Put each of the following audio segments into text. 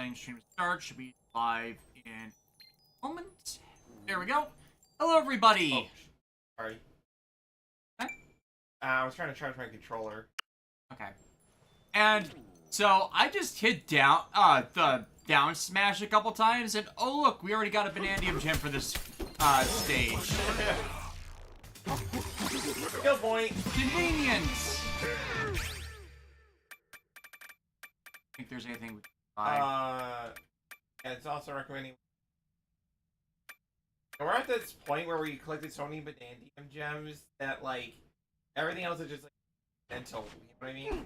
Setting stream start. Should be live in a moment. There we go. Hello, everybody. Oh, sorry. Okay. I was trying to charge my controller. Okay. And so I just hit down the down smash a couple times, and oh look, we already got a Bananza gem for this stage. Skill point. Convenience. I think there's anything we can buy. Yeah, it's also recommending. We're at this point where we collected so many Bananza gems that like everything else is just like mental. You know what I mean?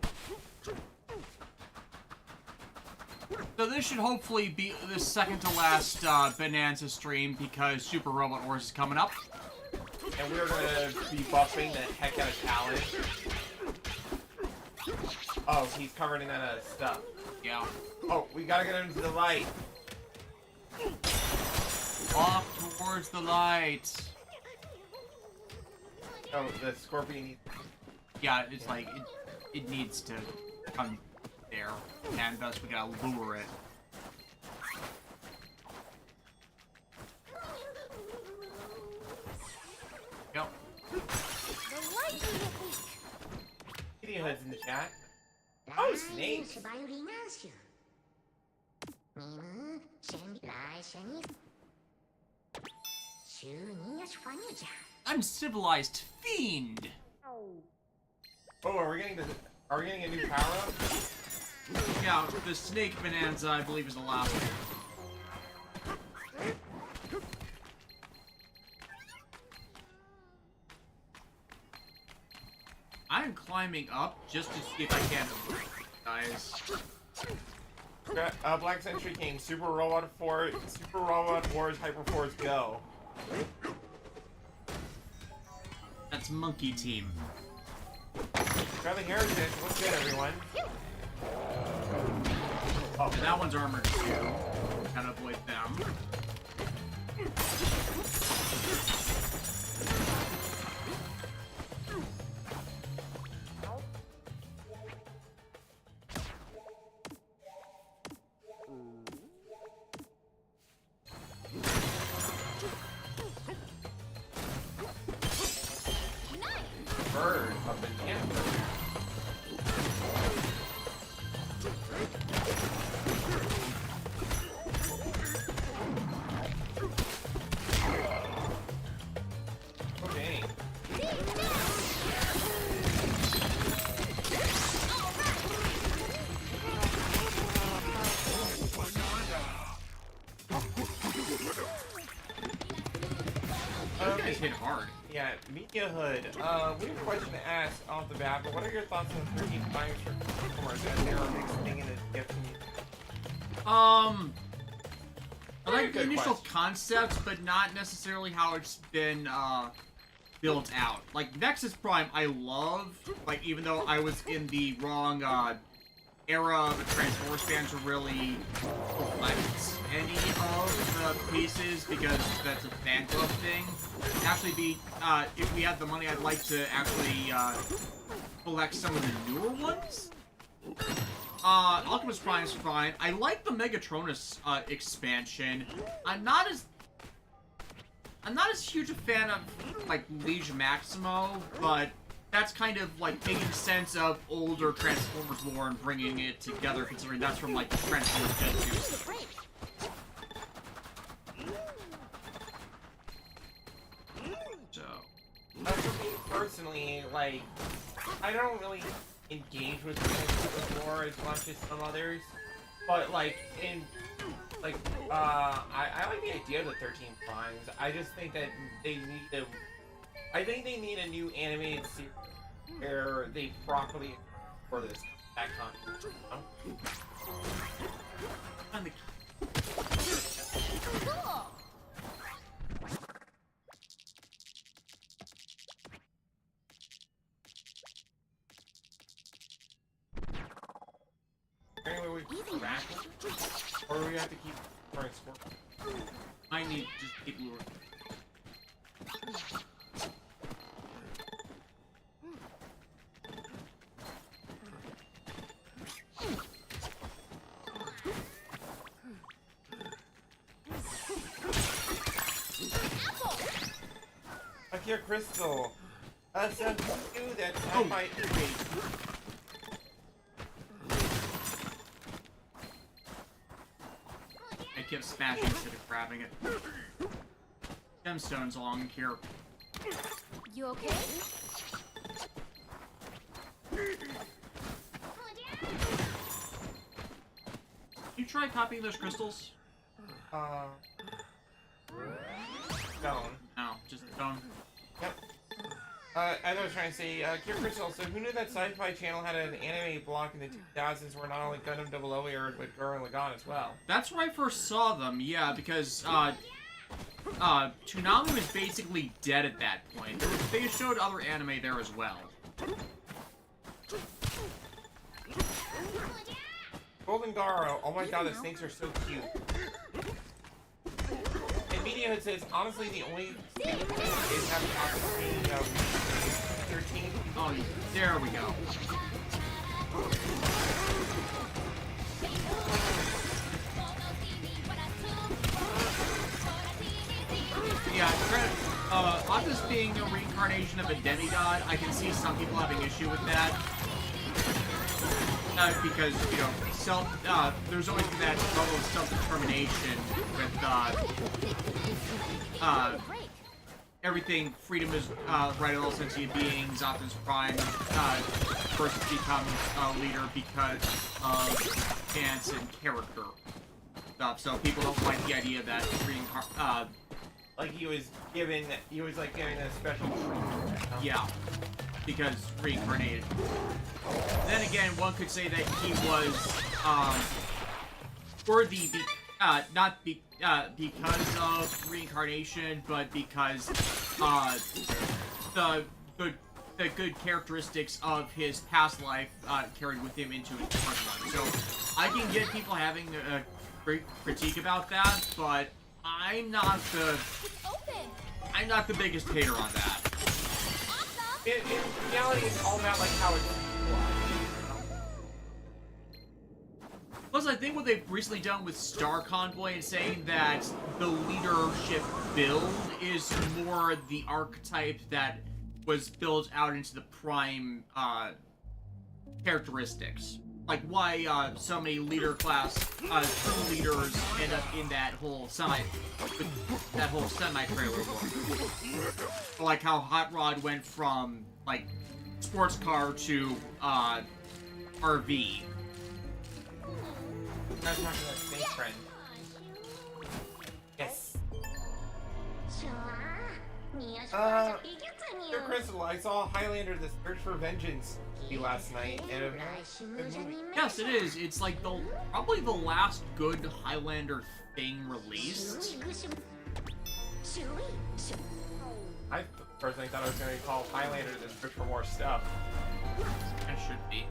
So this should hopefully be the second to last Bananza stream because Super Robot Wars is coming up. And we're gonna be buffing the heck out of Talon. Oh, he's covered in that stuff. Yeah. Oh, we gotta get him to the light. Walk towards the light. Oh, the scorpion needs... Yeah, it's like, it needs to come there, and thus we gotta lure it. Yep. Kitty Hood's in the chat. Oh, snakes! Uncivilized fiend! Oh, are we getting a new power up? Yeah, the snake Bananza, I believe, is the last one. I'm climbing up just to see if I can, guys. Black Century King, Super Robot Wars, Hyperforce, go. That's Monkey Team. Grab the heritage. What's good, everyone? Oh, and that one's armored too. Gotta avoid them. Bird up in Canada. Okay. Those guys hit hard. Yeah, Media Hood. We have a question to ask off the bat, but what are your thoughts on 13 times for performers as they are mixed thing in a gift community? I like the Good initial question. concept, but not necessarily how it's been built out. Like Nexus Prime, I love. Like even though I was in the wrong era of the Transformers fan to really collect any of the pieces because that's a fan club thing. Actually, if we had the money, I'd like to actually collect some of the newer ones. Optimus Prime is fine. I like the Megatronus expansion. I'm not as huge a fan of like Liege Maximo, but that's kind of like making sense of older Transformers lore and bringing it together, considering that's from like Transformers Gen 2. So, For me personally, like, I don't really engage with Transformers lore as much as some others, but like I like the idea of the 13 Primes. I just think that I think they need a new animated series where they properly for this that content. You know? I'm the Anyway, we back, or do we have to keep transforming? I need to just keep luring. Cure Crystal. So who knew that Oh. might be? I kept smashing instead of grabbing it. Gemstones along here. You okay? You try copying those crystals? Stone. No, just stone. Yep. As I was trying to say, Cure Crystal, so who knew that Sci-Fi Channel had an anime block in the 2000s where not only Gundam 00 aired, but Gurren Lagann as well? That's where I first saw them, yeah, because, Toonami was basically dead at that point. They showed other anime there as well. Golden Garo, oh my god, the snakes are so cute. And Media Hood says, honestly, the only thing is having opportunity of 13. Oh, there we go. Yeah, on this being a reincarnation of a demigod, I can see some people having issue with that. Because, you know, there's always been that level of self-determination with, everything, freedom is, right of all sentient beings, Optimus Prime, first becomes a leader because of chance and character stuff, so people don't like the idea that Like he was given a special treatment. yeah, because reincarnated. Then again, one could say that he was, worthy, not because of reincarnation, but because, the good characteristics of his past life, carried with him into his current one. So, I can get people having a great critique about that, but I'm not the biggest hater on that. In reality, it's all about like how it's Plus, I think what they've recently done with Star Convoy and saying that the leadership build is more the archetype that was built out into the Prime characteristics. Like why so many leader class true leaders end up in that whole semi trailer world. Like how Hot Rod went from like sports car to RV. I'm talking about Snake Friend. Yes. Dear Crystal, I saw Highlander: The Search for Vengeance last night, and it was a good movie. Yes, it is. It's like probably the last good Highlander thing released. I personally thought it was going to be called Highlander: The Search for More Stuff. It should be.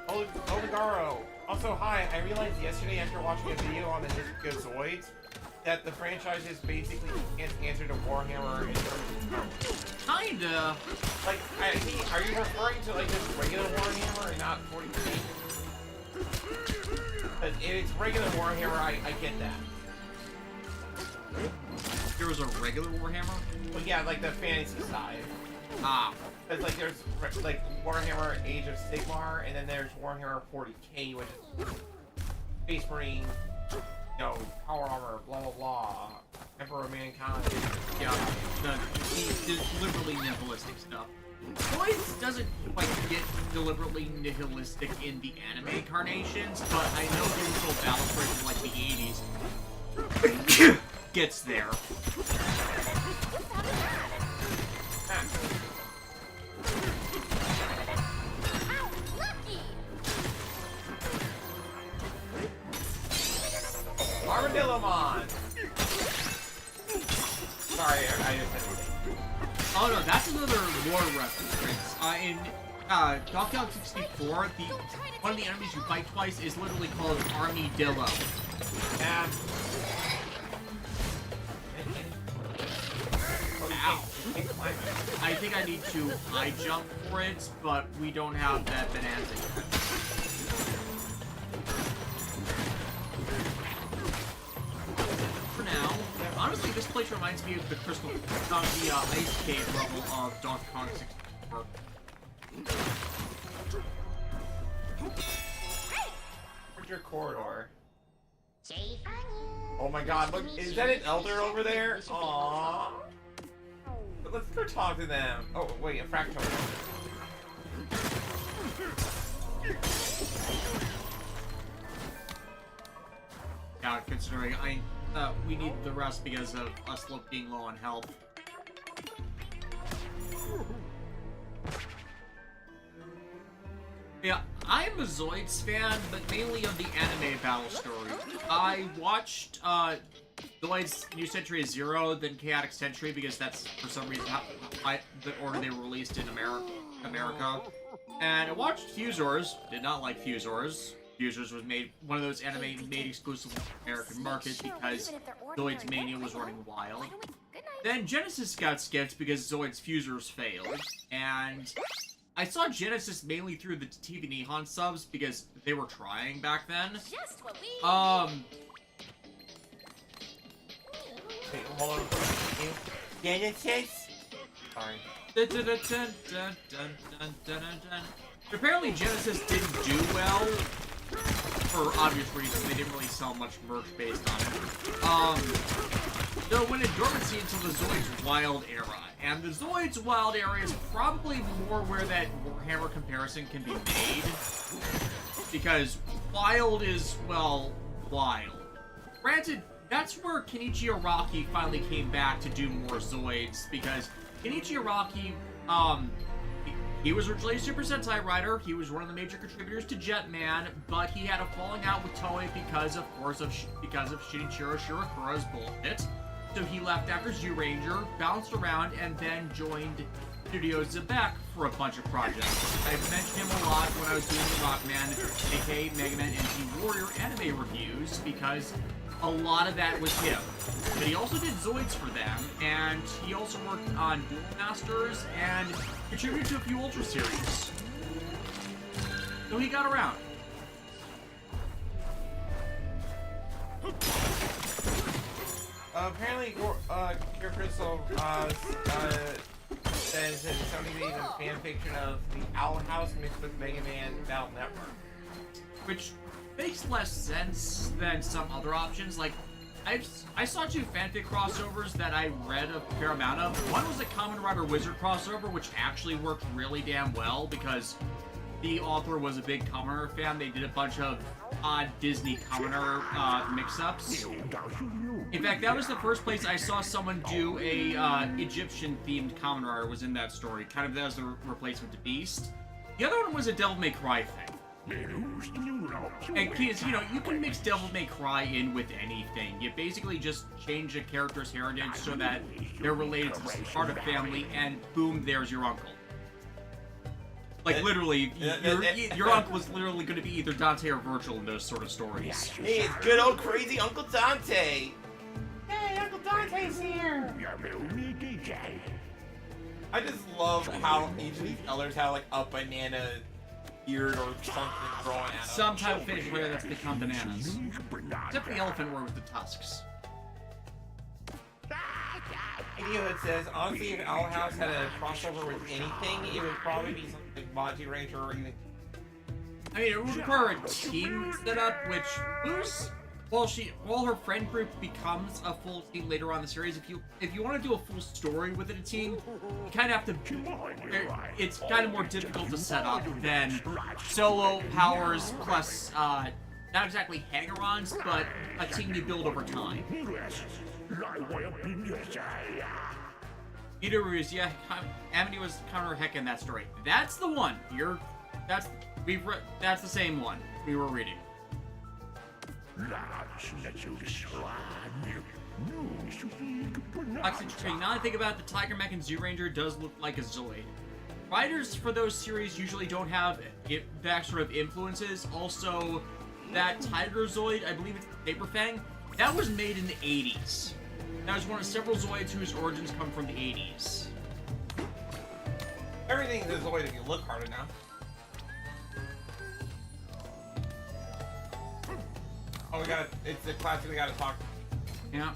Oligaro. Also, hi, I realized yesterday after watching a video on the Histozoids that the franchise is basically an answer to Warhammer in terms of... Kinda. Like, are you referring to, like, just regular Warhammer and not 40k? Because if it's regular Warhammer, I get that. There was a regular Warhammer? Well, yeah, like the fantasy side. Ah. Because, like, there's, like, Warhammer Age of Sigmar, and then there's Warhammer 40k, which is Space Marine, you know, Power Armor, blah, blah, blah, Emperor of Mankind. Yeah, the deliberately nihilistic stuff. Zoids doesn't quite get deliberately nihilistic in the anime incarnations, but I know the original Battle Cry from, like, the 80s gets there. Armadillomon! Sorry, I just had to say. Oh no, that's another war reference. In Golf Galaxy 64, one of the enemies you fight twice is literally called Armadillo. Yeah. Ow. I think I need to high jump for it, but we don't have that Bananza yet. For now, honestly, this place reminds me of the crystal, the ice cave level of Donkey Kong 64. Where's your corridor? Oh my god, look, is that an elder over there? Aww. Let's go talk to them. Oh, wait, a fractal. Yeah, considering we need the rest because of us being low on health. Yeah, I'm a Zoids fan, but mainly of the anime battle story. I watched Zoids New Century Zero, then Chaotic Century, because that's for some reason the order they were released in America. And I watched Fusors. Did not like Fusors. Fusors was one of those anime made exclusively for the American market because Zoids Mania was running wild. Then Genesis got skipped because Zoids Fusors failed, and I saw Genesis mainly through the TV Nihon subs because they were trying back then. Wait, hold on. Genesis? Sorry. Apparently Genesis didn't do well for obvious reasons. They didn't really sell much merch based on it. Though went in dormancy until the Zoids Wild era. And the Zoids Wild era is probably more where that Warhammer comparison can be made. Because Wild is, well, wild. Granted, that's where Kenichi Araki finally came back to do more Zoids, because Kenichi Araki, he was originally a Super Sentai writer. He was one of the major contributors to Jetman, but he had a falling out with Toei because of Shinichiro Shirakura's bullshit. So he left after Zyuranger, bounced around, and then joined Studio Zebek for a bunch of projects. I've mentioned him a lot when I was doing the Rockman, aka Mega Man NT Warrior anime reviews, because a lot of that was him. But he also did Zoids for them, and he also worked on Duel Masters and contributed to a few Ultra series. So he got around. Apparently, Pure Crystal says that something made a fan fiction of the Owl House mixed with Mega Man Battle Network. Which makes less sense than some other options. Like, I saw two fanfic crossovers that I read a fair amount of. One was a Kamen Rider Wizard crossover, which actually worked really damn well because the author was a big Kamen Rider fan. They did a bunch of odd Disney Kamen Rider mix-ups. In fact, that was the first place I saw someone do a Egyptian-themed Kamen Rider was in that story. Kind of as the replacement to Beast. The other one was a Devil May Cry thing. And kids, you can mix Devil May Cry in with anything. You basically just change a character's heritage so that they're related to some part of family, and boom, there's your uncle. Like, literally, your uncle is literally going to be either Dante or Virgil in those sort of stories. Hey, it's good old crazy Uncle Dante! Hey, Uncle Dante's here! I just love how each of these elders have, like, a banana beard or something growing out of them. Some type of fish rare that's become bananas. Except the elephant where with the tusks. It says, honestly, if Owl House had a crossover with anything, it would probably be something like Monty Ranger or even... I mean, it would require a team setup, which while her friend group becomes a full team later on in the series, if you want to do a full story within a team, you kind of have to. It's kind of more difficult to set up than solo powers plus not exactly hang-arounds, but a team you build over time. Idarus, yeah, Amity was counter heck in that story. That's the one. That's the same one we were reading. Interesting. Now I think about it, the Tiger Mech and Zyuranger does look like a Zoid. Writers for those series usually don't have that sort of influences. Also, that Tiger Zoid, I believe it's Paper Fang, that was made in the 80s. That was one of several Zoids whose origins come from the 80s. Everything's a Zoid if you look hard enough. Oh, it's the classic we gotta talk. Yeah.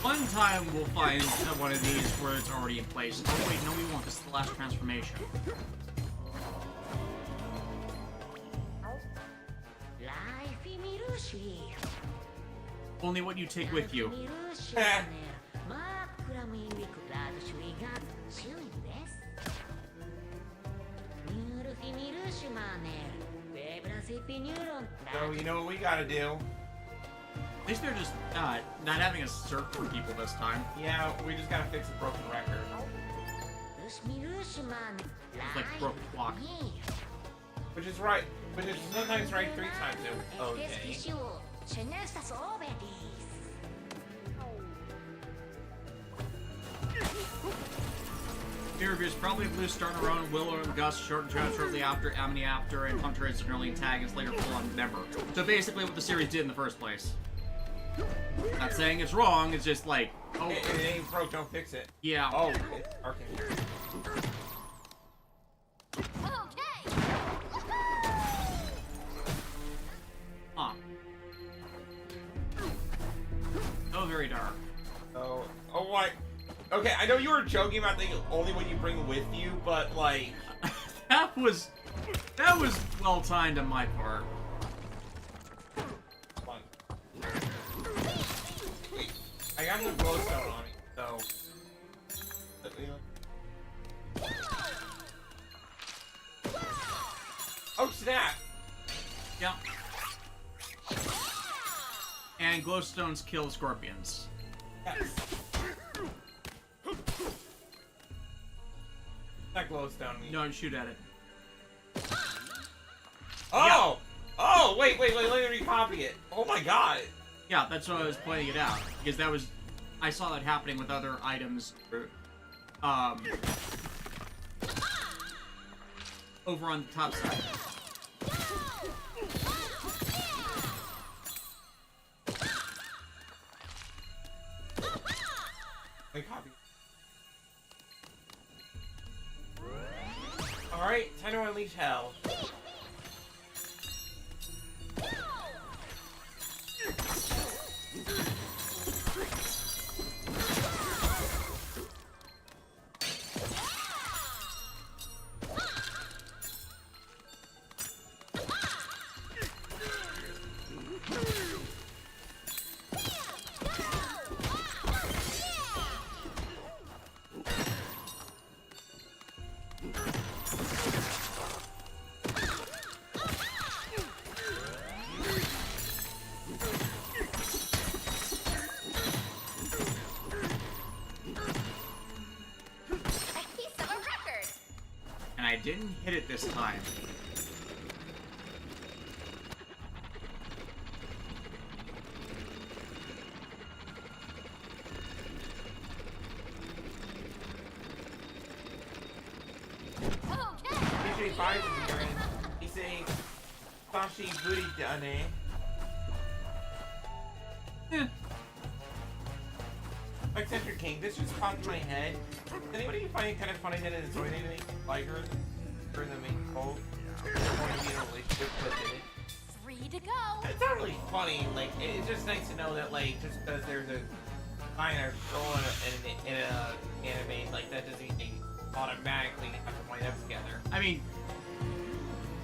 One time we'll find one of these where it's already in place. Oh wait, no we won't. This is the last transformation. Only what you take with you. So you know what we gotta do? At least they're just not having a search for people this time. Yeah, we just gotta fix a broken record. It's like broken clock. Which is right, but it's sometimes right 3 times. Okay. Here is probably Blue starting around Willow and Gus shortly after, Amity after, and Hunter is an early antagonist, later full-on member. So basically what the series did in the first place. Not saying it's wrong, it's just like, oh... It ain't broke, don't fix it. Yeah. Oh, it's Arcane. Huh. Oh, very dark. Oh what? Okay, I know you were joking about the only one you bring with you, but like... that was well timed on my part. Fun. Wait, I got the glowstone on it, so... Oh snap! Yeah. And glowstones kill scorpions. Yes. That glowstone. No, shoot at it. Oh! Yeah. Oh, wait, let me recopy it. Oh my god. Yeah, that's why I was pointing it out. Because that was... I saw that happening with other items. Over on the top side. Let me copy. Alright, time to unleash hell. I didn't hit it this time. DJ Fires is here and he's saying, Sashi booty done, eh? Eccentric King, this just popped in my head. Does anybody find it kind of funny that it's only they like her in the main role? Or to be in a relationship but did it? 3 to go. It's not really funny, like, it's just nice to know that, like, just because there's a guy and a girl in a anime, like, that doesn't mean they automatically have to wind up together. I mean,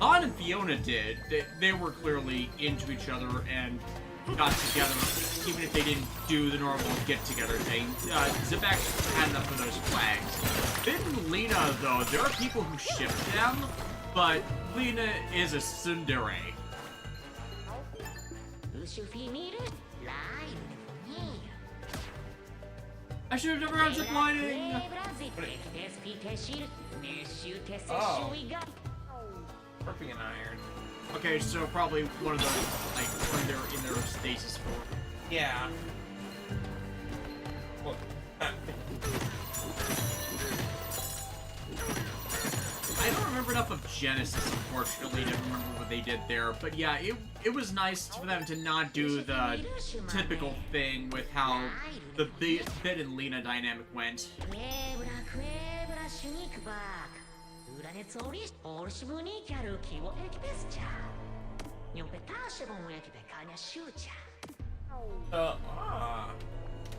Dawn and Fiona did. They were clearly into each other and got together, even if they didn't do the normal get-together thing. Zebek had enough of those flags. Finn and Lena, though, there are people who ship them, but Lena is a tsundere. I should have never had ziplining! Oh. Perfect and iron. Okay, so probably one of the, like, when they're in their stasis form. Yeah. Well, I don't remember enough of Genesis, unfortunately, to remember what they did there. But yeah, it was nice for them to not do the typical thing with how the Bit and Lena dynamic went.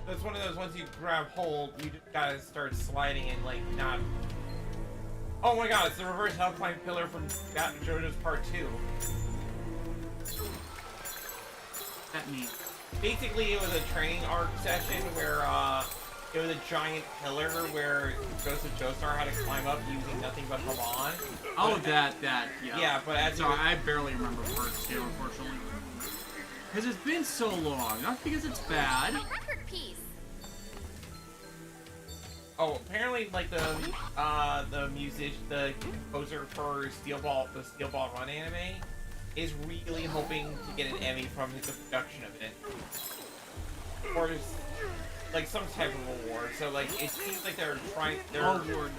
That's one of those ones you grab hold, you just gotta start sliding and like not. Oh my god, it's the reverse hell climb pillar from JoJo's Part 2. That means. Basically, it was a training arc session where it was a giant pillar where Joseph Joestar had to climb up using nothing but Havan. Oh, yeah. Yeah, but as Sorry, I barely remember Part 2, unfortunately. Because it's been so long, not because it's bad. Record piece. Oh, apparently, like the composer for the Steel Ball Run anime, is really hoping to get an Emmy from the production of it, or like some type of award. So like it seems like they're trying. Award,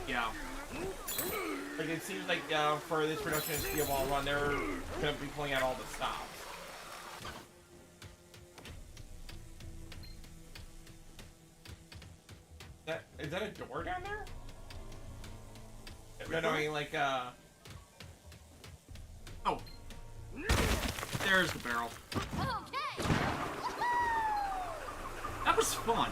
yeah. Like it seems like for this production of Steel Ball Run, they're gonna be pulling out all the stops. Is that a door down there? No, I mean like Oh. There's the barrel. Okay. That was fun.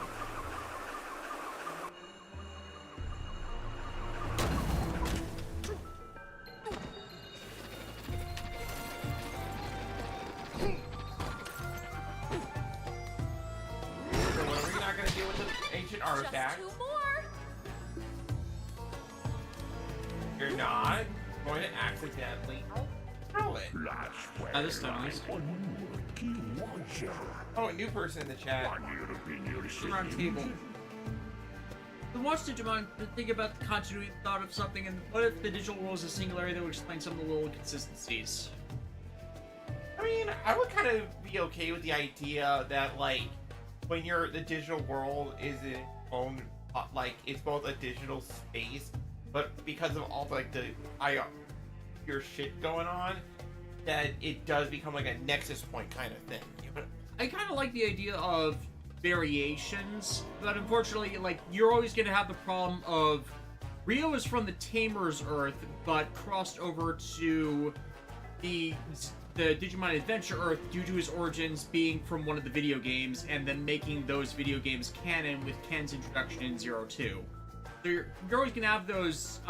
So what are we not gonna deal with the ancient artifact? Just 2 more. You're not going to accidentally throw it. This time at least. Oh, a new person in the chat. Round table. The Watch Digimon, think about the continuity thought of something, and what if the digital world is a singularity that would explain some of the little inconsistencies? I mean, I would kind of be okay with the idea that, like, when the digital world is its own, like, it's both a digital space, but because of all, like, your shit going on, that it does become, like, a nexus point kind of thing. I kind of like the idea of variations, but unfortunately, like, you're always going to have the problem of Rio is from the Tamer's Earth, but crossed over to the Digimon Adventure Earth due to his origins being from one of the video games, and then making those video games canon with Ken's introduction in 02. So you're always going to have those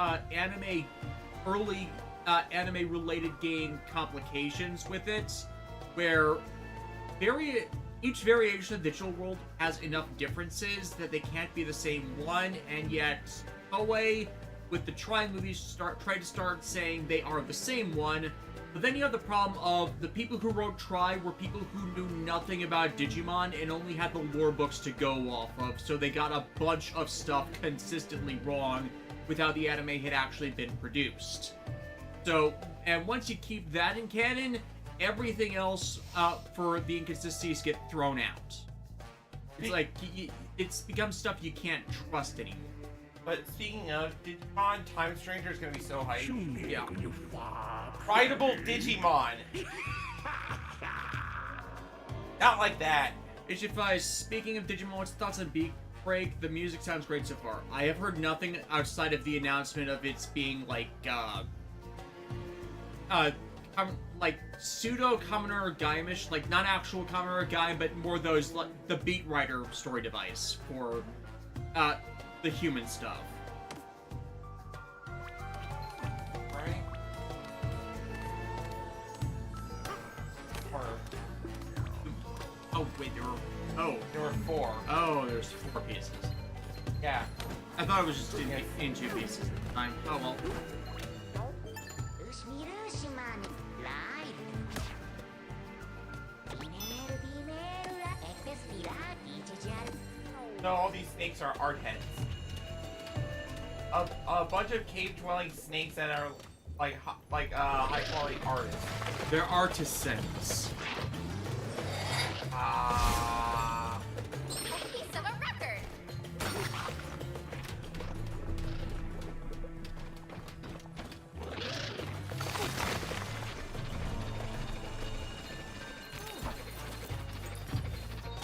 early anime-related game complications with it, where each variation of the digital world has enough differences that they can't be the same one, and yet Toei, with the Try movies, try to start saying they are the same one. But then you have the problem of the people who wrote Try were people who knew nothing about Digimon and only had the lore books to go off of, so they got a bunch of stuff consistently wrong with how the anime had actually been produced. So, and once you keep that in canon, everything else for the inconsistencies get thrown out. It's like, it's become stuff you can't trust anymore. But speaking of, Digimon Time Stranger is going to be so hype. Yeah. Rideable Digimon! Not like that. HFI, speaking of Digimon, what's thoughts on Beat Break? The music sounds great so far. I have heard nothing outside of the announcement of its being like pseudo Kamen Rider Gaimish, like not actual Kamen Rider Gaim, but more those like the Beat Writer story device for the human stuff. Right? Oh wait, there were 4. Oh, there's 4 pieces. Yeah. I thought it was just in 2 pieces at the time. Oh well. No, all these snakes are art heads. A bunch of cave-dwelling snakes that are like high-quality artists. They're artisans. A piece of a record.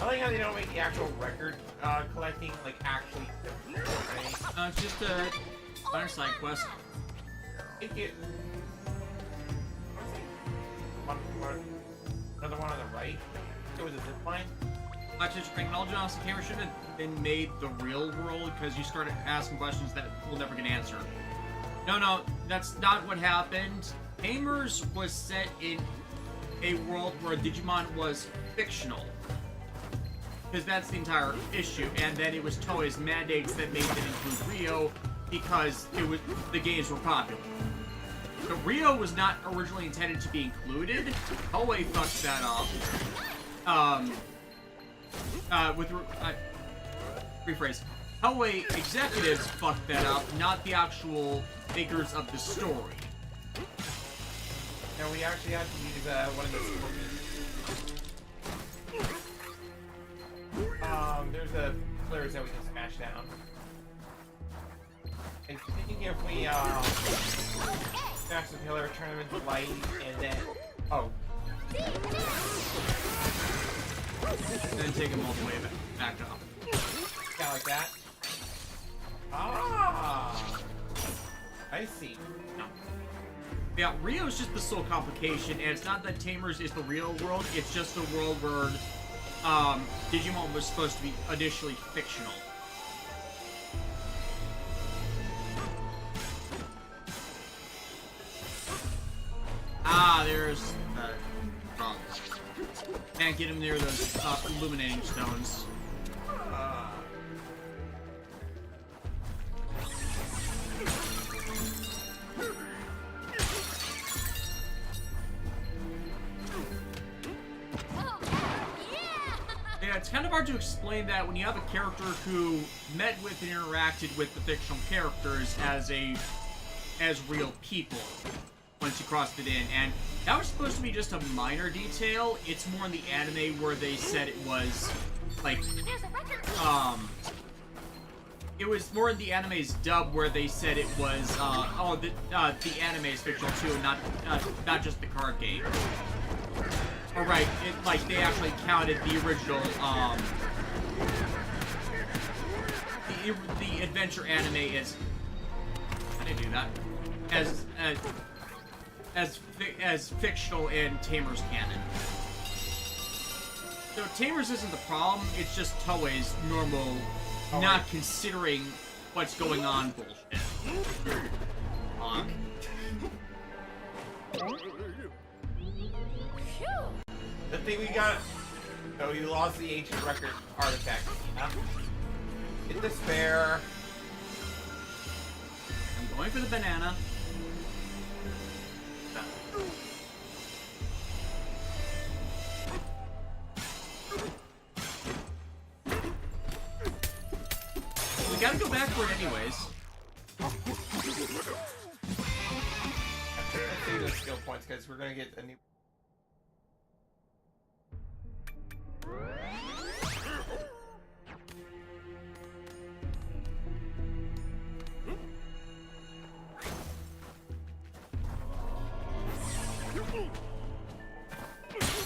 I like how they don't make the actual record collecting like actually difficult, right? It's just a minor side quest. Another one on the right. It was a zip line. Actually, technology honestly, Tamers should have been made the real world because you started asking questions that will never get answered. No, that's not what happened. Tamers was set in a world where Digimon was fictional. Because that's the entire issue, and then it was Toei's mandates that made it include Rio because the games were popular. So Rio was not originally intended to be included. Toei fucked that up. Rephrase. Toei executives fucked that up, not the actual makers of the story. And we actually have to use one of those. There's a pillars that we can smash down. And thinking if we smash the pillar, turn them into light, and then And then take them all the way back up. kind of like that. Ah, I see. Yeah, Rio's just the sole complication, and it's not that Tamers is the real world, it's just a world where Digimon was supposed to be initially fictional. Ah, there's the problem. Can't get him near those illuminating stones. Yeah, it's kind of hard to explain that when you have a character who met with and interacted with the fictional characters as real people once you crossed it in, and that was supposed to be just a minor detail. It's more in the anime where they said it was like it was more in the anime's dub where they said it was the anime is fictional too, and not just the card game. Oh, right, like, they actually counted the original, the adventure anime as... How do you do that? As fictional and Tamers canon. So Tamers isn't the problem, it's just Toei's normal, not considering what's going on bullshit. The thing we got. So you lost the ancient record artifact. Hit the spare. I'm going for the banana. We gotta go back for it anyways. Let's save those skill points because we're gonna get a new.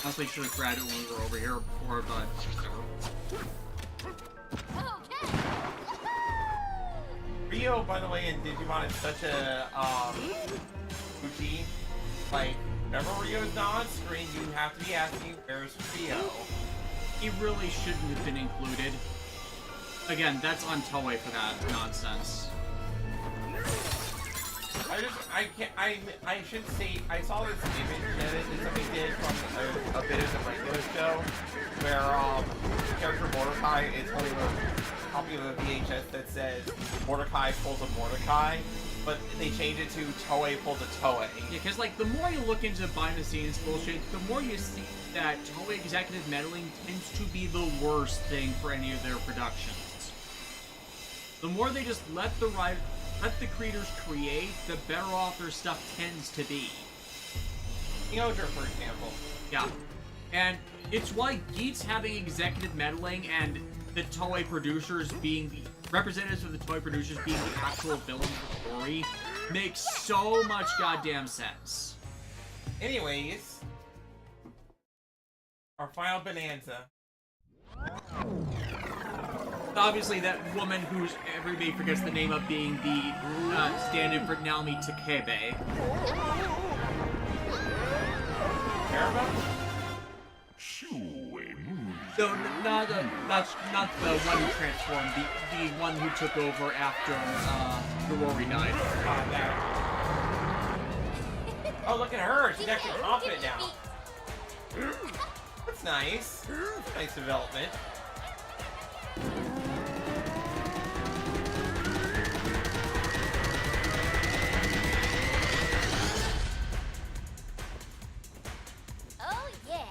Honestly, should have grabbed it when we were over here before, but... Rio, by the way, in Digimon is such a routine. Like, whenever Rio's not on screen, you have to be asking, "Where's Rio?" He really shouldn't have been included. Again, that's on Toei for that nonsense. I should say, I saw this image that somebody did from a bit of the regular show, where character Mordecai is holding a copy of a VHS that says Mordecai pulls a Mordecai, but they changed it to Toei pulls a Toei. Yeah, because, like, the more you look into behind-the-scenes bullshit, the more you see that Toei executive meddling tends to be the worst thing for any of their productions. The more they just let the creators create, the better off their stuff tends to be. Kyojin, for example. Yeah. And it's why Geats having executive meddling and the Toei producers being the representatives of the Toei producers being the actual villains of the story makes so much goddamn sense. Anyways, our final Bananza. Obviously, that woman who's everybody forgets the name of being the stand-in for Naomi Takebe. Carabao? No, not the one who transformed. The one who took over after Rory died. Oh, look at her. She's actually confident now. That's nice. Nice development. Oh, yeah.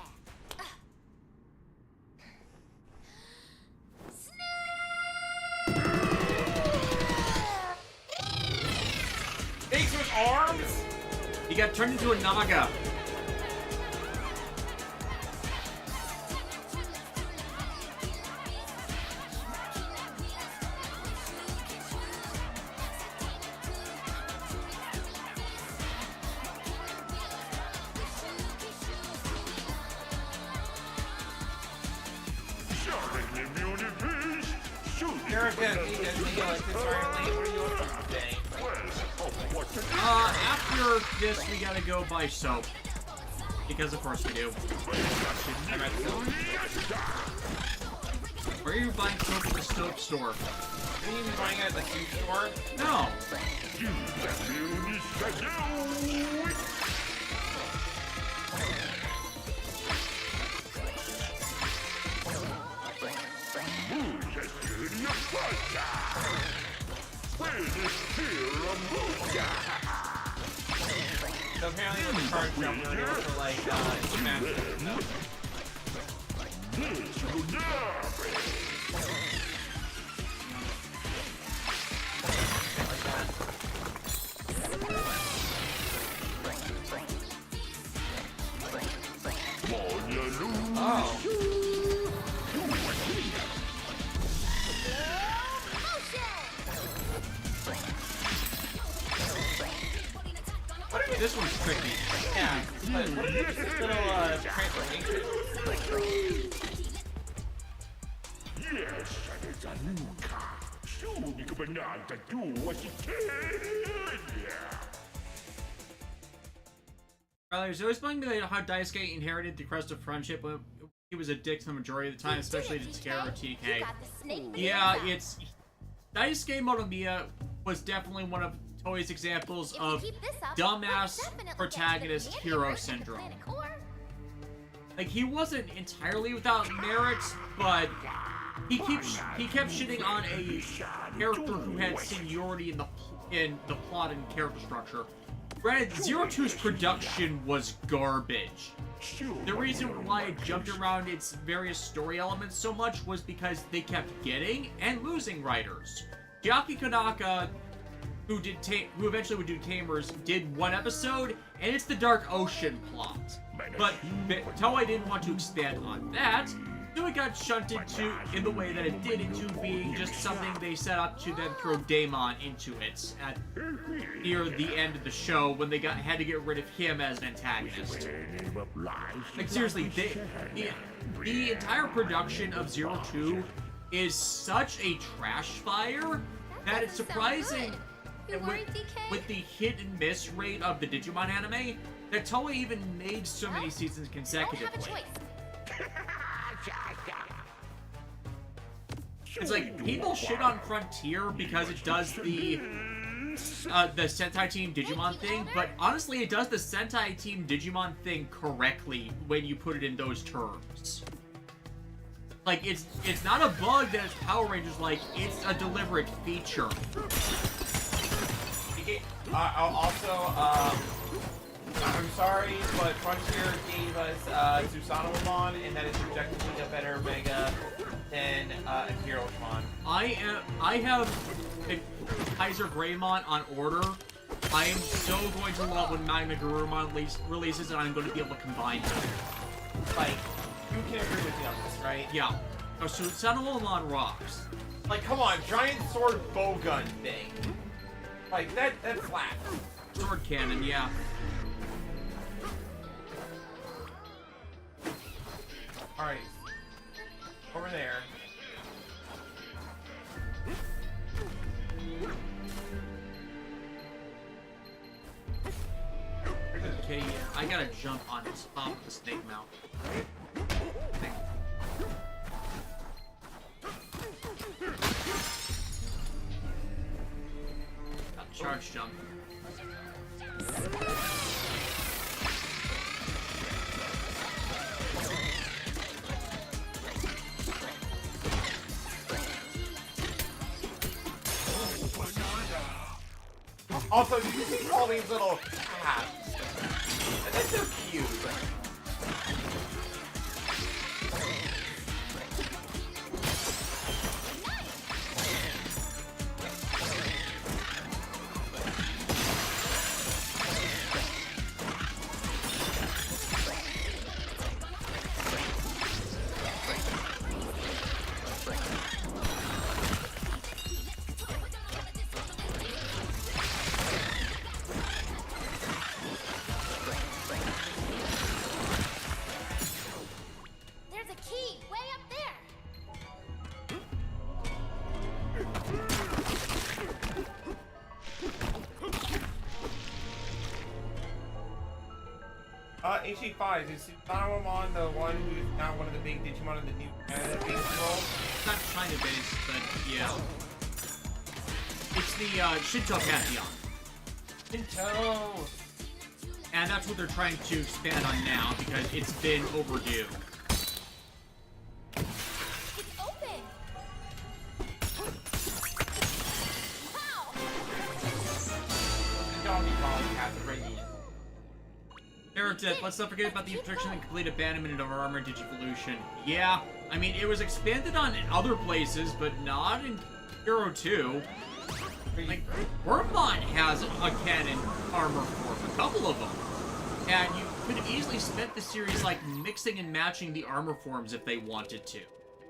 Thanks with arms? He got turned into a Naga. After this, we gotta go buy soap. Because of course we do. Where are you buying soap at the soap store? Are you even buying it at the shoe store? No. So apparently the card jumper for like Smash. Oh. This one's tricky. Yeah, but what is this little transformation? Yes, it's a new car. Soon you can Bananza do what you can. There's always been how Daisuke inherited the crest of friendship, but he was a dick the majority of the time, especially to Tsukero or TK. Yeah, it's Daisuke Motomiya was definitely one of Toei's examples of dumbass protagonist hero syndrome. Like, he wasn't entirely without merits, but he kept shitting on a character who had seniority in the plot and character structure. Granted, Zero Two's production was garbage. The reason why it jumped around its various story elements so much was because they kept getting and losing writers. Chiaki Konaka, who eventually would do Tamers, did one episode, and it's the Dark Ocean plot. But Toei didn't want to expand on that, so it got shunted in the way that it did, into being just something they set up to then throw Daemon into it at near the end of the show when they had to get rid of him as an antagonist. Like, seriously, the entire production of Zero Two is such a trash fire that it's surprising. With the hit and miss rate of the Digimon anime, that Toei even made so many seasons consecutively. It's like, people shit on Frontier because it does the Sentai Team Digimon thing, but honestly, it does the Sentai Team Digimon thing correctly when you put it in those terms. Like, it's not a bug that it's Power Rangers like, it's a deliberate feature. I'm sorry, but Frontier gave us Susanoo-mon, and that is objectively a better Mega than Imperial-mon. I have Kaiser Greymon on order. I am so going to love when Magna Garurumon releases, and I'm going to be able to combine them. Like, you can agree with me on this, right? Yeah. Oh, so Susanoo-mon rocks. Like, come on, giant sword bowgun thing. Like, that slaps. Sword cannon, yeah. Alright. Over there. Okay, yeah, I gotta jump on top of the snake mouth. charge jump. Also, did you see all these little cats? That's so cute. There's a key way up there. HE5, is Saruman the one who's not one of the big Digimon in the new China-based world? It's not China-based, but yeah. It's the Shinto Pantheon. Shinto! And that's what they're trying to expand on now, because it's been overdue. It's open. Wow. The Donkey Kong has a radiant. Narrative, let's not forget about the introduction and complete abandonment of Armor Digivolution. Yeah, I mean, it was expanded on in other places, but not in Hero 2. Like, Wormmon has a canon armor form, a couple of them. And you could have easily spent the series, like, mixing and matching the armor forms if they wanted to.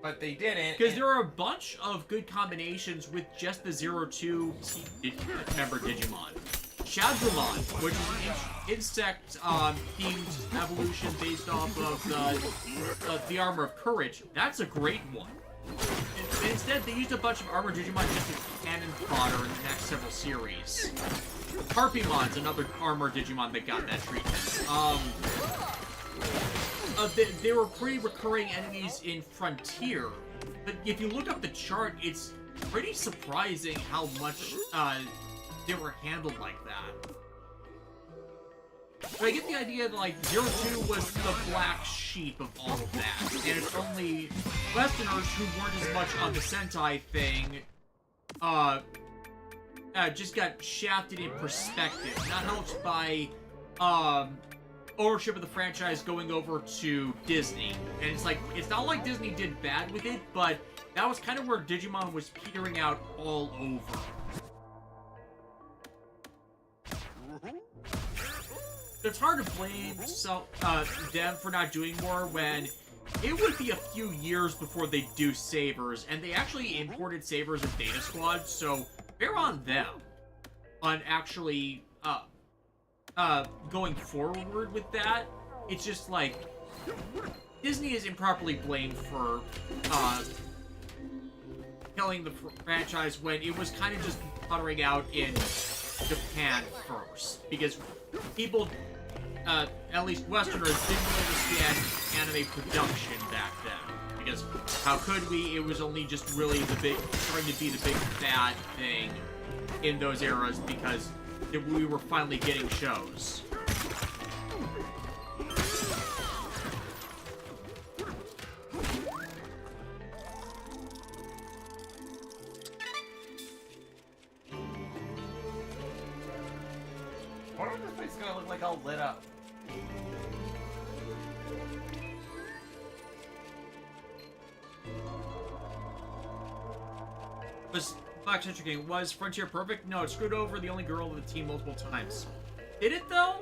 But they didn't. Because there are a bunch of good combinations with just the 02 member Digimon. Shadramon, which is an insect-themed evolution based off of the Armor of Courage. That's a great one. Instead, they used a bunch of Armor Digimon just as cannon fodder in the next several series. Harpymon's another Armor Digimon that got that treatment. They were pretty recurring enemies in Frontier, but if you look up the chart, it's pretty surprising how much they were handled like that. But I get the idea that, like, 02 was the black sheep of all of that, and it's only Westerners who weren't as much on the Sentai thing, just got shafted in perspective, not helped by, ownership of the franchise going over to Disney. And it's like, it's not like Disney did bad with it, but that was kind of where Digimon was petering out all over. It's hard to blame them for not doing more when it would be a few years before they do Sabers, and they actually imported Sabers and Data Squad, so they're on them on actually going forward with that. It's just like Disney is improperly blamed for killing the franchise when it was kind of just puttering out in Japan first, because people, at least Westerners, didn't understand anime production back then. Because how could we? It was only just really starting to be the big bad thing in those eras because we were finally getting shows. I wonder if this place is gonna look like all lit up. Was Black Century King, was Frontier perfect? No, it screwed over the only girl of the team multiple times. Did it though?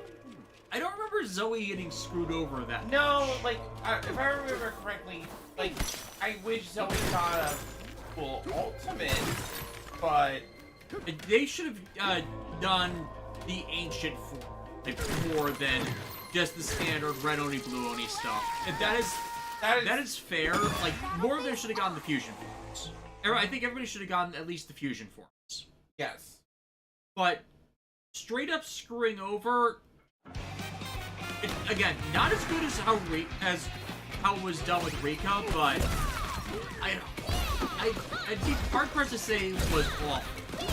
I don't remember Zoe getting screwed over that much. No, like, if I remember correctly, like, I wish Zoe got a cool ultimate, but They should have done the ancient form, like, more than just the standard red oni, blue oni stuff. And that is fair. Like, more of them should have gotten the fusion forms. I think everybody should have gotten at least the fusion forms. yes. But straight up screwing over, again, not as good as how it was done with Rika, but I'd be hard pressed to say it was awful.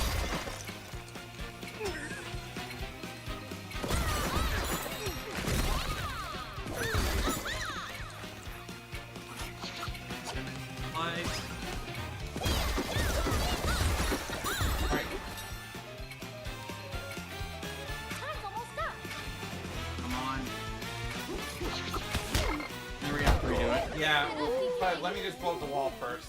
Yeah, but let me just blow up the wall first.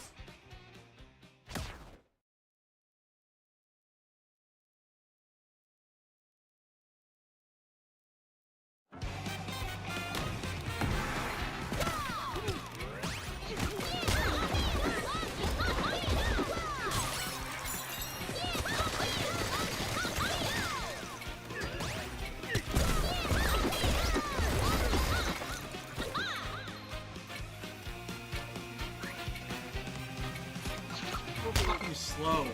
So fucking slow.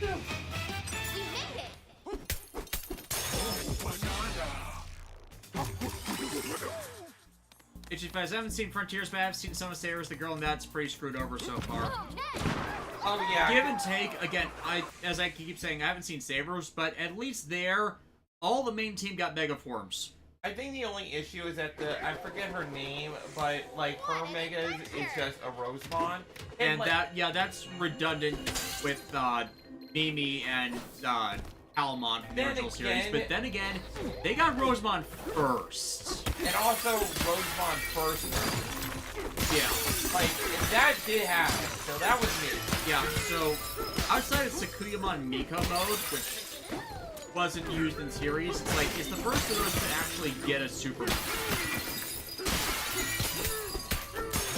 We made it! It's just, I haven't seen Frontiers, but I've seen some of Sailors. The girl in that's pretty screwed over so far. Oh, nice! Oh yeah. Give and take, again, as I keep saying, I haven't seen Sabers, but at least there, all the main team got Mega Forms. I think the only issue is that I forget her name, but like her megas is just a Rosemon. And like, that's redundant with Mimi and Palamon from the Then original series. again- But then again, they got Rosemon first. and also Rosemon first. Yeah. Like that did happen, so that was me. Yeah, so outside of Sakuyamon Mika mode, which wasn't used in series, it's like it's the first of those to actually get a super move.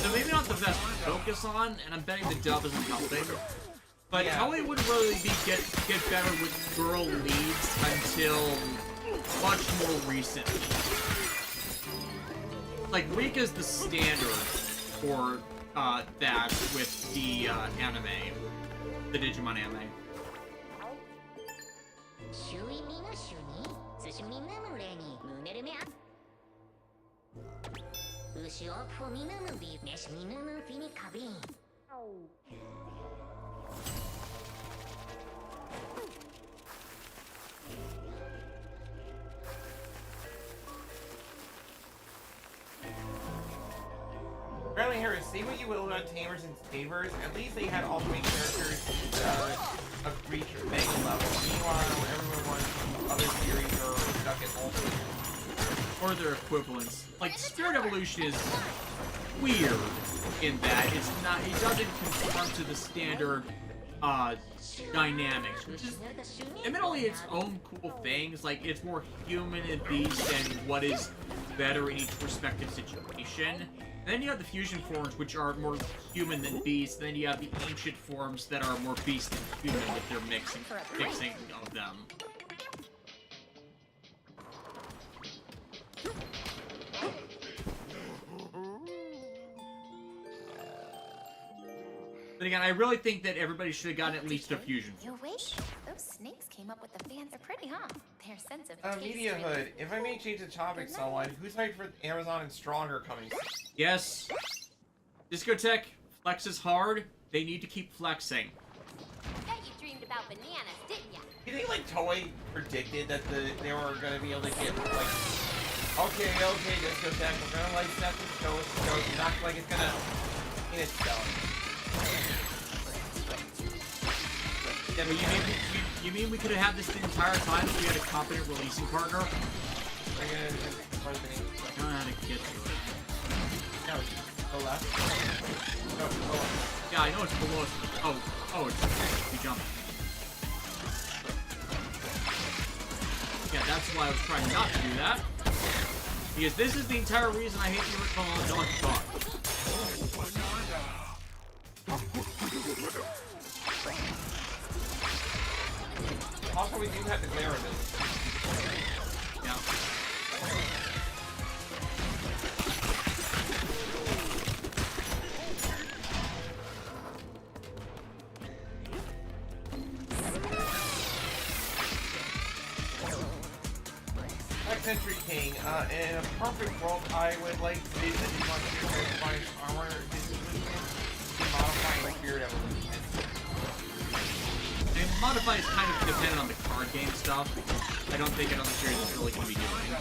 So maybe not the best to focus on, and I'm betting the dub isn't helping. But Yeah. Toei wouldn't really get better with girl leads until much more recently. Like Rika's the standard for that with the anime, the Digimon anime. シュイミのシュに寿司ミムムレにムネルメアウシオフミムムビメシミムムフィニカビン Apparently, here, say what you will about Tamers and Sabers, at least they had all the main characters of reach mega level. Meanwhile, everyone wants other series are stuck at ultimate. Or their equivalents. Like Spirit Evolution is weird in that it doesn't conform to the standard dynamics, which is admittedly its own cool things. Like it's more human and beast and what is better in each respective situation. And then you have the fusion forms, which are more human than beast. And then you have the ancient forms that are more beast than human with their mixing of them. But again, I really think that everybody should have gotten at least a fusion. You wish? Those snakes came up with the fans. They're pretty, huh? Their sense of taste. Media really- Hood, if I may change the topic somewhat, who's hyped for Amazon and Stronger coming? Yes. Discotech flexes hard. They need to keep flexing. Bet you dreamed about bananas, didn't ya? You think like Toei predicted that they were gonna be able to get like, okay, Discotech, we're gonna like set the show, not like it's gonna in itself. Yeah, but you mean we could have had this the entire time if we had a competent releasing partner? I We're gonna don't know how to get to it. no, go left. No, go left. Yeah, I know it's below us. Oh, it's you jumping. Yeah, that's why I was trying not to do that. Because this is the entire reason I hate the original Donkey Kong. Also, we do have the glare of this. Yeah. Century King, in a perfect world, I would like to see that you want to modify armor modifying Spirit Evolution. And modify is kind of dependent on the card game stuff. I don't think another series is really going to be doing.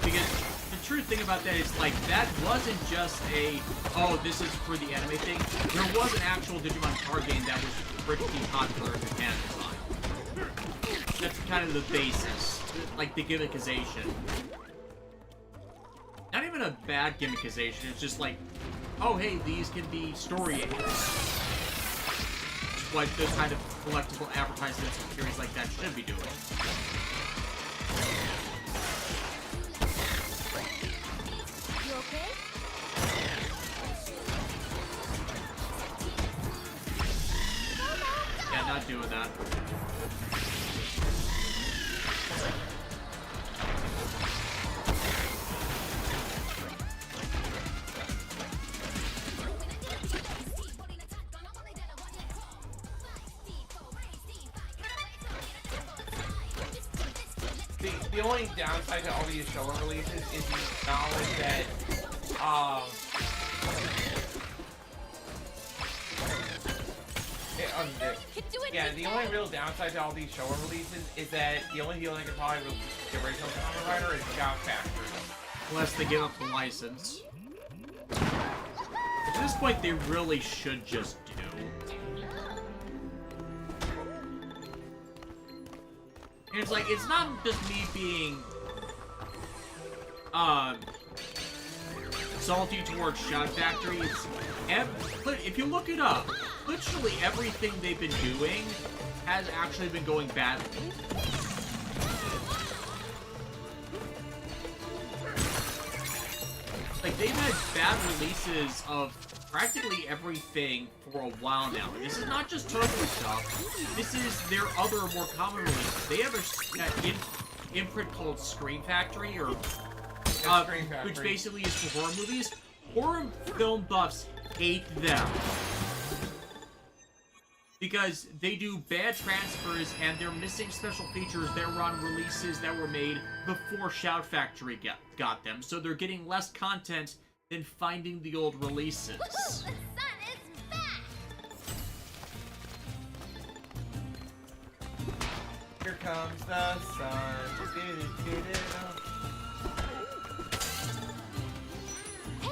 Because the true thing about that is, like, that wasn't just a, oh, this is for the anime thing. There was an actual Digimon card game that was pretty popular in Japan at the time. That's kind of the basis. Like, the gimmickization. Not even a bad gimmickization, it's just like, oh, hey, these can be story aids. What those kind of collectible advertisements and series like that should be doing. You okay? Yeah, not doing that. The only downside to all these show releases is the knowledge that, yeah, the only real downside to all these show releases is that the only deal they can probably release the original Kamen Rider is Shout Factory. Unless they give up the license. At this point, they really should just do. And it's like, it's not just me being, salty towards Shout Factory. It's but if you look it up, literally everything they've been doing has actually been going badly. Like, they've had bad releases of practically everything for a while now. And this is not just Toku stuff. This is their other more common releases. They have an imprint called Scream Factory, or Scream Factory, which basically is for horror movies. Horror film buffs hate them because they do bad transfers and they're missing special features that were on releases that were made before Shout Factory got them. So they're getting less content than finding the old releases. The sun is back! Here comes the sun.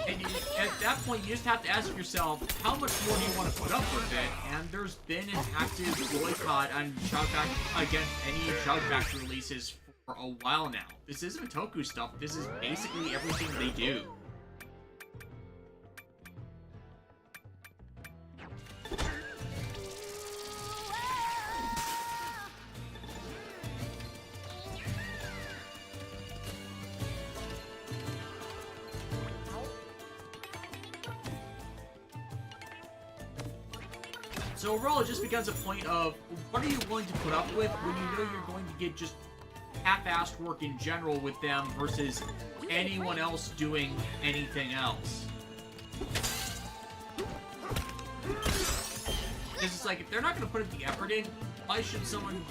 And at that point, you just have to ask yourself, how much more do you want to put up with it? And there's been an active boycott on against any Shout Factory releases for a while now. This isn't Toku stuff. This is basically everything they do. So overall, it just becomes a point of, what are you willing to put up with when you know you're going to get just half-assed work in general with them versus anyone else doing anything else? It's like, if they're not going to put the effort in, why should someone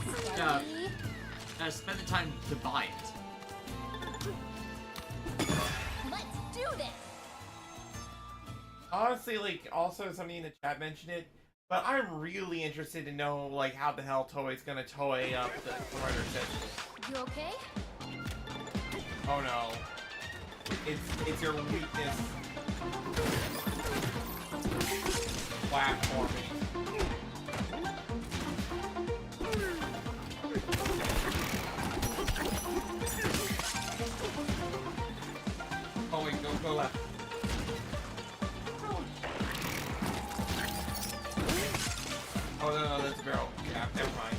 spend the time to buy it? Let's do this! Honestly, like, also somebody in the chat mentioned it, but I'm really interested to know, like, how the hell Toei's gonna toy up the Rider system. You okay? Oh no. It's your weakness. Platforming. Oh wait, go left. Oh no, that's a barrel. Yeah, never mind.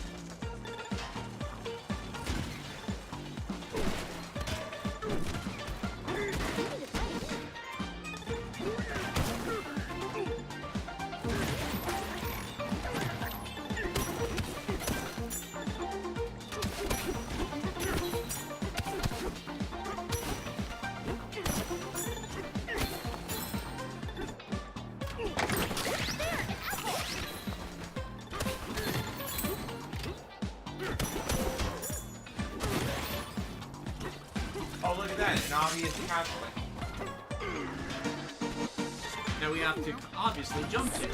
Oh, look at that, an obvious pathway. That we have to obviously jump to.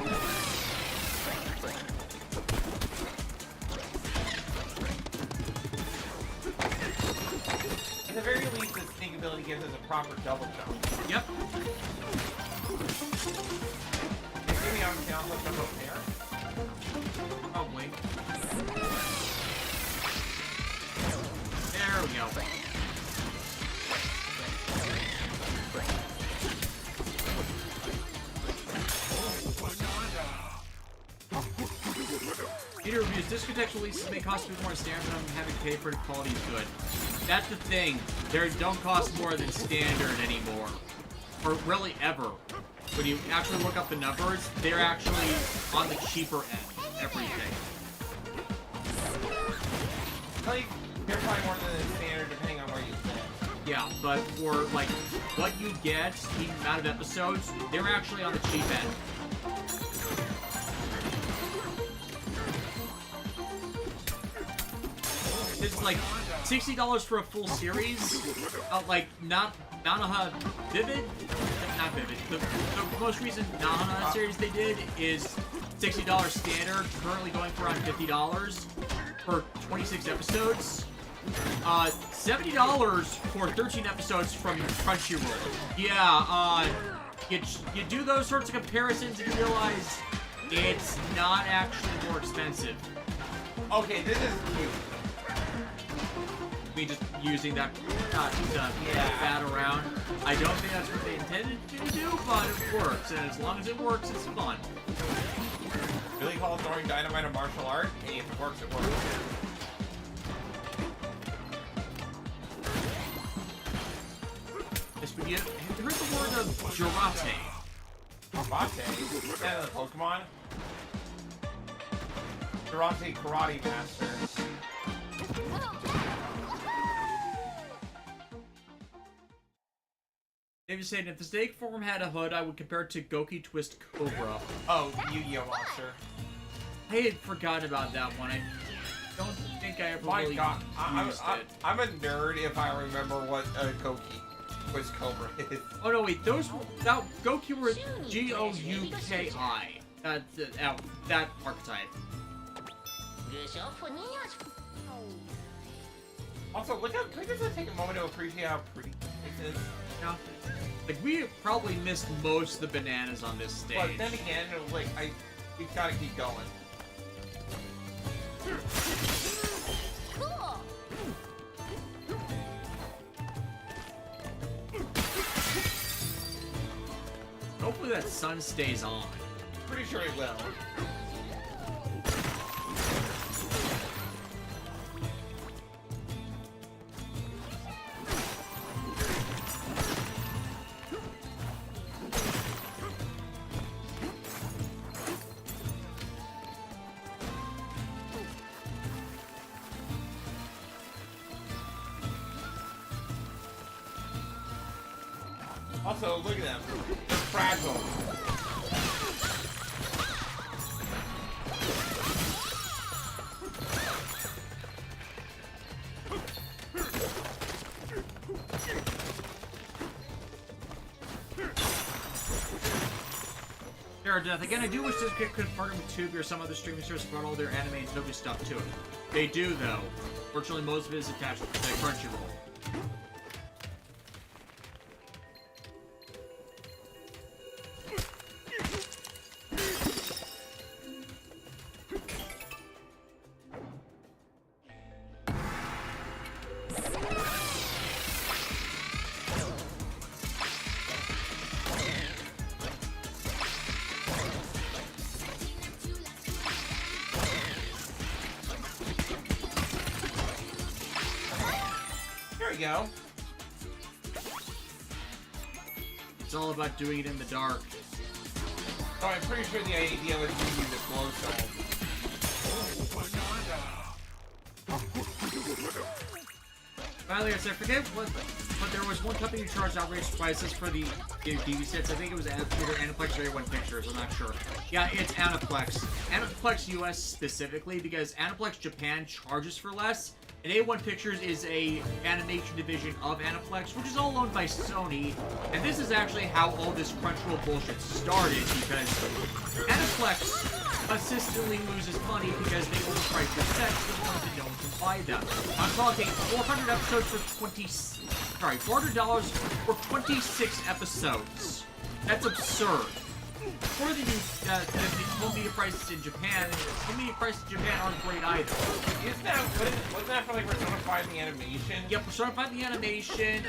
At the very least, let's think ability gives us a proper double jump. Yep. Maybe I can also jump up there. Probably. There we go. Media reviews. Discotex releases may cost a bit more standard, but I'm having to pay for the quality is good. That's the thing. They don't cost more than standard anymore. Or really ever. When you actually look up the numbers, they're actually on the cheaper end. Everything. Like, they're probably more than the standard depending on where you sit. Yeah, but for, like, what you get, the amount of episodes, they're actually on the cheap end. It's like $60 for a full series. Like, Nanoha Vivid? Not Vivid. The most recent Nanoha series they did is $60 standard, currently going for around $50 for 26 episodes. $70 for 13 episodes from Crunchyroll. Yeah, you do those sorts of comparisons and you realize it's not actually more expensive. Okay, this is cute. Me just using that to bat around. I don't think that's what they intended to do, but it works. And as long as it works, it's fun. Billy calls throwing dynamite a martial art. Hey, if it works, it works. Yes, but have you heard the word of Jirate? Jirate? Is that a Pokemon? Jirate Karate Master. David saying, if the snake form had a hood, I would compare it to Goki Twist Cobra. Oh, Yu-Gi-Oh! Monster. I had forgotten about that one. I don't think I ever My really God, used it. I'm a nerd if I remember what Goki Twist Cobra is. Oh no, wait, those were Goki were Gouki. That archetype. Also, look how, can we just take a moment to appreciate how pretty this is? Yeah. Like, we probably missed most of the bananas on this stage. But then again, like, we gotta keep going. Cool. Hopefully that sun stays on. Pretty sure it will. Also, look at them. They're fragile. Terror Death. Again, I do wish this could partner with Tubi or some other streaming service brought all their anime and Toby stuff to it. They do, though. Fortunately, most of it is attached to Crunchyroll. There we go. It's all about doing it in the dark. Oh, I'm pretty sure the idea was to use a glowstone. Finally, I forget what, but there was one company who charged outrageous prices for the DV sets. I think it was either Aniplex or A1 Pictures. I'm not sure. Yeah, it's Aniplex. Aniplex US specifically, because Aniplex Japan charges for less, And A1 Pictures is a animation division of Aniplex, which is all owned by Sony. And this is actually how all this Crunchyroll bullshit started, because Aniplex consistently loses money because they overprice their sets to the point that no one can buy them. I'm talking 400 episodes for $400 for 26 episodes. That's absurd. For the home media prices in Japan, home media prices in Japan aren't great either. Wasn't that for like Persona 5 the animation? Yeah, Persona 5 the animation,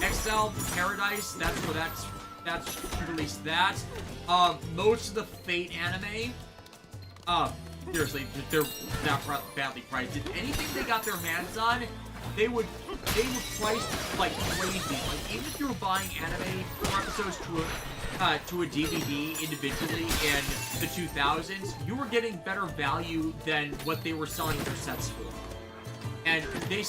Exile Paradise, that's released that. Most of the Fate anime, seriously, they're not badly priced. If anything they got their hands on, they would price like crazy. Like, even if you were buying anime 4 episodes to a DVD individually in the 2000s, you were getting better value than what they were selling their sets for. And they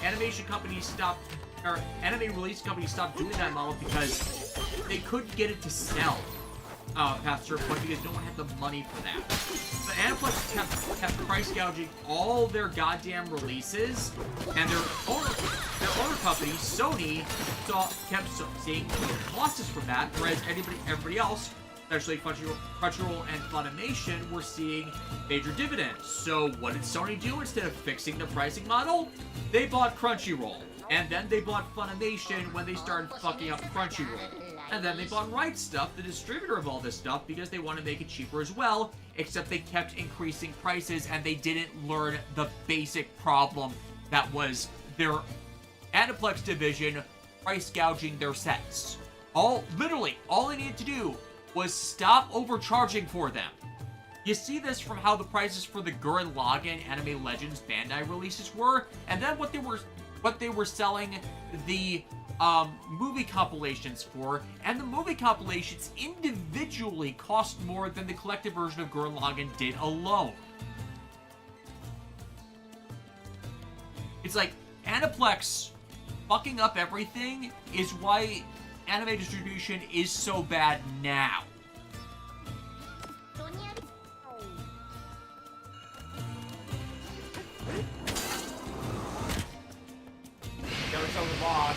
animation companies stopped, or anime release companies stopped doing that model because they couldn't get it to sell past a certain point because no one had the money for that. But Aniplex kept price gouging all their goddamn releases, and their owner company, Sony, kept seeing losses from that, whereas everybody else, especially Crunchyroll and Funimation, were seeing major dividends. So what did Sony do instead of fixing the pricing model? They bought Crunchyroll, and then they bought Funimation when they started fucking up Crunchyroll. And then they bought Right Stuff, the distributor of all this stuff, because they want to make it cheaper as well, except they kept increasing prices and they didn't learn the basic problem that was their Aniplex division price gouging their sets. Literally, all they needed to do was stop overcharging for them. You see this from how the prices for the Gurren Lagann Anime Legends Bandai releases were, and then what they were selling the movie compilations for, and the movie compilations individually cost more than the collective version of Gurren Lagann did alone. It's like, Aniplex fucking up everything is why anime distribution is so bad now. Gotta tell the boss.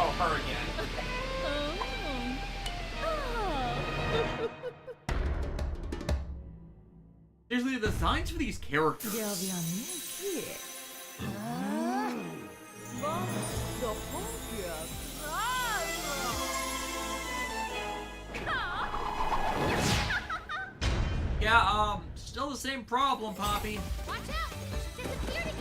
Oh, her again. Seriously, the designs for these characters. Yeah, still the same problem, Poppy. Watch out! She disappeared again!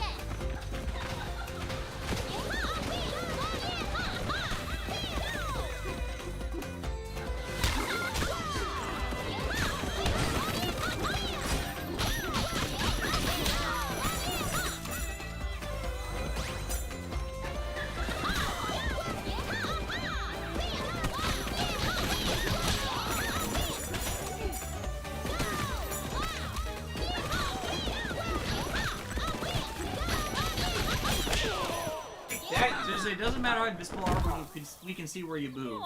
It doesn't matter how invisible armor, we can see where you move.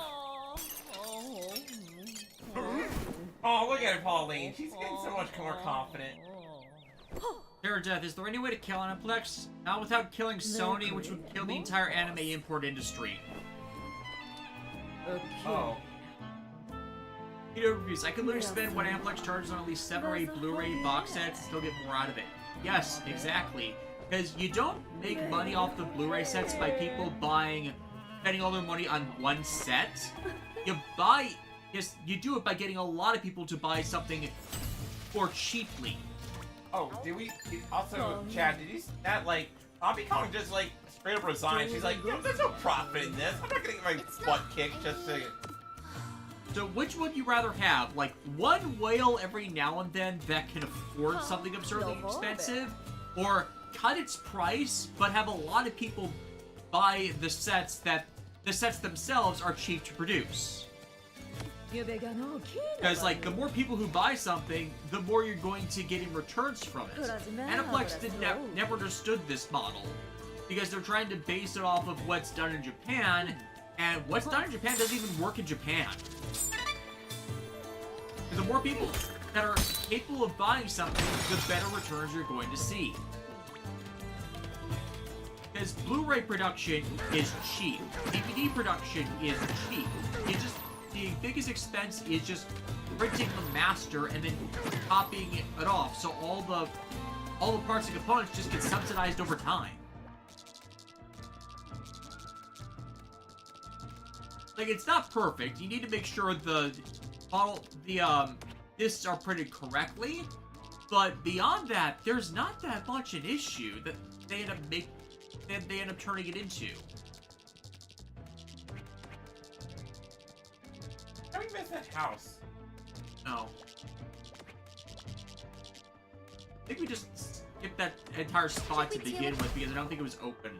Oh, look at her, Pauline. She's getting so much more confident. Terror Death, is there any way to kill Aniplex? Not without killing Sony, which would kill the entire anime import industry. Oh. Video reviews. I could literally spend what Aniplex charges on at least 7 or 8 Blu-ray box sets and still get more out of it. Yes, exactly. Because you don't make money off the Blu-ray sets by people spending all their money on one set. You do it by getting a lot of people to buy something more cheaply. Oh, also, Chad, did you see that, like, Bobby Kong just, like, straight up resigned. She's like, yo, there's no profit in this. I'm not gonna get my butt kicked just to... So which would you rather have? Like, one whale every now and then that can afford something absurdly expensive? Or cut its price, but have a lot of people buy the sets themselves are cheap to produce? Because, like, the more people who buy something, the more you're going to get in returns from it. Aniplex never understood this model, because they're trying to base it off of what's done in Japan, and what's done in Japan doesn't even work in Japan. The more people that are capable of buying something, the better returns you're going to see. Because Blu-ray production is cheap. DVD production is cheap. It's just the biggest expense is just printing the master and then copying it off. So all the parts and components just get subsidized over time. Like, it's not perfect. You need to make sure the discs are printed correctly. But beyond that, there's not that much an issue that they end up turning it into. How do we miss that house? No. I think we just skipped that entire spot to begin with because I don't think it was open.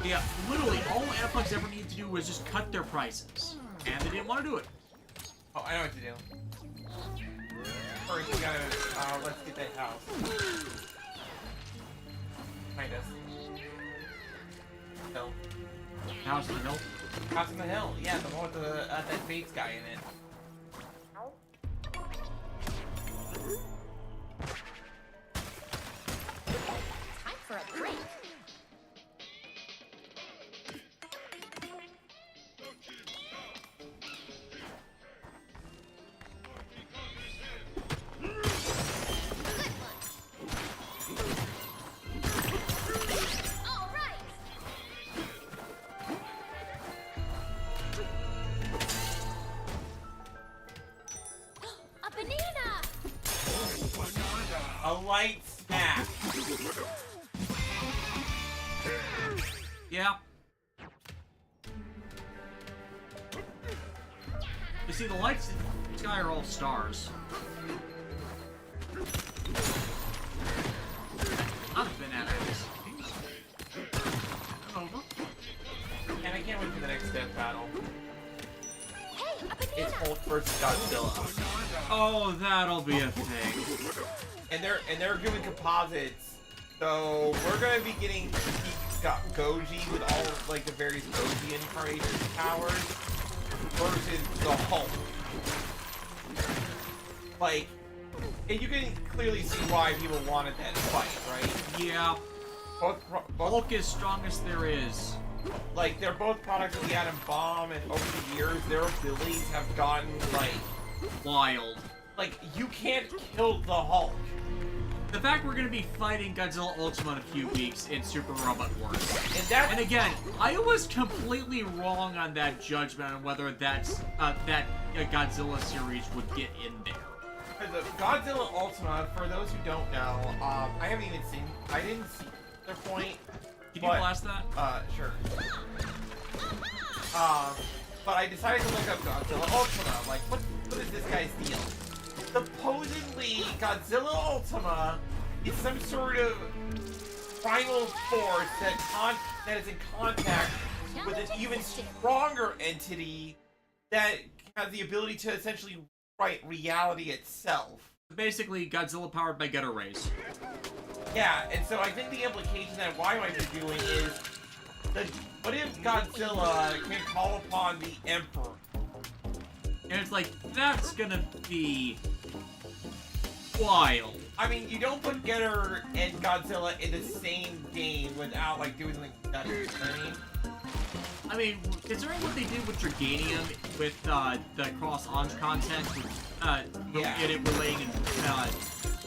Yeah, literally, all Aniplex ever needed to do was just cut their prices. And they didn't want to do it. Oh, I know what to do. First, we gotta, let's get that house. Behind us. Hill. House on the hill? House on the hill. Yeah, the one with the, that Bates guy in it. Time for a break. All right. A banana. A light snack. Yeah. You see, the lights in the sky are all stars. Not a banana. And I can't wait for the next death battle. Hey, a It's banana. Hulk versus Godzilla. Oh, that'll be a thing. And they're doing composites. So we're gonna be getting Goji with all of, like, the various Goji incarnation powers versus the Hulk. Like, and you can clearly see why people wanted that fight, right? Yeah. Both Hulk is strongest there is. like, they're both products of the atom bomb, and over the years their abilities have gotten Wild. like you can't kill the Hulk. The fact we're gonna be fighting Godzilla Ultima in a few weeks in Super Robot Wars. And again, I was completely wrong on that judgment on whether that's that Godzilla series would get in there. The Godzilla Ultima, for those who don't know, I didn't see their point. Can you blast that? Sure. But I decided to look up Godzilla Ultima. Like, what is this guy's deal? Supposedly, Godzilla Ultima is some sort of primal force that is in contact with an even stronger entity that has the ability to essentially write reality itself. Basically, Godzilla powered by gutter rays. Yeah, and so I think the implication that why might be doing is that what if Godzilla can call upon the Emperor? And it's like, that's gonna be wild. I mean, you don't put Getter and Godzilla in the same game without, like, doing something better, you know what I mean? I mean, considering what they did with Draganium, with the cross-arms content, Yeah. and it relaying in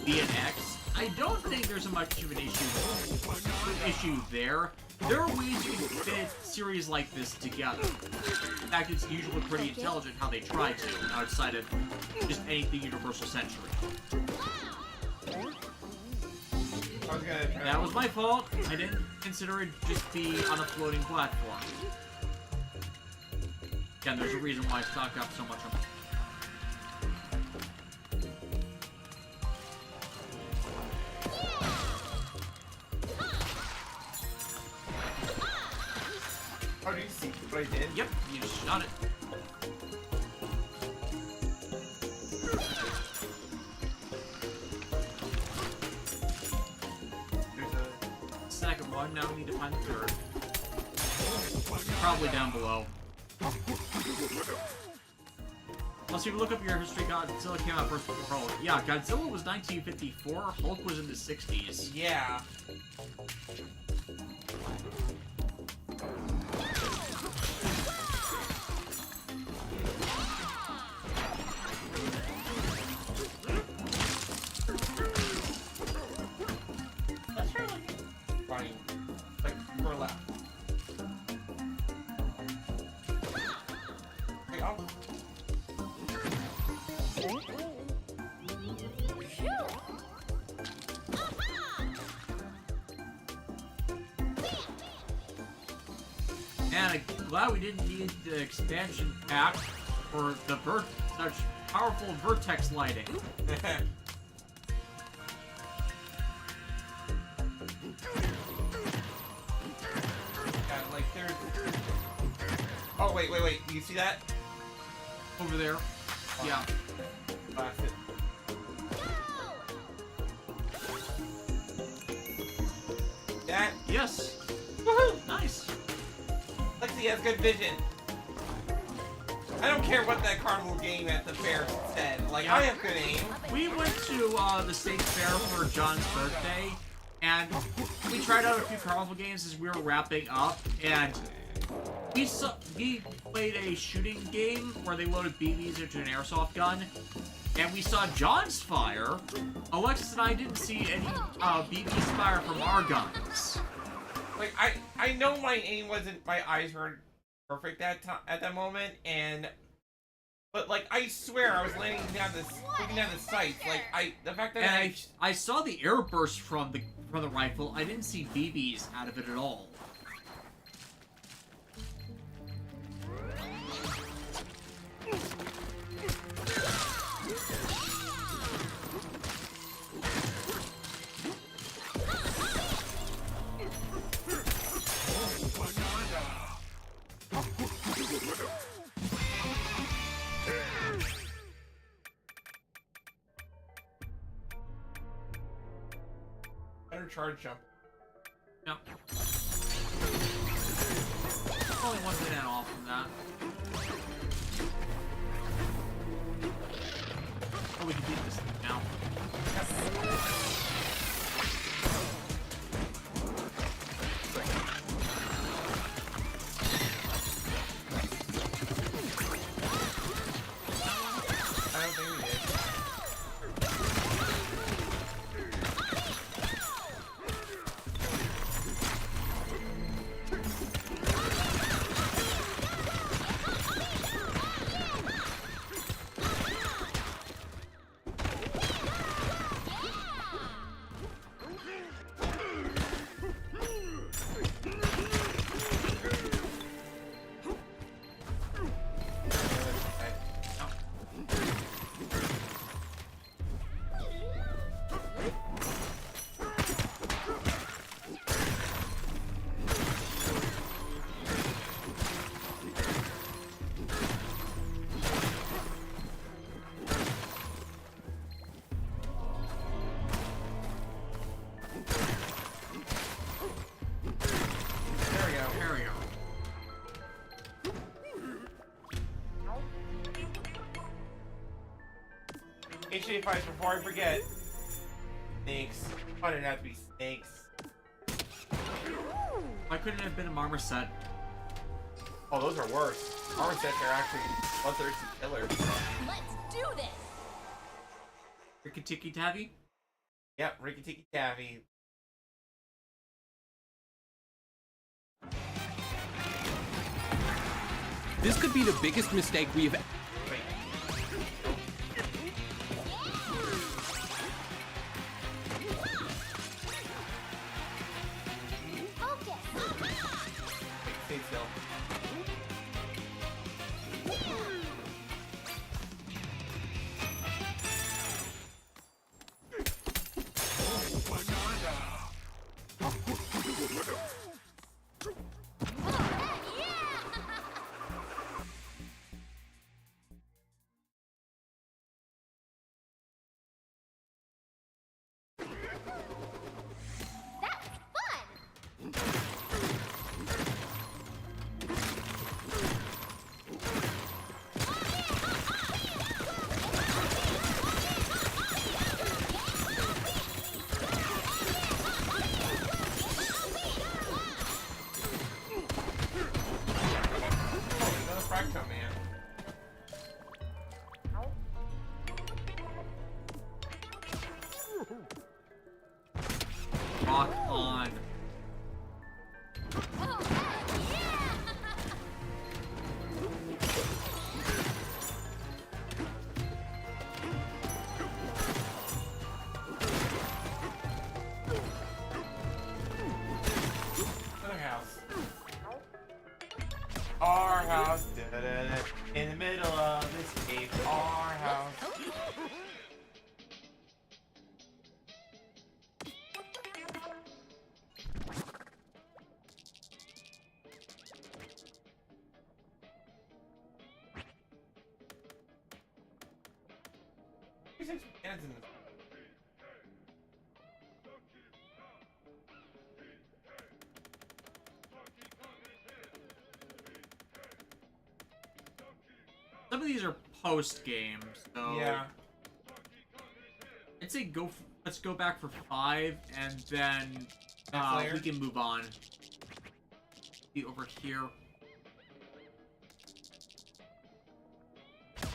B and X, I don't think there's much of an issue there. There are ways you can fit series like this together. In fact, it's usually pretty intelligent how they try to, outside of just anything Universal Century. That was my fault. I didn't consider it just be on a floating platform. Again, there's a reason why I stock up so much on Oh, did you see what I did? Yep, you just shot it. There's a second one, now we need to find the third. Probably down below. Plus, if you look up your history, Godzilla came out first before Hulk. Yeah, Godzilla was 1954, Hulk was in the 60s. Yeah. Let's try running like for left. Okay, I'll... And I'm glad we didn't need the expansion pack for the such powerful vertex lighting. Yeah, like there's... Oh, wait. Do you see that? Over there. Oh. Yeah. Blasted. That... Yes. Woohoo! Nice. Lexi has good vision. I don't care what that carnival game at the fair said. Like, Yeah. I have good aim. We went to the state fair for John's birthday, and we tried out a few carnival games as we were wrapping up, and we played a shooting game where they loaded BBs into an airsoft gun, and we saw John's fire. Alexis and I didn't see any BBs fire from our guns. Like, I know my aim wasn't, my eyes weren't perfect at that moment, but like, I swear I was looking down the sights. Like, the fact that And I saw the airburst from the rifle. I didn't see BBs out of it at all. better charge jump. Yep. Only one minute off from that. Oh, we can beat this thing now. I don't think we did. There we go. There we go. HA fights before I forget. Snakes. Why did it have to be snakes? Why couldn't it have been a armor set? Oh, those are worse. Armor sets are actually bloodthirsty killers. Let's do this! Rickety Tabby? Yep, Ricky Tiki Taffy. This could be the biggest mistake we've... Wait. Focus! Stay still. Our house, in the middle of this cave. Our house. There's 6 hands in this. Some of these are post games, so Yeah. I'd say let's go back for 5, and then we can move on. Be over here.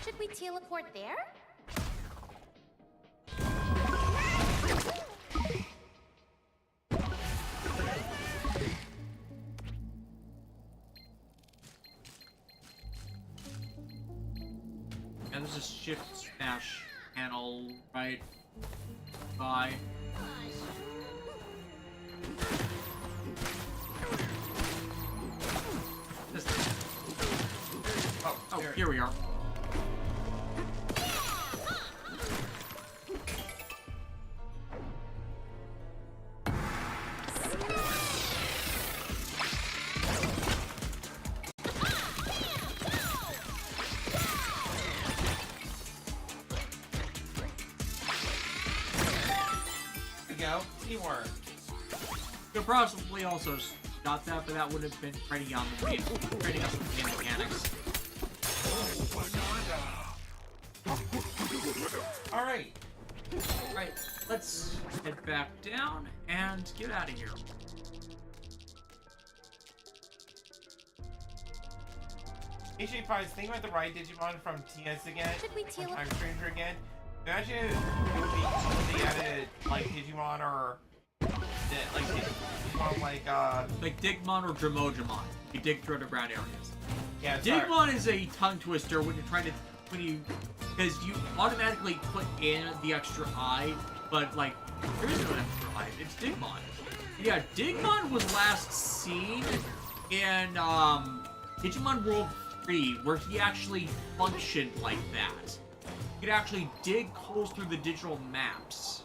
Should we teleport there? And there's a shift smash panel right by. Oh, here we are. Teamwork. Could possibly also got that, but that would have been training on the game, training us with game mechanics. Alright. Alright, let's head back down and get out of here. HA5 is thinking about the right Digimon from TS again. Should we Time Stranger again. Imagine it would be cool if they added like Digimon or like Digimon like Digimon or Dromojimon. You dig through underground areas. Yeah, Digimon is a tongue twister when you're trying to because you automatically put in the extra I, but like there is no extra I. It's Digimon. Yeah, Digimon was last seen in Digimon World 3, where he actually functioned like that. You could actually dig holes through the digital maps.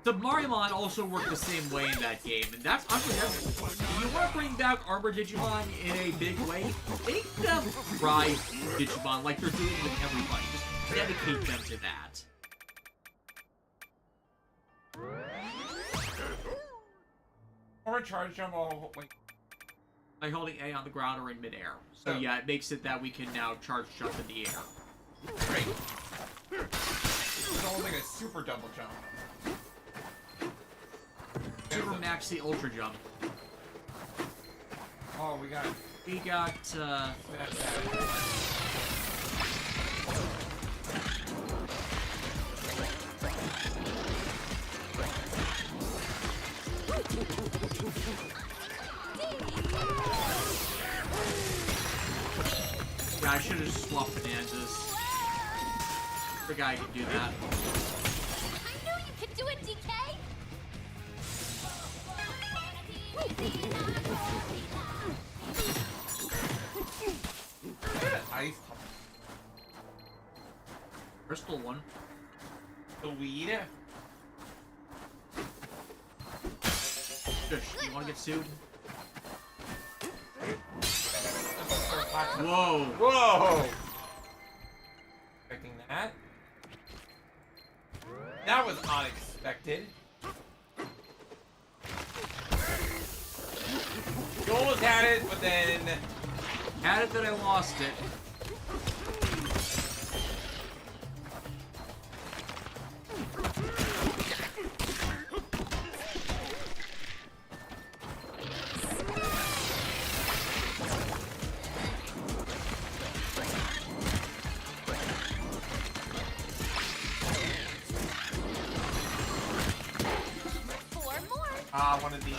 Submariumon also worked the same way in that game, and that's honestly, if you want to bring back Arbor Digimon in a big way, make them ride Digimon like they're doing with everybody. Just dedicate them to that. Or charge jump all By holding A on the ground or in midair. So yeah, it makes it that we can now charge jump in the air. Great. It's almost like a super double jump. Super Maxi Ultra Jump. Oh, we got Yeah, I should have just swapped Bananzas. Forgot I could do that. I knew you could do it, DK! ice. Crystal one. The weed. Shush, you wanna get sued? Whoa! Whoa! Expecting that. That was unexpected. You almost had it, but then Had it that I lost it. one of these.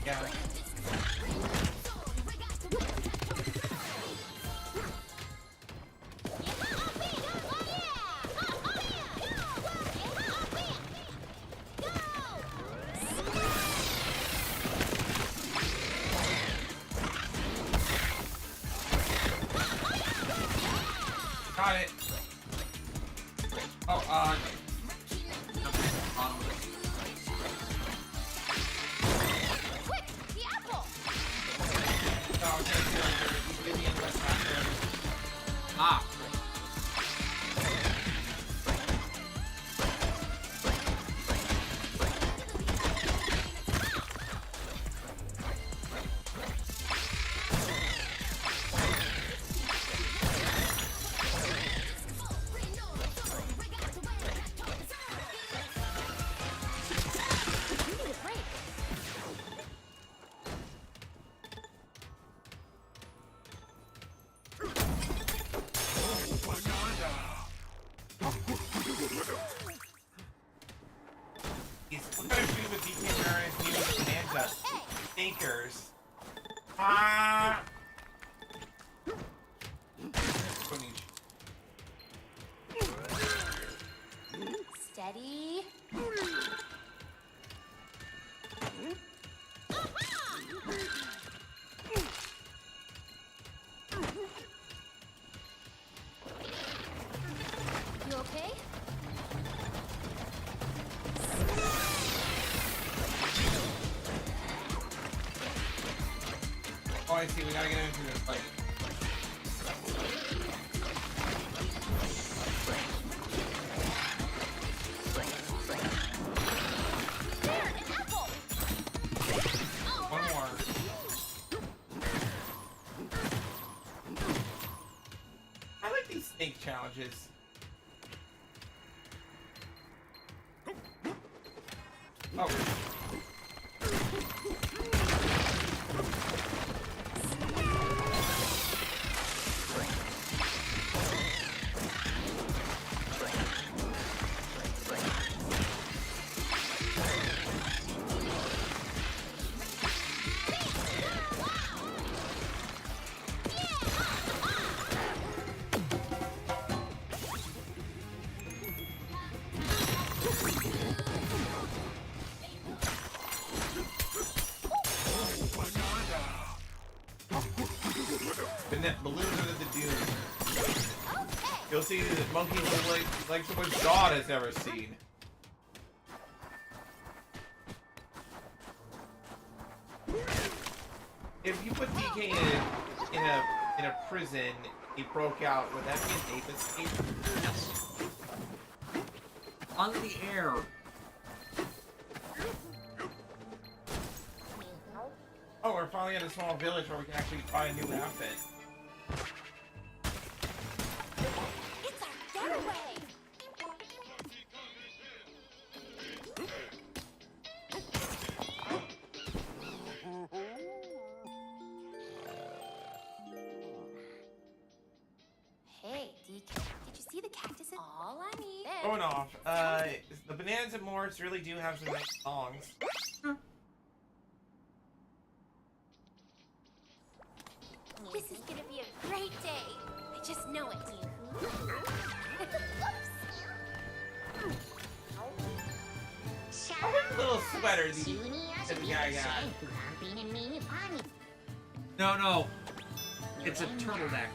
Yeah. Got it. Oh, Quick, the apple! no, okay, you give me a less after. Ah. You need a break. What can I do with DK Marin's new Bananza? Stinkers. Ah! Steady. You okay? Oh, I see. We gotta get into this fight. There, an apple! One more. I like these snake challenges. Oh. Balloons under the dune. You'll see that monkey look like so much God has ever seen. If you put DK in a prison, he broke out. Would that be an ape escape? Yes. On the air. Oh, we're finally at a small village where we can actually buy a new outfit. It's our getaway! Hey, DK, did you see the cactus? All I need. There. Going off. The Bananza Morts really do have some nice songs. This is gonna be a great day. I just know it. I like the little sweater that the guy got. No. It's a turtleneck.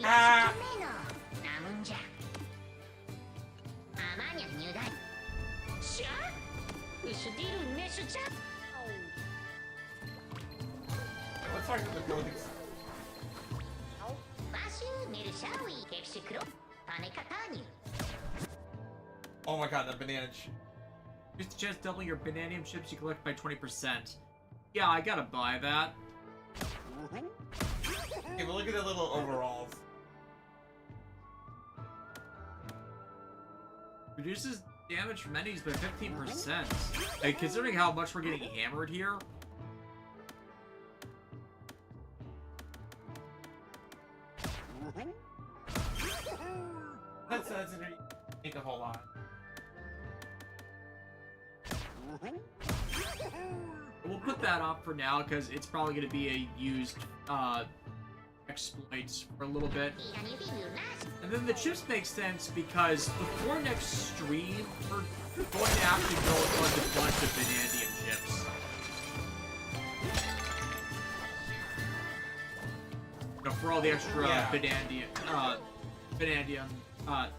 Ah! Let's talk about the buildings. Oh my god, that banana. Just double your bananium chips you collect by 20%. Yeah, I gotta buy that. Hey, but look at the little overalls. Reduces damage from enemies by 15%. Hey, considering how much we're getting hammered here. That's make a whole lot. We'll put that off for now because it's probably going to be a used exploits for a little bit. And then the chips make sense because before next stream, we're going to have to go on a bunch of Banandium chips. You know, for all the extra Banandium,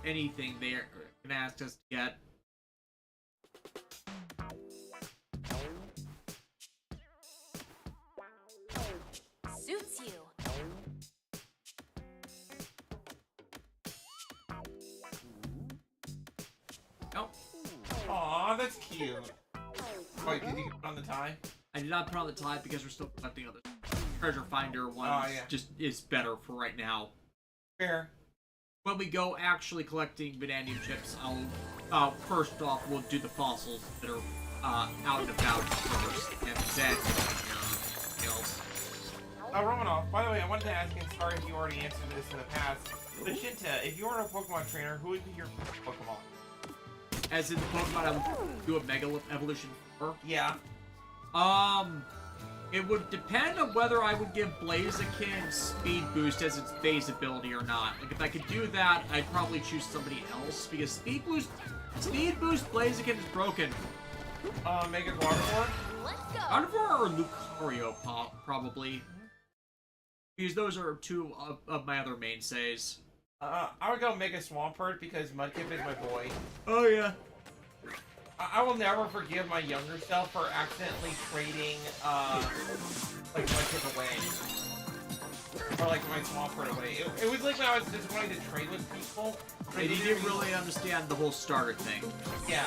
anything they're going to ask us to get. Suits you. Nope. Aw, that's cute. Wait, did you put on the tie? I did not put on the tie because we're still collecting other treasure finder ones. Oh, yeah. Just is better for right now. Fair. When we go actually collecting Banandium chips, I'll first off we'll do the fossils that are out and about first, and then everything else. Romanoff, by the way, I wanted to ask you, and sorry if you already answered this in the past, but Shinta, if you were a Pokemon trainer, who would be your Pokemon? As in the Pokemon I would do a Mega Evolution for? Yeah. It would depend on whether I would give Blaziken Speed Boost as its base ability or not. Like, if I could do that, I'd probably choose somebody else, because Speed Boost Blaziken is broken. Mega Gardevoir? Let's go. Gardevoir or Lucario, probably. Because those are two of my other mainstays. I would go Mega Swampert because Mudkip is my boy. Oh, yeah. I will never forgive my younger self for accidentally trading, like, Mudkip away. Or, like, my Swampert away. It was like when I was just wanting to trade with people. I didn't really understand the whole starter thing. Yeah.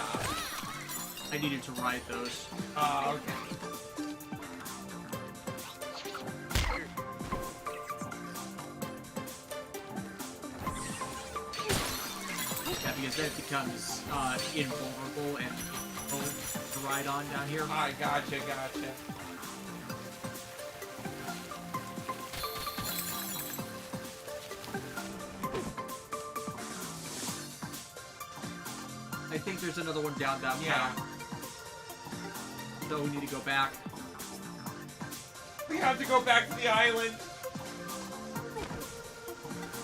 I needed to ride those. Okay. Yeah, because then it becomes invulnerable and difficult to ride on down here. I gotcha. I think there's another one down that Yeah. path. So we need to go back. We have to go back to the island.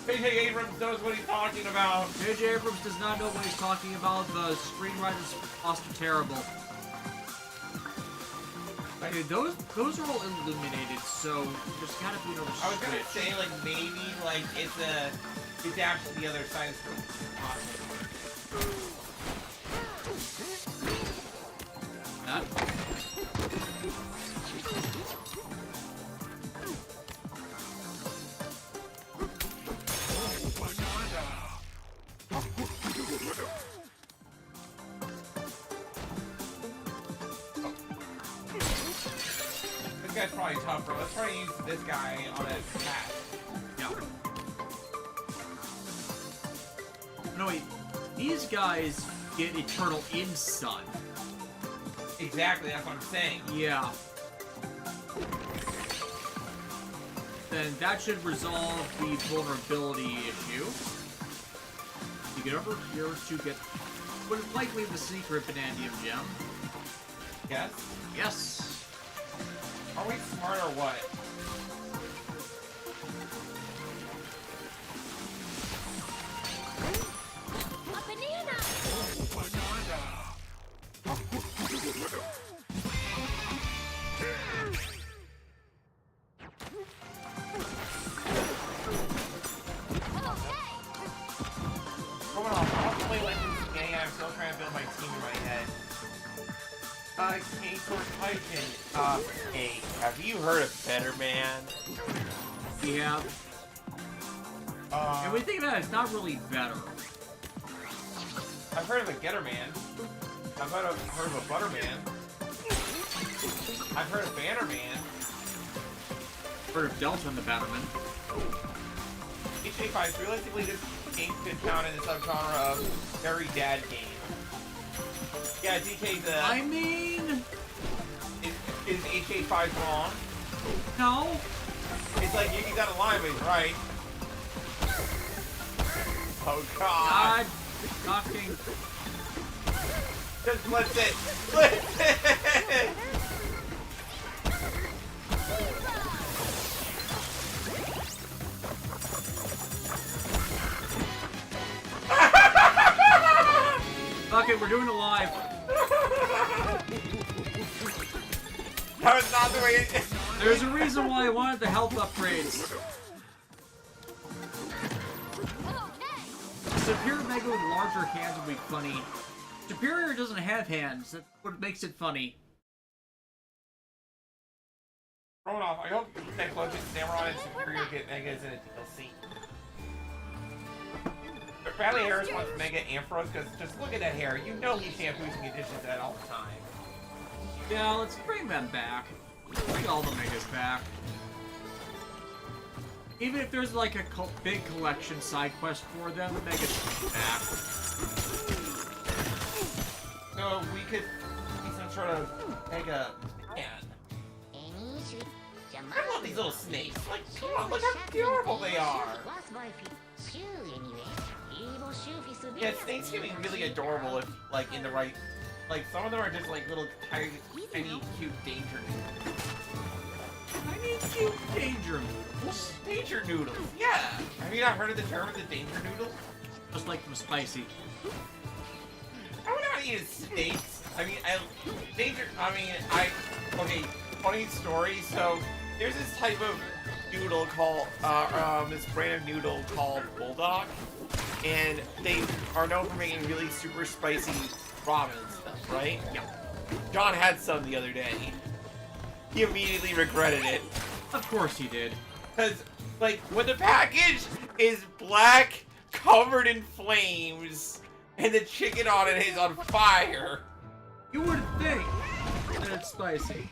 J.J. Abrams knows what he's talking about. J.J. Abrams does not know what he's talking about. The screenwriters are terrible. Okay, those are all illuminated, so there's gotta be another I was gonna switch. say, like, maybe, like, it's actually the other side of the screen. That? This guy's probably tougher. Let's try to use this guy on a path. Yeah. No, wait. These guys get Eternal Sun. Exactly, that's what I'm saying. Yeah. Then that should resolve the vulnerability issue. You get over here to get what is likely the secret Banandium gem. Yes? Yes. Are we smart or what? A banana. Going off, I'll play like this game. I'm still trying to build my team in my head. K-Sword Titan. Hey, have you heard of Better Man? We have. And when you think about it, it's not really better. I've heard of a Getter Man. I've heard of a Butter Man. I've heard of Banner Man. Heard of Delta and the Batterman. HA5, realistically, this game could count in the subgenre of very dad game. Yeah, DK, I mean, is HA5 wrong? no. It's like, you got a line, but he's right. Oh, God. God, shocking. Just blitz it. Blitz it. Fuck it, we're doing it live. That was not the way it... There's a reason why I wanted the health upgrades. Superior Mega with larger hands would be funny. Superior doesn't have hands. That's what makes it funny. Throw it off. I hope that Legend Samurai and Superior get Megas in a DLC. But Bradley Harris wants Mega Ampharos because just look at that hair. You know he shampoos and conditions that all the time. Yeah, let's bring them back. Bring all the Megas back. Even if there's like a big collection side quest for them, the Megas should be back. So we could be some sort of Mega man. I love these little snakes. Like, come on, look how adorable they are. Yeah, snakes can be really adorable if, like, in the right... Like, some of them are just, like, little tiny, cute danger noodles. Tiny, cute danger noodles. Danger noodles, yeah. Have you not heard of the term of the danger noodle? Just like them spicy. I would not eat snakes. Okay, funny story. So, there's this type of noodle called, this brand of noodle called Bulldog. And they are known for making really super spicy ramen stuff, right? Yeah. John had some the other day. He immediately regretted it. Of course he did. Because, like, when the package is black, covered in flames, and the chicken on it is on fire. You would think that it's spicy.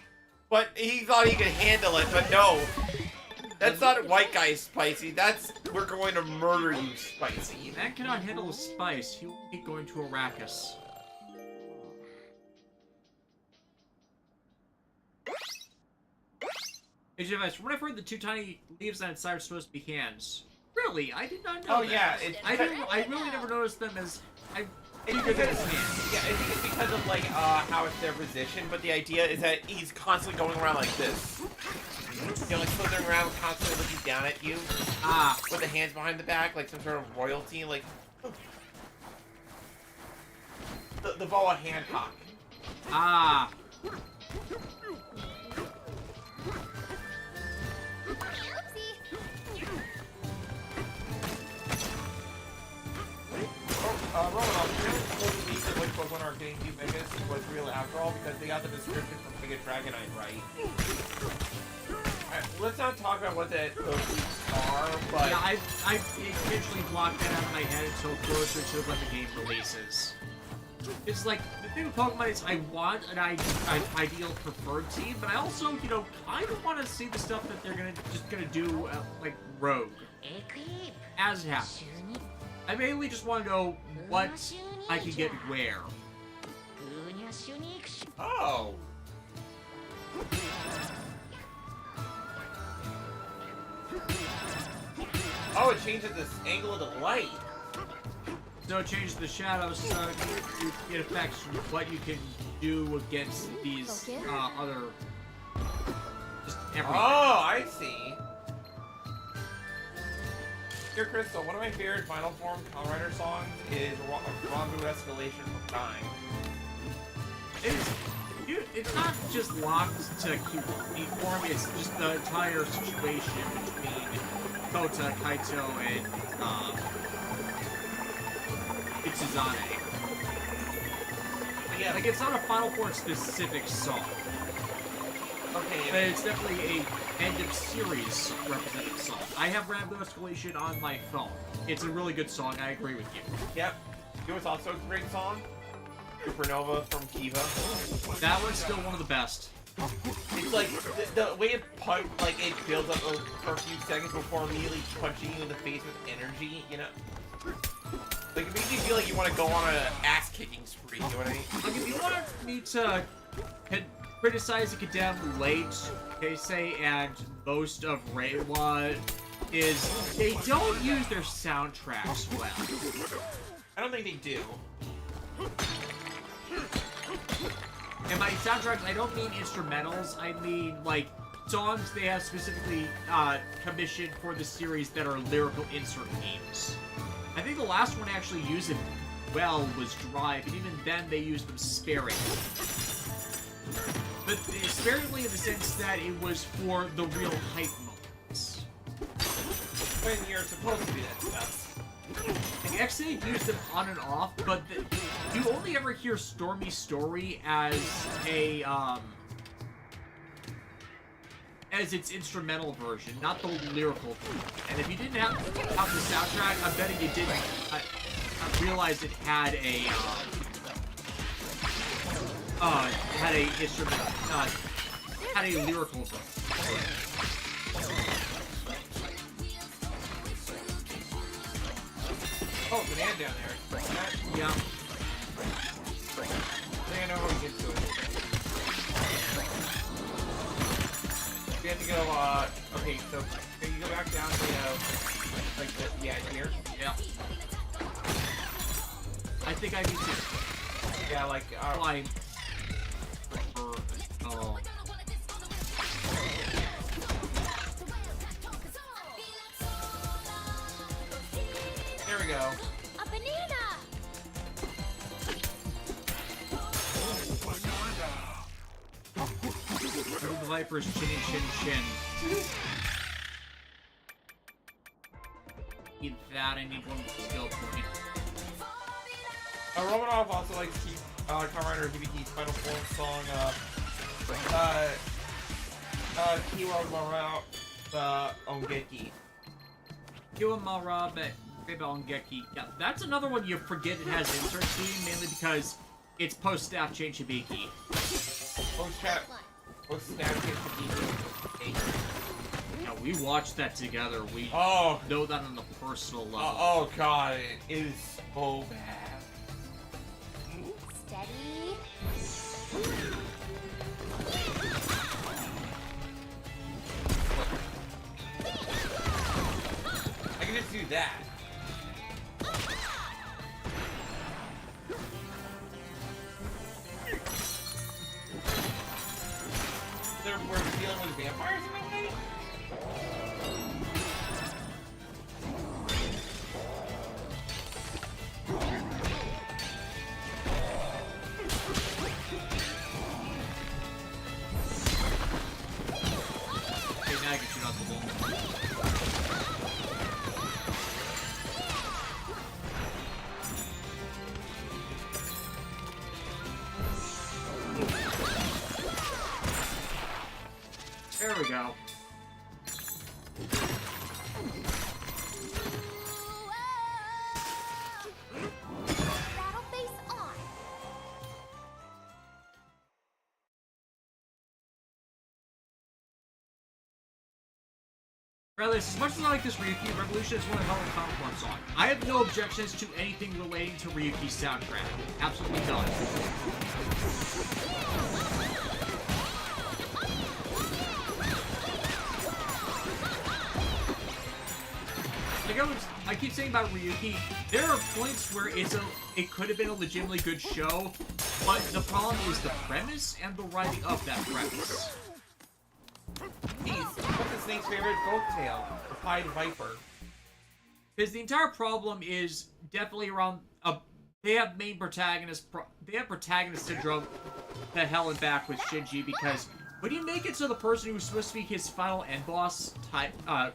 But he thought he could handle it, but no. That's not white guy spicy. That's, we're going to murder you spicy. Man cannot handle spice. He will be going to Arrakis. Hey, Device, when I've heard the two tiny leaves on its side are supposed to be hands. Really? I did not know Oh, that. yeah. I really never noticed them as... It's because, yeah, I think it's because of, like, how it's their position, but the idea is that he's constantly going around like this. You know, like, slithering around, constantly looking down at you. Ah. With the hands behind the back, like some sort of royalty, like... The Boa Hancock. Ah. Romanov, you know, believe that which Pokemon are getting new Megas was real after all because they got the description from Mega Dragonite right. Alright, let's not talk about what those leaks are, but... Yeah, I intentionally blocked that out of my head until closer to when the game releases. It's like, the thing with Pokemon is I want an ideal preferred team, but I also, you know, kind of want to see the stuff that they're just gonna do, like, Rogue. As it happens. I mainly just want to know what I can get where. Oh! Oh, it changes the angle of the light. So it changes the shadows so it affects what you can do against these other... just everything. Oh, I see. Dear Crystal, one of my favorite Final Form Kamen Rider songs is Ranbu Escalation from Time. It's not just locked to QP form, it's just the entire situation between Kota, Kaito, and Itsuzane. Yeah, Like, it's not a Final Form specific song. okay. But it's definitely a end of series representative song. I have Rambo Escalation on my phone. It's a really good song, I agree with you. Yep. It was also a great song. Supernova from Kiva. That one's still one of the best. It's like the way it it builds up for a few seconds before immediately punching you in the face with energy, you know? Like, it makes you feel like you want to go on an ass-kicking spree, you know what I mean? Like, if you want me to criticize and condemn late Keisei and most of Reiwa, is they don't use their soundtracks well. I don't think they do. And by soundtracks, I don't mean instrumentals, I mean, like, songs they have specifically commissioned for the series that are lyrical insert themes. I think the last one actually used well was Drive, and even then they used them sparingly. But sparingly in the sense that it was for the real hype moments. When you're supposed to do that stuff. Like, actually used them on and off, but you only ever hear Stormy's story as a, as its instrumental version, not the lyrical version. And if you didn't have the soundtrack, I'm betting you didn't realize it had a, instrument, had a lyrical version. Oh, Banana down there. Yeah. I think I know how we get to it. We have to go, okay, so can you go back down to, like, yeah, here? Yeah. I think I need to. Yeah, like, Climb. Oh. there we go. A banana! The Viper's chinny chin chin. Need that, I need one skill point. Romanov also likes to keep, Kamen Rider Hibiki's final form song, Kiwa Mara, Ongeki. Kiwa Marabe Ongeki. Yeah, that's another one you forget it has insert theme, mainly because it's post-staff change Hibiki. Post-staff change Hibiki. Yeah, we watched that together. We Oh, know that on a personal level. oh god, it is so bad. Steady. I can just do that. We're dealing with vampires in that way? Okay, now I can shoot out the wall. There we go. Battle face on. Regardless, as much as I like this Ryuki, Revolution is one of Helen Concords song. I have no objections to anything relating to Ryuki's soundtrack. Absolutely none. Like I keep saying about Ryuki, there are points where it could have been a legitimately good show, but the problem is the premise and the writing of that premise. Heath, what's the snake's favorite folktale? The Pied Viper. Because the entire problem is definitely around they have main protagonist they have protagonist syndrome the hell and back with Shinji, because when you make it so the person who was supposed to be his final end boss,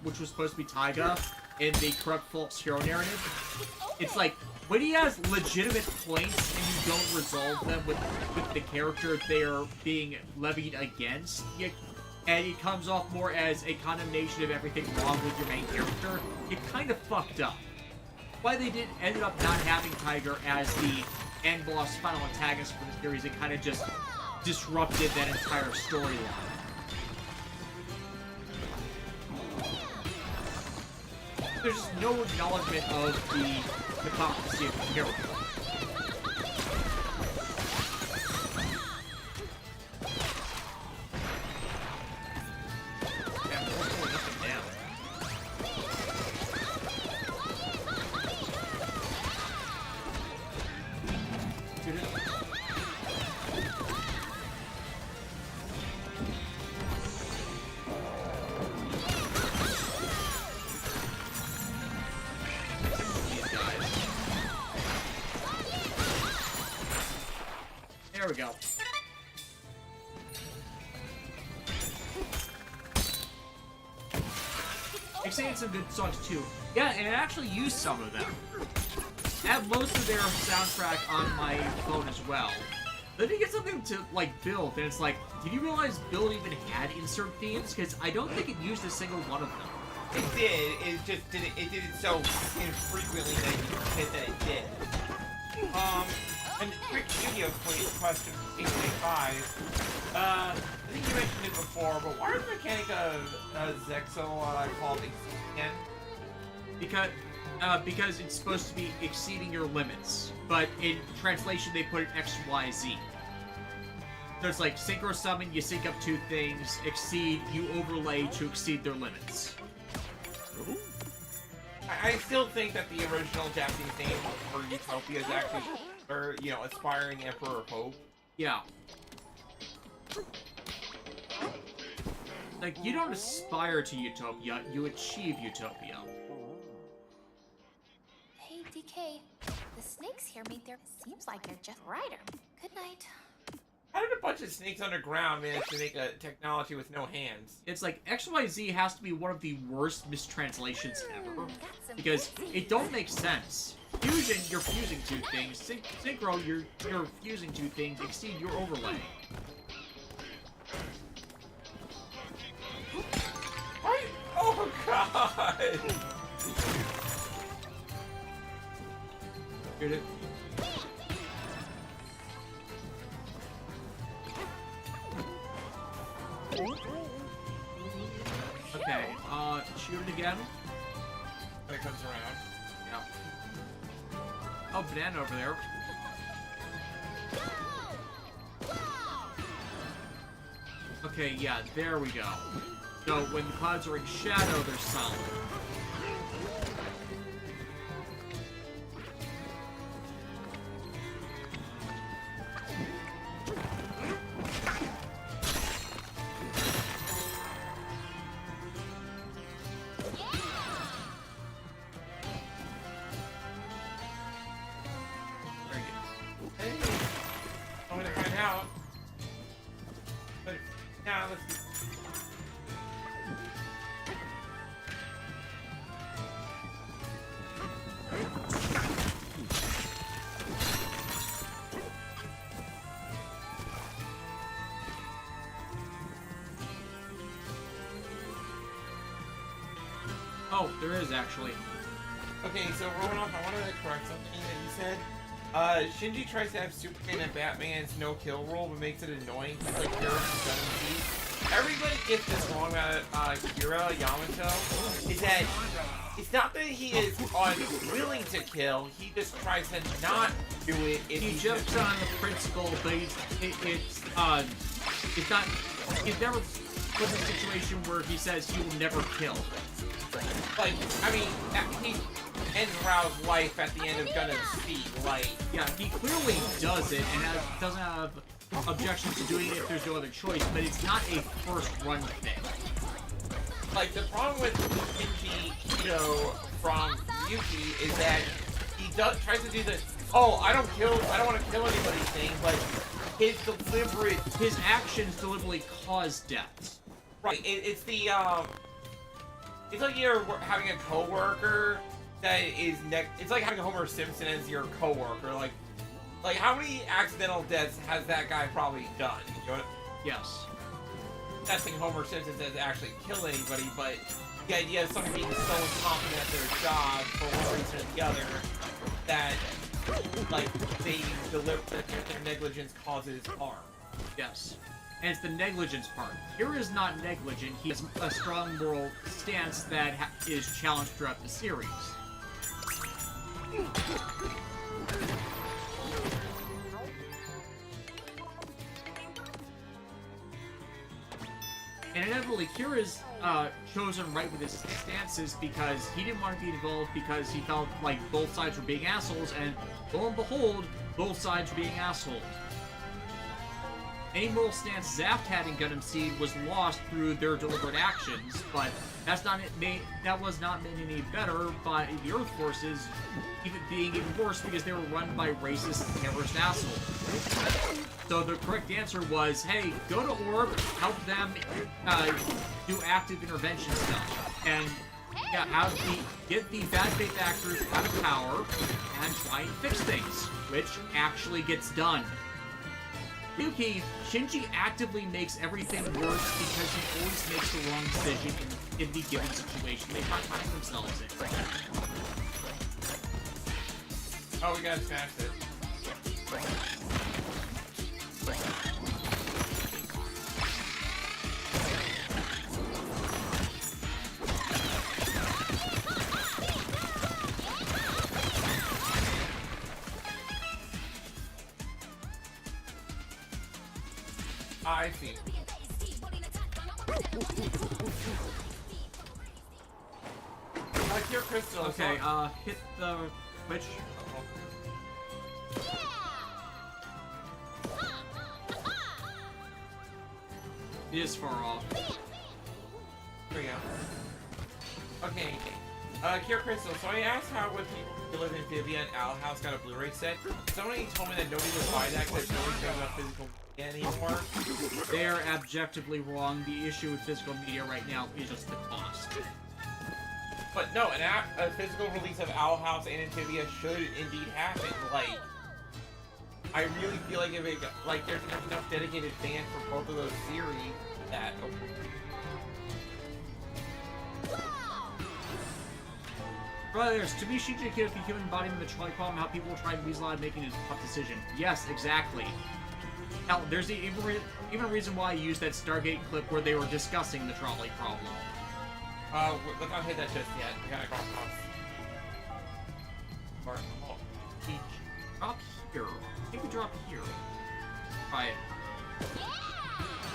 which was supposed to be Taiga in the corrupt false hero narrative, it's like when he has legitimate points and you don't resolve them with the character they are being levied against, and it comes off more as a condemnation of everything wrong with your main character, it kind of fucked up. Why they ended up not having Tiger as the end boss final antagonist for the series, it kind of just disrupted that entire storyline. There's just no acknowledgement of the hypocrisy of the character. There we go. Exceeded some good songs too. Yeah, and I actually used some of them. I have most of their soundtrack on my phone as well. Then you get something to like build, and it's like, did you realize Build even had insert themes? Because I don't think it used a single one of them. It did. It just did it. It did it so infrequently that you forget that it did. And quick video question, 825. I think you mentioned it before, but why is the mechanic of Zexo called again? Because it's supposed to be exceeding your limits, but in translation they put it XYZ. So it's like synchro summon, you sync up two things, exceed, you overlay to exceed their limits. I still think that the original Japanese name for Utopia is actually, or you know, aspiring Emperor Hope. Yeah. Like, you don't aspire to Utopia, you achieve Utopia. Hey, DK. The snakes here meet their... Seems like they're just rider. Good night. How did a bunch of snakes underground manage to make a technology with no hands? It's like, XYZ has to be one of the worst mistranslations ever. Got some Because fancy. it don't make sense. Fusion, you're fusing two things. Synchro, you're fusing two things. Exceed, your overlay. What? Oh god! Heard it? Okay, shoot it again. When it comes around. Yeah. Oh, banana over there. Okay, yeah, there we go. So when the clouds are in shadow, they're solid. Very good. Hey, I'm gonna find out. But now let's. Oh, there is actually. Okay, so rolling off, I wanted to correct something that you said. Shinji tries to have Superman and Batman's no-kill rule, but makes it annoying. It's like Kira from 7 Everybody gets this wrong about Kira Yamato. Is that it's not that he is unwilling to kill, he just tries to not do it if He jumps on the principle, but it's not. He's never put in a situation where he says he will never kill. Like, I mean, he ends Rao's life at the end of Gundam Speed, like... Yeah, he clearly does it, and doesn't have objections to doing it if there's no other choice, but it's not a first run thing. Like, the problem with Shinji Ito from Yuki is that he tries to do the, oh, I don't want to kill anybody thing, but his actions deliberately cause deaths. Right, it's the, it's like you're having a coworker that is it's like having Homer Simpson as your coworker. Like how many accidental deaths has that guy probably done? You know what? Yes. Not saying Homer Simpson doesn't actually kill anybody, but the idea of someone being so incompetent at their job for one reason or the other that like their negligence causes harm. Yes. And it's the negligence part. Kira is not negligent. He has a strong moral stance that is challenged throughout the series. And inevitably, Kira's chosen right with his stances because he didn't want to be involved because he felt like both sides were being assholes, and lo and behold, both sides were being assholes. any moral stance Zaft had in Gundam Seed was lost through their deliberate actions, but that was not made any better by the Earth forces being even worse because they were run by racist terrorist assholes. So the correct answer was, hey, go to Orb, help them do active intervention stuff, and yeah, get the bad faith actors out of power and try and fix things, which actually gets done. Yuki, Shinji actively makes everything worse because he always makes the wrong decision in the given situation they find themselves in. Oh, we gotta smash it. I see. Like your crystal. Okay, hit the which. It is far off. There we go. Okay. Cure Crystal, so I asked how would people who live in Vivian and Owl House got a Blu-ray set. Somebody told me that nobody would buy that because nobody's got enough physical media anymore. They are objectively wrong. The issue with physical media right now is just the cost. But no, a physical release of Owl House and Amphibia should indeed happen. Like, I really feel like if it, like, there's enough dedicated fans for both of those series that. Brothers, to me, Shinji Kid, if the human embodiment of the trolley problem, how people will try and weasel out of making a tough decision. Yes, exactly. Hell, there's even a reason why I used that Stargate clip where they were discussing the trolley problem. Let's not hit that just yet. We gotta cross off. Or, oh, teach. Drop here. I think we drop here. Try it.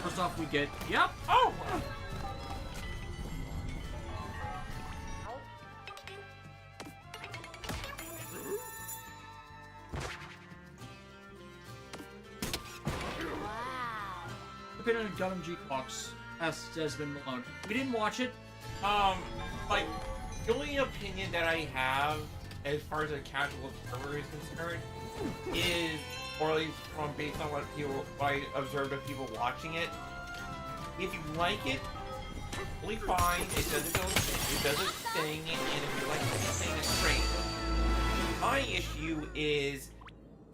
First off, we get... Yep! Oh! Opinion on Gundam G-Clocks, has been Malone. We didn't watch it. Like, the only opinion that I have, as far as a casual observer is concerned, is, or at least from based on what I observed of people watching it, if you like it, totally fine, it does its thing, and if you like what it's saying, it's great. My issue is,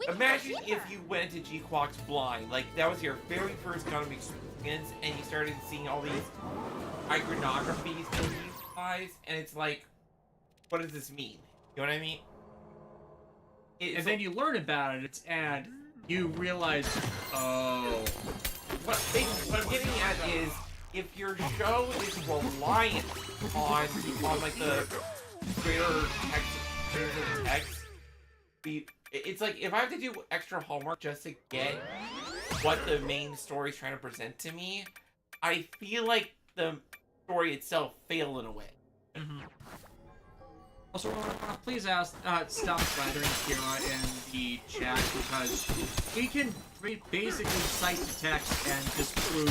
imagine if you went to G-Clocks blind, like that was your very first Gundam experience, and you started seeing all these iconographies in these guys, and it's like, what does this mean? You know what I mean? And then you learn about it, and you realize, oh. What I'm getting at is, if your show is reliant on like the greater text, it's like if I have to do extra homework just to get what the main story is trying to present to me, I feel like the story itself failed in a way. Mm-hmm. Also, please stop slathering Kira in the chat because we can basically cite the text and disprove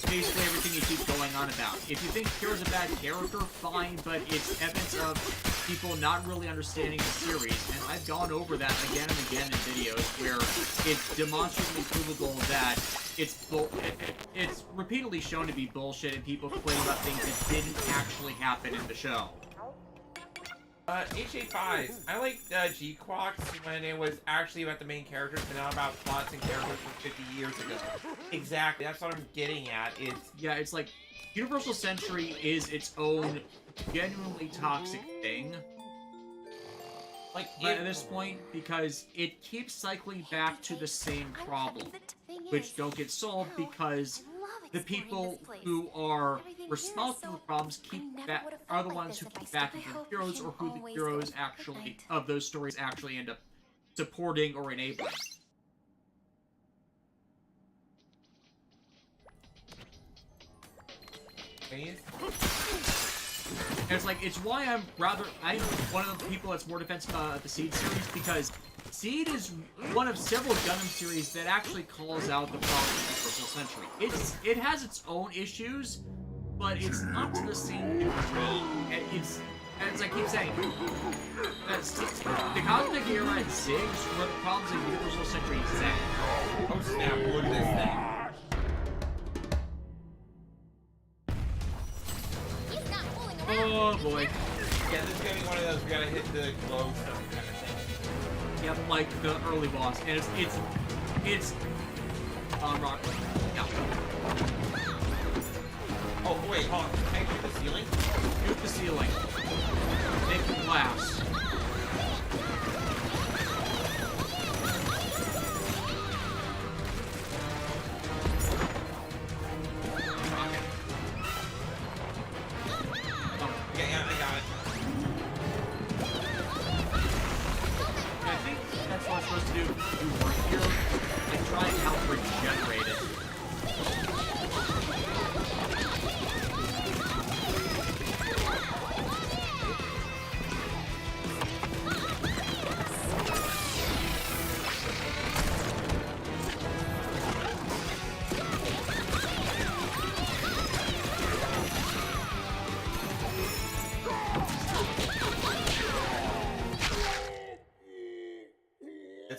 basically everything you keep going on about. If you think Kira's a bad character, fine, but it's evidence of people not really understanding the series, and I've gone over that again and again in videos where it's demonstrably provable that it's repeatedly shown to be bullshit and people complain about things that didn't actually happen in the show. HA5. I liked G-Quox when it was actually about the main characters and not about plots and characters from 50 years ago. Exactly, that's what I'm getting at. Yeah, it's like, Universal Century is its own genuinely toxic thing. Like, at this point, because it keeps cycling back to the same problem, which don't get solved because the people who are responsible for the problems are the ones who keep backing the heroes, or who the heroes actually, of those stories actually end up supporting or enabling. And it's like, it's why I'm one of the people that's more defensive of the Seed series, because Seed is one of several Gundam series that actually calls out the problem of Universal Century. It has its own issues, but it's not to the same degree. It's, as I keep saying, the Cosmic Era and Ziggs were the problems of Universal Century Z. Oh snap, look at this thing. He's not fooling around. Oh boy. Yeah, this is gonna be one of those we gotta hit the glow stone kind of thing. Yep, like the early boss, and it's rock. Yeah. Oh wait, hold on. Can I shoot the ceiling? Shoot the ceiling. Make the glass. Yeah, I got it. I think that's what I'm supposed to do work here. Like try and help regenerate it.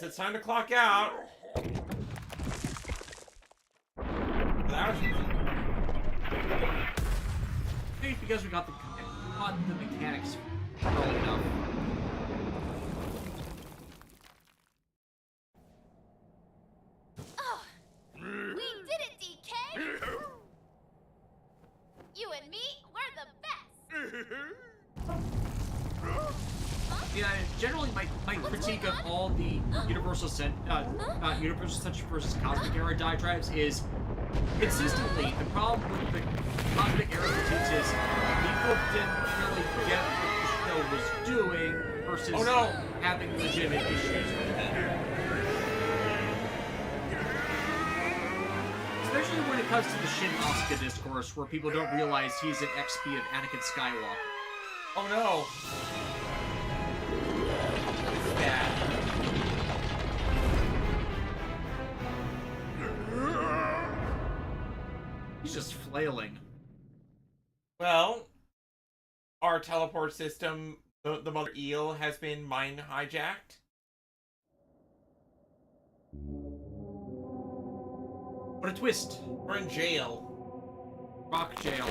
It's time to clock out. That was easy. Maybe because we got the mechanics early enough. Oh, we did it, DK! You and me, we're the best! Yeah, generally my critique of all the Universal Century versus Cosmic Era diatribes is consistently the problem with the Cosmic Era critiques is people didn't really get what the show was doing versus having legitimate issues with it. Especially when it comes to the Shin Asuka discourse, where people don't realize he's an XP of Anakin Skywalker. Oh no! Bad. He's just flailing. Well, our teleport system, the mother eel, has been mind hijacked. What a twist. We're in jail. Rock jail.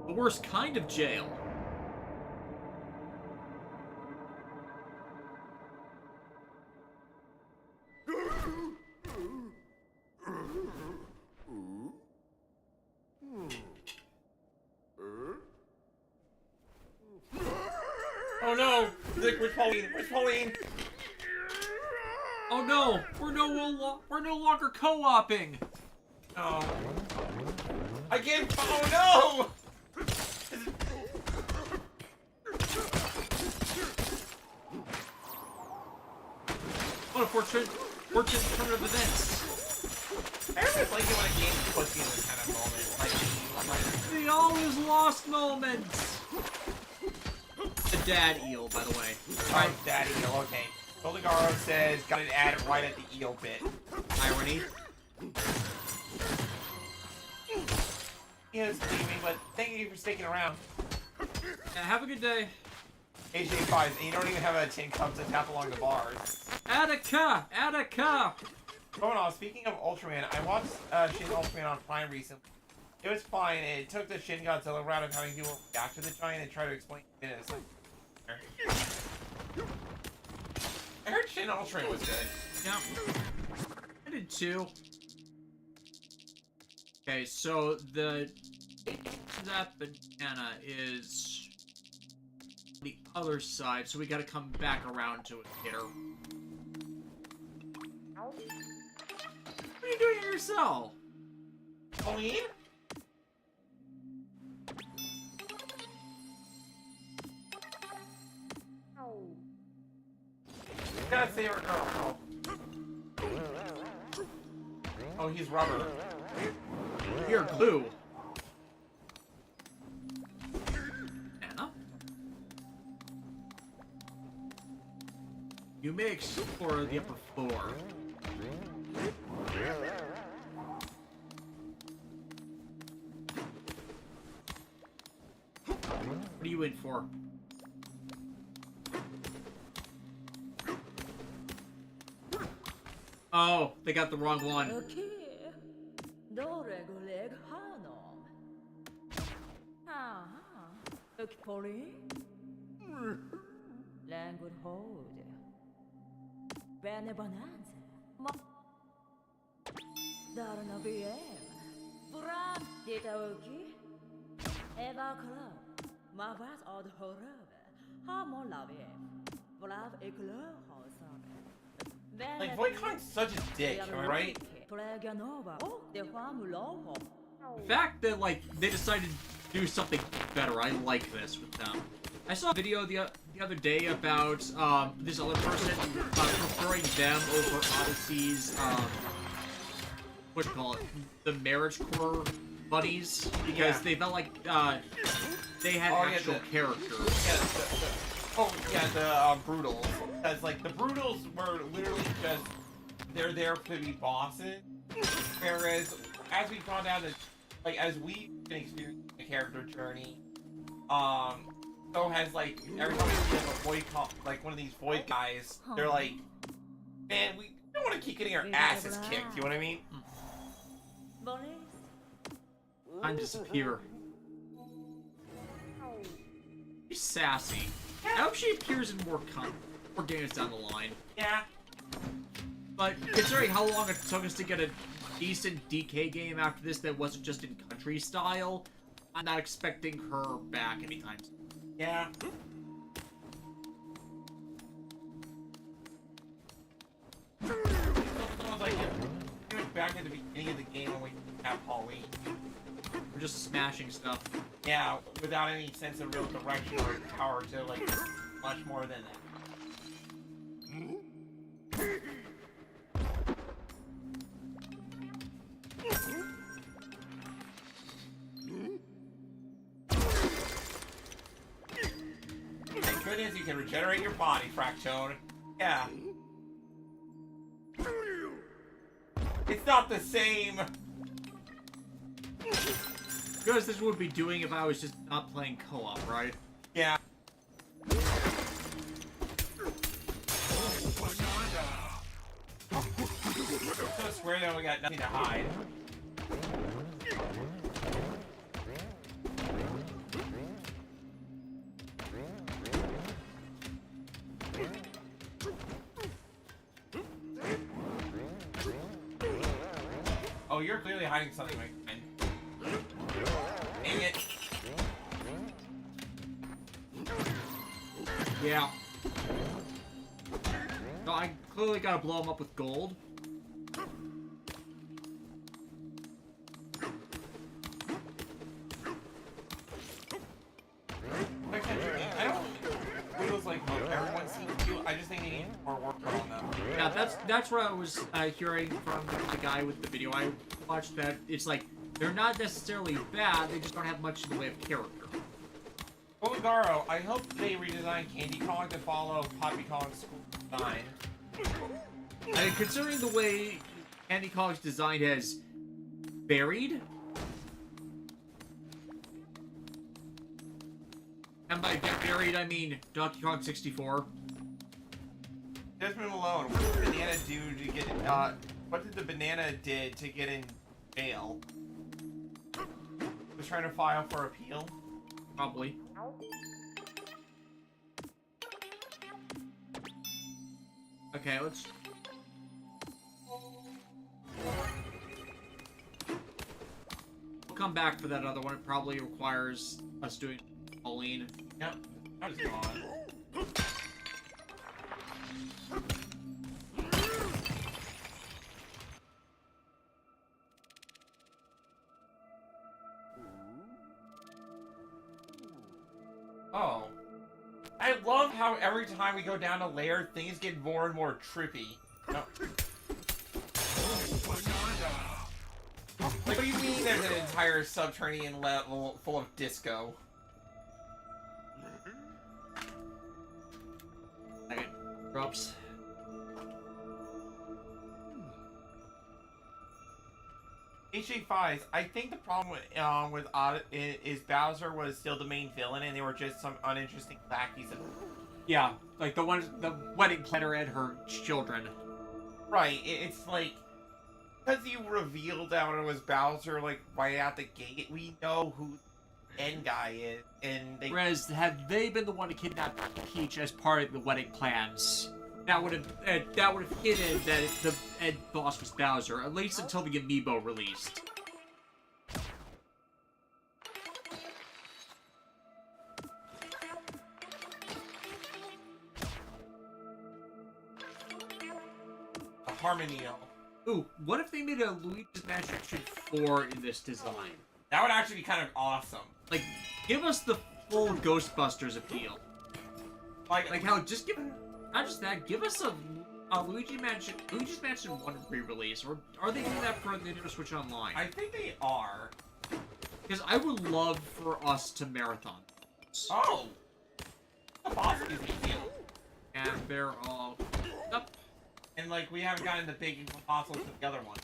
The worst kind of jail. Oh no! Where's Pauline? Where's Pauline? Oh no! We're no longer co-oping. Oh. I can't. Oh no! What a fortunate turn of events. I always like it when a game puts you in this kind of moment. Like, The always lost moments. The dad eel, by the way. alright, Daddy eel, okay. Goldegaro says, got it added right at the eel bit. Irony. He is leaving, but thank you for sticking around. Yeah, have a good day. AJ5, and you don't even have a tin cup to tap along the bars. Attica! Attica! Going on, speaking of Ultraman, I watched Shin Ultraman on Prime recently. It was fine, and it took the Shin Godzilla route of having people react to the giant and try to explain it. It's like, I heard Shin Ultraman was good. Yeah. I did too. Okay, so that banana is the other side, so we gotta come back around to it later. What are you doing to yourself? Pauline? Gotta save our girl. Oh, he's rubber. You're glue. Anna? you may explore the upper floor. What are you in for? Oh, they got the wrong one. Okay. Doregoleg Hanom. Aha. Okay, Polly. Languid hold. Bene Bananza. Ma. Darna VM. Bram Dita Oki. Eva Club. Mavas od horror. Hamon Lavie. Vlav Eclor House. Like, Voidcon's such a dick, am I right? The fact that, like, they decided to do something better, I like this with them. I saw a video the other day about, this other person, preferring them over Odyssey's, what do you call it? The Marriage Core buddies, because they felt like, they had actual characters. Yeah, the Brutals. Because, like, the Brutals were literally just, they're there to be bosses. Whereas, as we've gone down the, like, as we've been experiencing the character journey, so has, like, every time we see like, a void, like, one of these void guys, they're like, man, we don't want to keep getting our asses kicked, you know what I mean? Time to disappear. She's sassy. I hope she appears in more games down the line. Yeah. But considering how long it took us to get a decent DK game after this that wasn't just in country style, I'm not expecting her back anytime soon. Yeah. Sounds like it was back at the beginning of the game when we have Pauline. We're just smashing stuff. Yeah, without any sense of real direction or power to, like, much more than that. Thank goodness you can regenerate your body, Fractone. Yeah. It's not the same. Because this would be doing if I was just not playing co-op, right? Yeah. So swear that we got nothing to hide. Oh, you're clearly hiding something, my friend. Dang it. Yeah. No, I clearly gotta blow him up with gold. I don't feels like everyone seems to. I just think they need more work on them. Yeah, that's what I was hearing from the guy with the video I watched, that it's like, they're not necessarily bad, they just don't have much in the way of character. Oligaro, I hope they redesign Candy Kong to follow Poppy Kong's school design. And considering the way Candy Kong's design has varied, and by varied I mean Donkey Kong 64. Desmond Malone, what did the banana do to get what did the banana did to get in jail? Was trying to file for appeal? Probably. Okay, let's... We'll come back for that other one. It probably requires us doing Pauline. Yep. I was gone. Oh. I love how every time we go down a layer, things get more and more trippy. No. Like, what do you mean there's an entire subterranean level full of disco? Okay, drops. HA5s, I think the problem with is Bowser was still the main villain, and they were just some uninteresting lackeys. Yeah, like the wedding planner and her children. Right, it's like, because you revealed that it was Bowser, like, right out the gate, we know who the end guy is, and they... Whereas, had they been the one to kidnap Peach as part of the wedding plans, that would have hidden that the end boss was Bowser, at least until the amiibo released. A Harmonio. Ooh, what if they made a Luigi's Mansion 4 in this design? That would actually be kind of awesome. Like, give us the full Ghostbusters appeal. Like how, just give... Not just that, give us a Luigi's Mansion 1 re-release, or are they doing that for the Nintendo Switch Online? I think they are. Because I would love for us to marathon. Oh! The boss is easy. And they're all... Up. And, like, we haven't gotten the big fossils with the other one.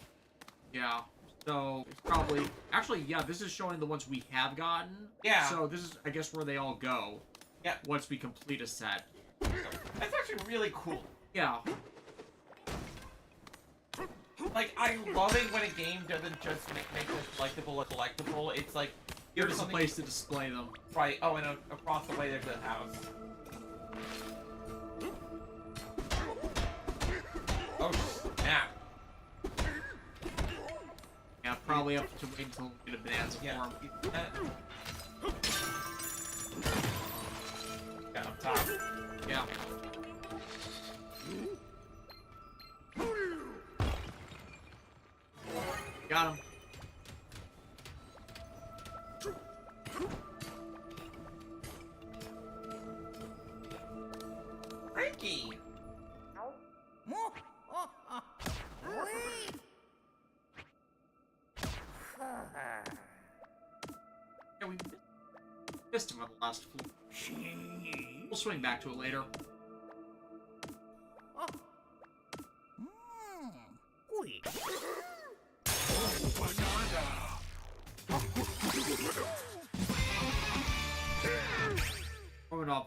Yeah. So, it's probably... Actually, yeah, this is showing the ones we have gotten. Yeah. So, this is, I guess, where they all go. Yeah. Once we complete a set. That's actually really cool. Yeah. Like, I love it when a game doesn't just make this collectible a collectible. It's like, Here's a place to display them. Right, oh, and across the way there's a house. Oh, snap. Yeah, probably have to wait until we get a Bananza Yeah. form. Got up top. Yeah. Got him. Frankie! Yeah, we missed him on the last floor. We'll swing back to it later.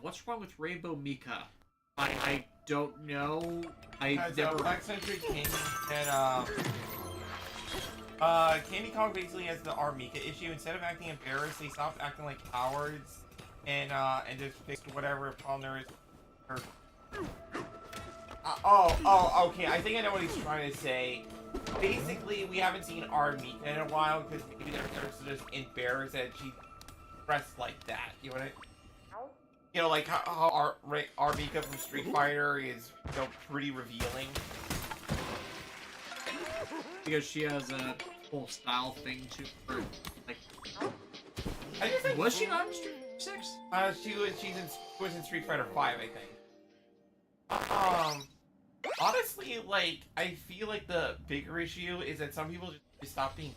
What's wrong with Rainbow Mika? I don't know. I've never... Black Century King and, Candy Kong basically has the Armika issue. Instead of acting embarrassed, they stopped acting like cowards and just fixed whatever problem there is. Okay, I think I know what he's trying to say. Basically, we haven't seen Armika in a while because maybe they're just embarrassed that she's dressed like that. You know what I mean? You know, like how Armika from Street Fighter is, you know, pretty revealing. Because she has a whole style thing to her. Like, I just think, was she not in Street 6? she was in Street Fighter 5, I think. Honestly, like, I feel like the bigger issue is that some people just stop being.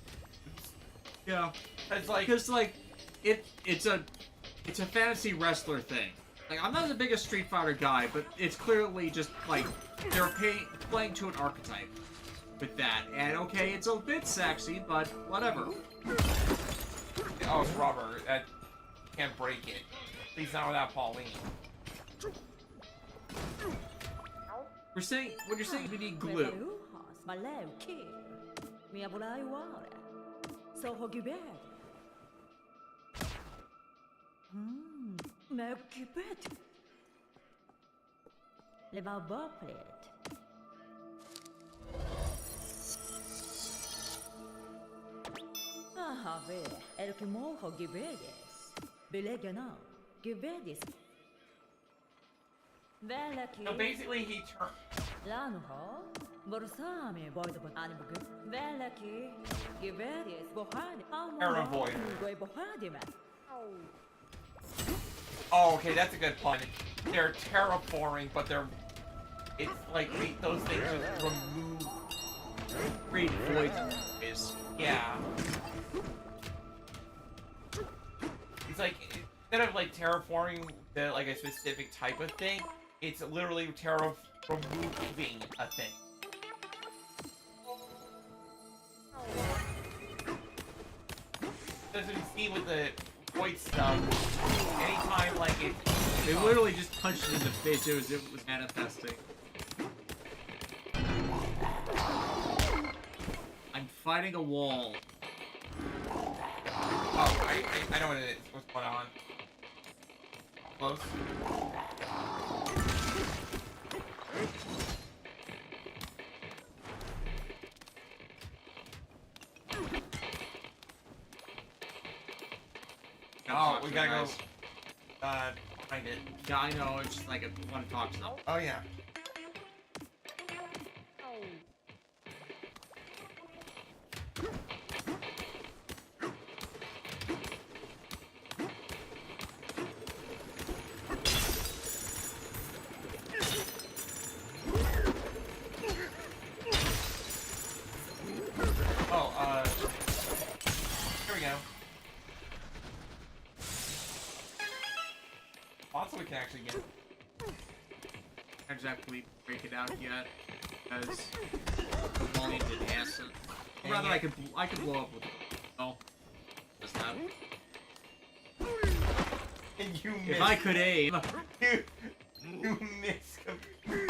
Yeah. It's like, Because, like, it's a fantasy wrestler thing. Like, I'm not the biggest Street Fighter guy, but it's clearly just, like, they're playing to an archetype with that. And, okay, it's a bit sexy, but whatever. oh, it's rubber. That can't break it. At least not without Pauline. When you're saying we need glue. So basically, he turned. Oh, okay, that's a good pun. They're terraforming, but it's like those things just remove Great void noise. Yeah. It's like, instead of like terraforming like a specific type of thing, it's literally removing a thing. see with the void stuff, anytime like it. They literally just punched it in the face. It was manifesting. I'm fighting a wall. Oh, I know what it is. What's going on? Close. Oh, we gotta go. Find it. Yeah, I know. It's just like I want to talk to them. Oh yeah. Oh, here we go. Also, we can actually get. Can't exactly break it out yet, because the volume didn't acid. Or rather, I could blow up with it. Oh, just that. And you missed. If I could aim. You missed. I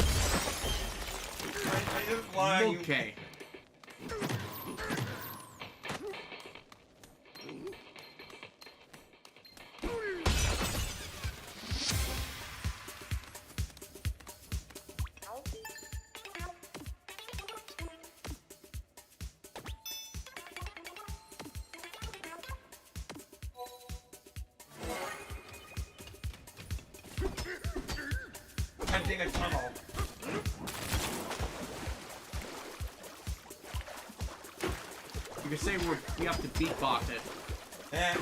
just want you. Okay. I'm digging a tunnel. You could say we have to beatbox it. Eh.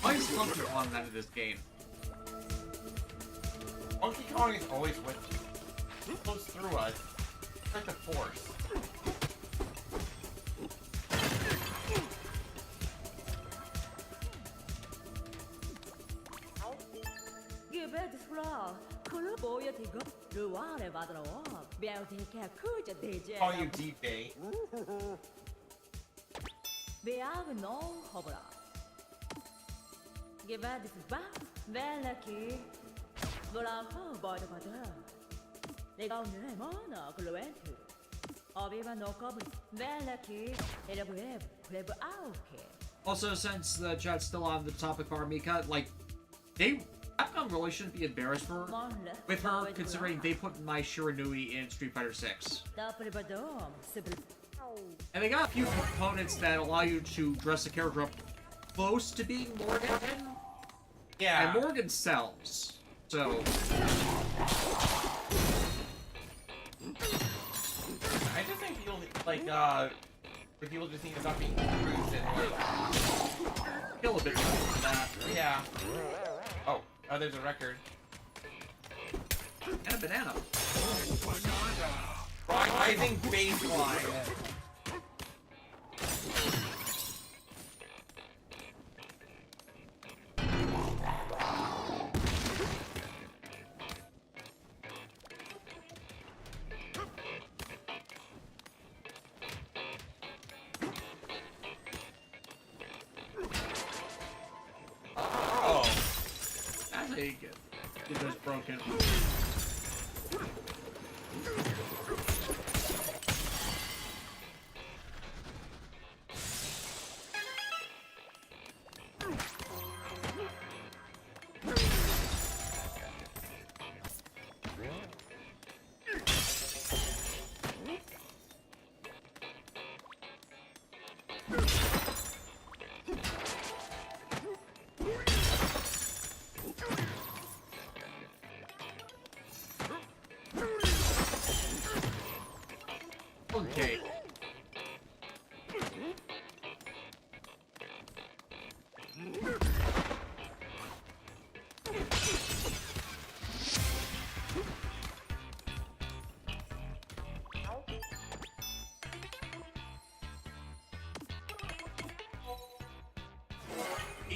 Why is Monkey on that of this game? Monkey Kong is always with you. He goes through us. It's like the Force. Give it this floor. Could boy to go to one about the walk. Beauty can could DJ. Call you DJ. We have no hope. Give it this back. Well, lucky. Bravo, boy, the mother. They go near Mona, Gluent. Or even no goblin. Well, lucky. In a web, clever out. Also, since the chat's still on the topic of Armika, like, Capcom really shouldn't be embarrassed with her, considering they put my Shiranui in Street Fighter 6. And they got a few components that allow you to dress a character up close to being Morgan. Yeah. And Morgan sells. So. I just think people, like, people just need to stop being cruise and, like, Kill a bit more than that. yeah. Oh, there's a record. And a banana. Rising baseline. Oh. That's how you get those broken.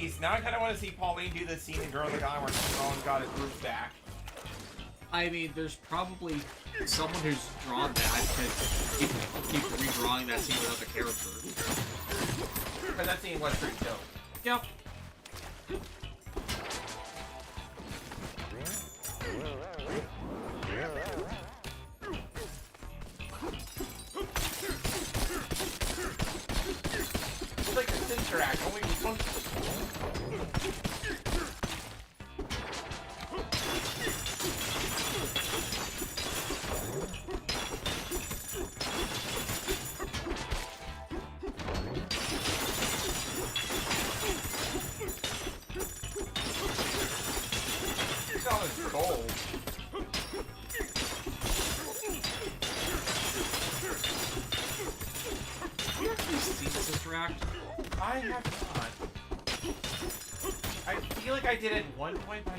Jeez, now I kind of want to see Pauline do the scene in Girl in the Gone where Colin got his roof back. I mean, there's probably someone who's drawn that to keep redrawing that scene without the character. But that scene was pretty dope. Yep. It's like a Sinister Act, only with one. He's on his gold. You actually see this interact? I have not. I feel like I did at one point, but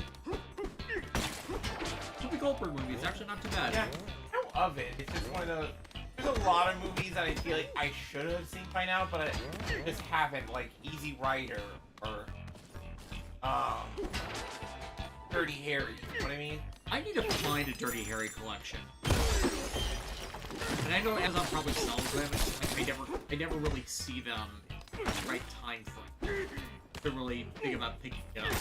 The Goldberg movie. It's actually not too bad. yeah, I know of it. It's just one of those. There's a lot of movies that I feel like I should have seen by now, but I just haven't. Like Easy Rider or Dirty Harry. You know what I mean? I need to find a Dirty Harry collection. And I know Amazon probably sells them. It's just like I never really see them in the right time frame. They're really big about picking it up.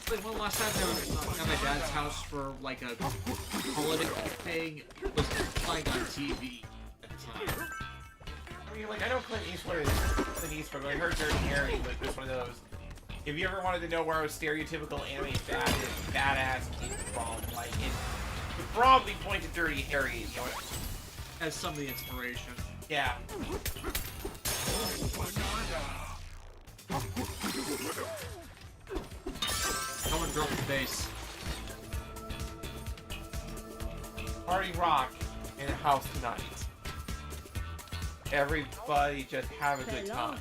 Like one last time I was at my dad's house for like a holiday thing, was playing on TV at the time. I mean, like I know Clint Eastwood is Clint Eastwood, but I heard Dirty Harry was just one of those. If you ever wanted to know where a stereotypical anime badass came from, like it would probably point to Dirty Harry. You know what? As some of the inspiration. Yeah. Someone dropped the bass. Party rock in the house tonight. Everybody just have a good time.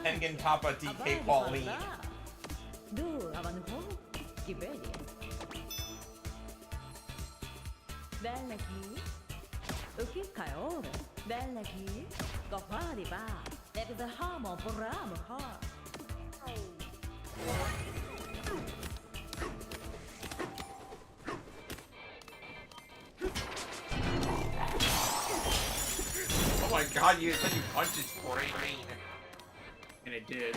Tengen Papa DK Pauline. Du, aber nu gib ready. Bella chi? Uki kaore. Bella chi? Go party ba. That is a harmon program ha. Oh my god, you punched its brain. And it did.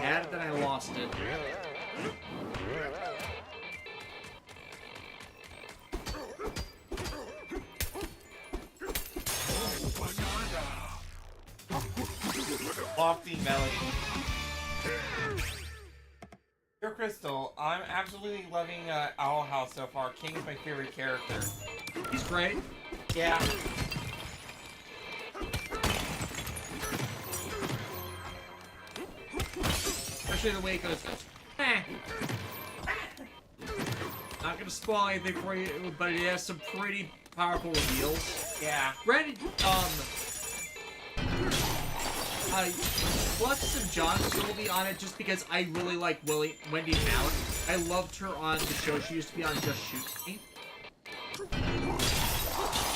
Had it, then I lost it. Lofty melody. Dear Crystal, I'm absolutely loving Owl House so far. King is my favorite character. He's great. Yeah. Especially the way it goes. Eh. Not gonna spoil anything for you, but it has some pretty powerful reveals. Yeah. Granted, Flux and John will be on it just because I really like Wendy Mallett. I loved her on the show she used to be on, Just Shoot Me.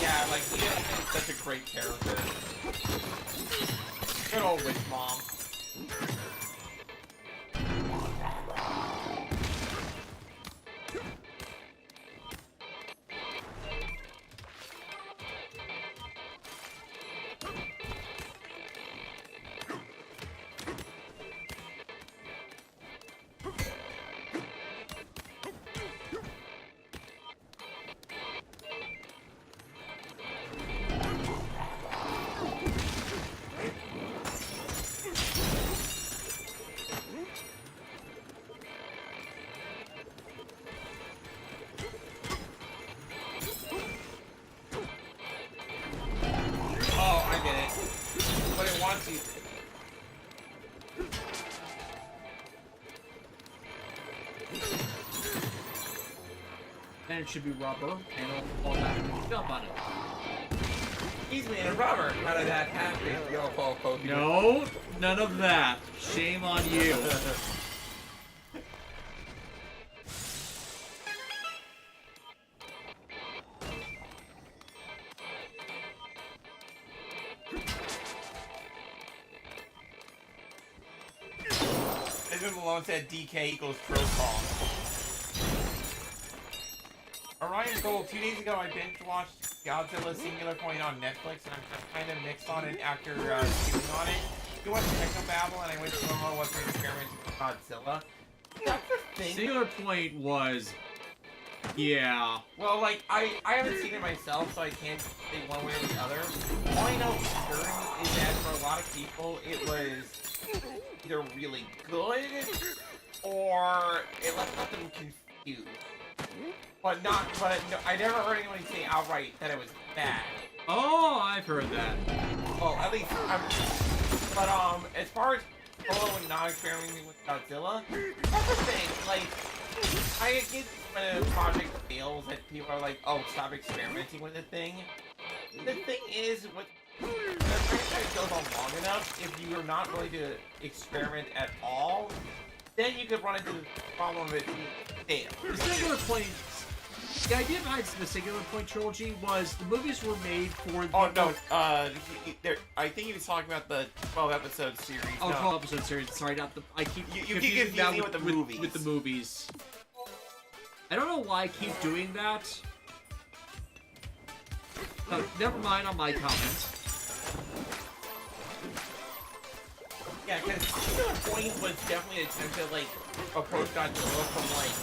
Yeah, like, Edith is such a great character. Good old witch mom. stupid. Then it should be rubber, and it'll fall back and you jump on it. He's made of rubber. How did that happen? Yo, Pokemon. No, none of that. Shame on you. Edmund Malone said DK equals Trollfall. Orion Gold, 2 days ago I binge watched Godzilla Singular Point on Netflix, and I'm kind of mixed on it after chewing on it. You watched Technobabble, and I went to know what's an experiment with Godzilla. That's the thing. Singular Point was, yeah. Well, like, I haven't seen it myself, so I can't say one way or the other. All I know for sure is that for a lot of people, it was either really good, or it left them confused. But no, I never heard anyone say outright that it was bad. Oh, I've heard that. Well, at least but as far as solo and not experimenting with Godzilla, that's the thing. Like, I get when a project fails that people are like, "Oh, stop experimenting with the thing." The thing is, when the franchise goes on long enough, if you are not willing to experiment at all, then you could run into the problem of it being failed. The Singular Point. The idea behind the Singular Point trilogy was the movies were made for the... Oh, no, I think he was talking about the 12-episode series. Oh, no. 12-episode series. Sorry, not the... I keep You keep confusing that confusing with the movies. With the movies. I don't know why I keep doing that. Never mind on my comments. Yeah, because Singular Point was definitely an attempt to, like, approach Godzilla from, like,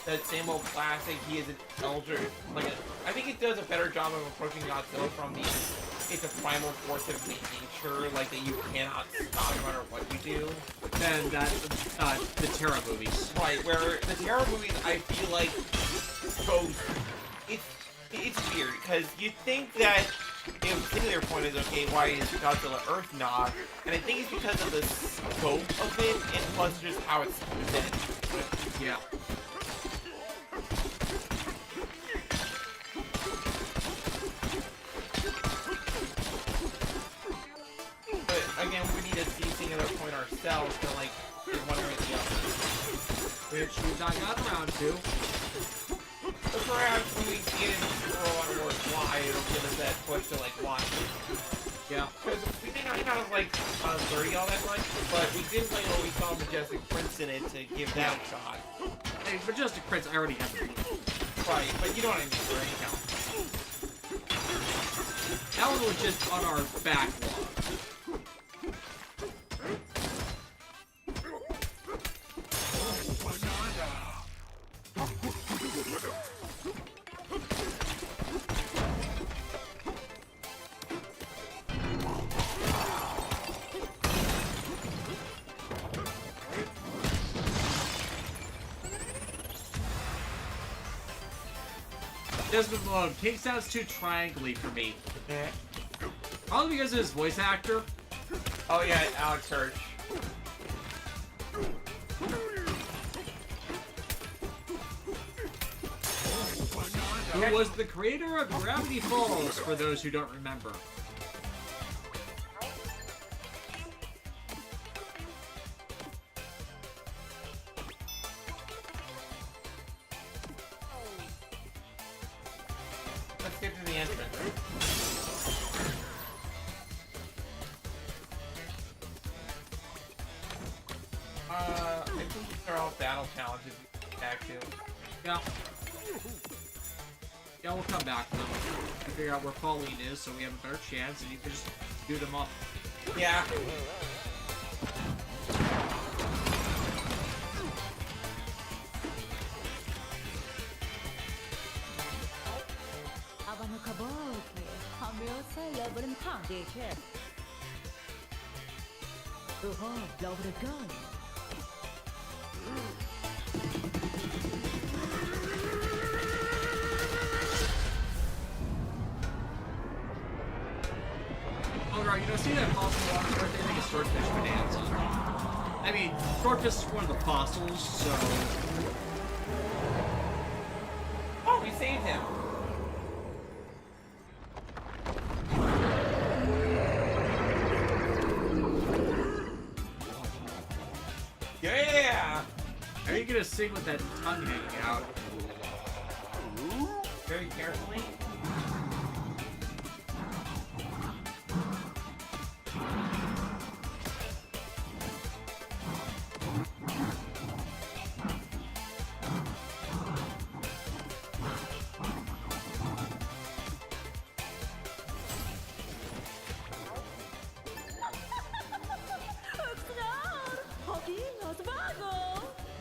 that same old classic, he is an elder, like, I think it does a better job of approaching Godzilla from the, it's a primal force of nature, like, that you cannot stop no matter what you do. Than that, the Terra movies. Right, where the Terra movies, I feel like, goes, it's weird, because you think that if Singular Point is okay, why is Godzilla Earth not? And I think it's because of the scope of it, and plus just how it's presented. Yeah. But again, we need to see Singular Point ourselves to like get one or the other. Which we've not gotten around to. But perhaps when we see it in Super War Fly, it'll give us that push to like watch it. Yeah. Because we may not have like 30 all that much, but we did play what we saw Majestic Prince in it to give that a shot. Hey, Majestic Prince, I already have the movie. Right, but you know what I mean, for any count. That one was just on our backlog. Desmond Malone, King sounds too triangly for me. Probably because of his voice actor. Oh yeah, Alex Hirsch. Who was the creator of Gravity Falls, for those who don't remember. Let's get to the entrance. I think these are all battle challenges we can back to. Yeah. Yeah, we'll come back to them. We figure out where Pauline is so we have a better chance and you can just do them up. Yeah. Sarah, you know, seeing that fossil water birthday, I think it's Swordfish Bonanza. I mean, Swordfish is one of the fossils, so... Oh, we saved him. Yeah! Are you gonna sing with that tongue hanging out? Very carefully.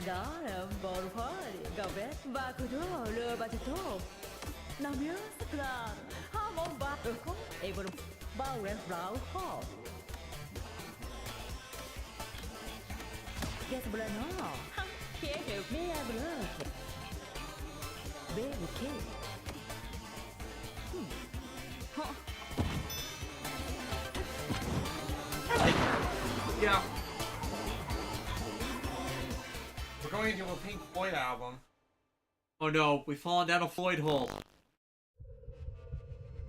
나는 버르파리 가베 바쿠도 르바티토 나면서 클라 하몬 바쿠 에버로 바우렌 브라우 호 게스 블라노 케케 메야 블라 베비 케 Yeah. We're going to a Pink Floyd album. Oh no, we've fallen down a Floyd hole.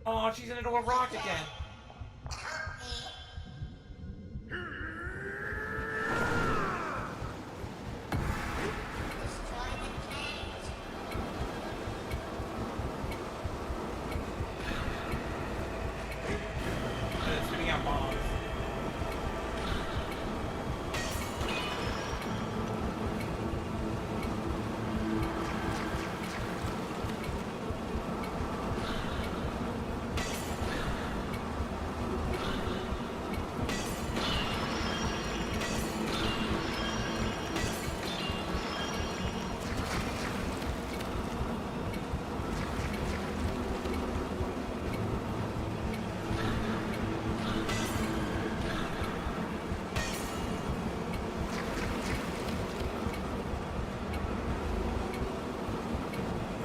Oh, she's into a rock again. And it's spitting out bombs.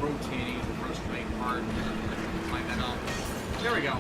Rotating the first right part. Line that up. There we go.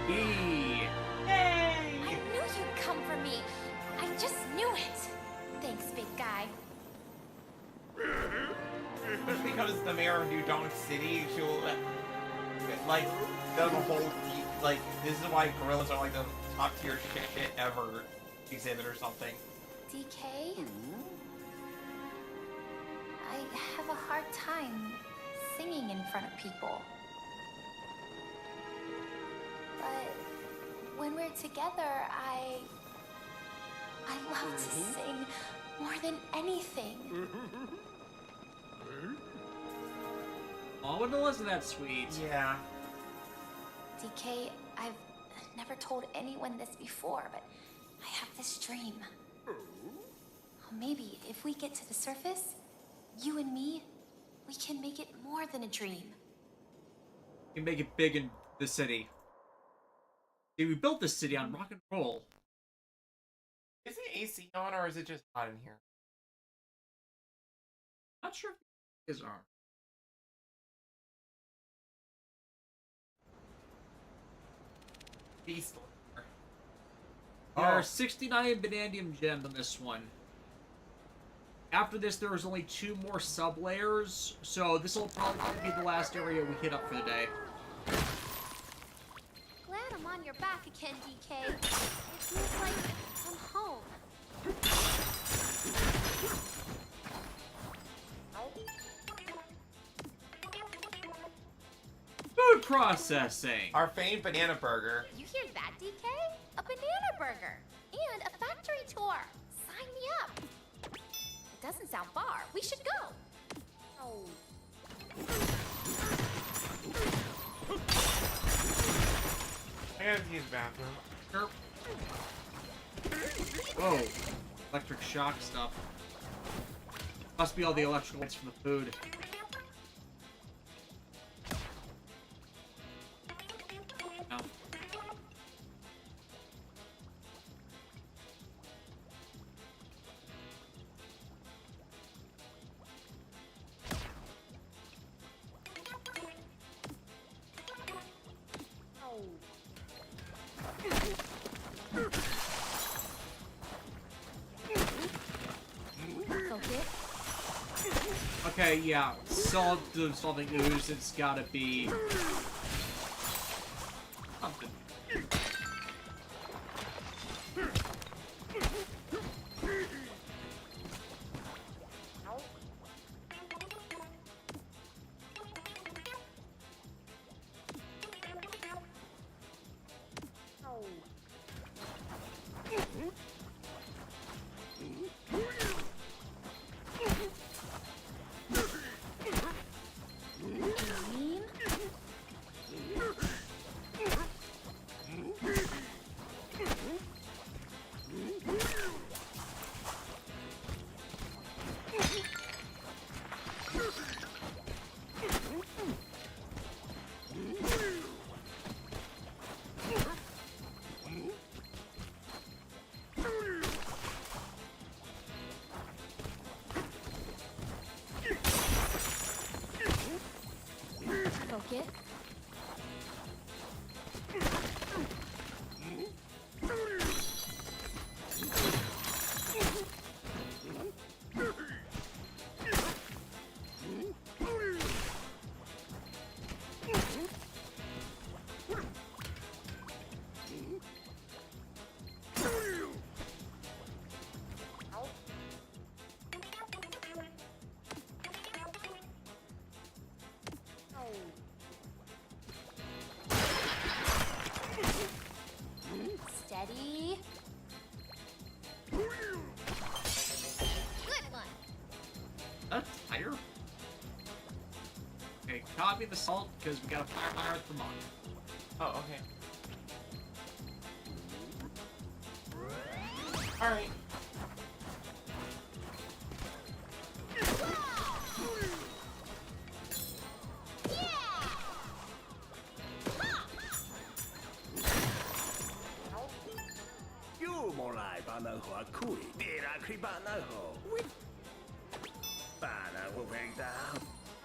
E. I knew you'd come for me. I just knew it. Thanks, big guy. Just because the mayor of New Donk City, she'll like the whole like this is why gorillas are like the top tier shit ever exhibit or something. DK? I have a hard time singing in front of people. But when we're together, I love to sing more than anything. Oh, but it wasn't that sweet. Yeah. DK, I've never told anyone this before, but I have this dream. Maybe if we get to the surface, you and me, we can make it more than a dream. You can make it big in the city. See, we built this city on rock and roll. Is it AC on or is it just hot in here? Not sure if it is on. Beast. There are 69 Banandium gems on this one. After this, there was only 2 more sub-layers, so this will probably be the last area we hit up for the day. Glad I'm on your back again, DK. It feels like I'm home. Food processing! Our famed banana burger. You hear that, DK? A banana burger and a factory tour. Sign me up. It doesn't sound far. We should go. Oh. I gotta use the bathroom. Sure. Whoa. Electric shock stuff. Must be all the electrical lights from the food. No. Okay, yeah. Solving ooze, it's gotta be something. Focus. Steady. Good one. That's higher. Okay, copy the salt because we got a fire at the mod. Oh, okay. Alright.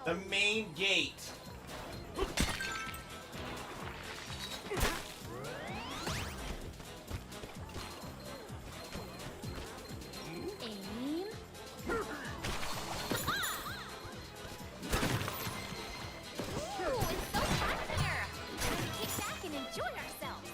The main gate. Aim. Ooh, it's so fun here. Time to kick back and enjoy ourselves.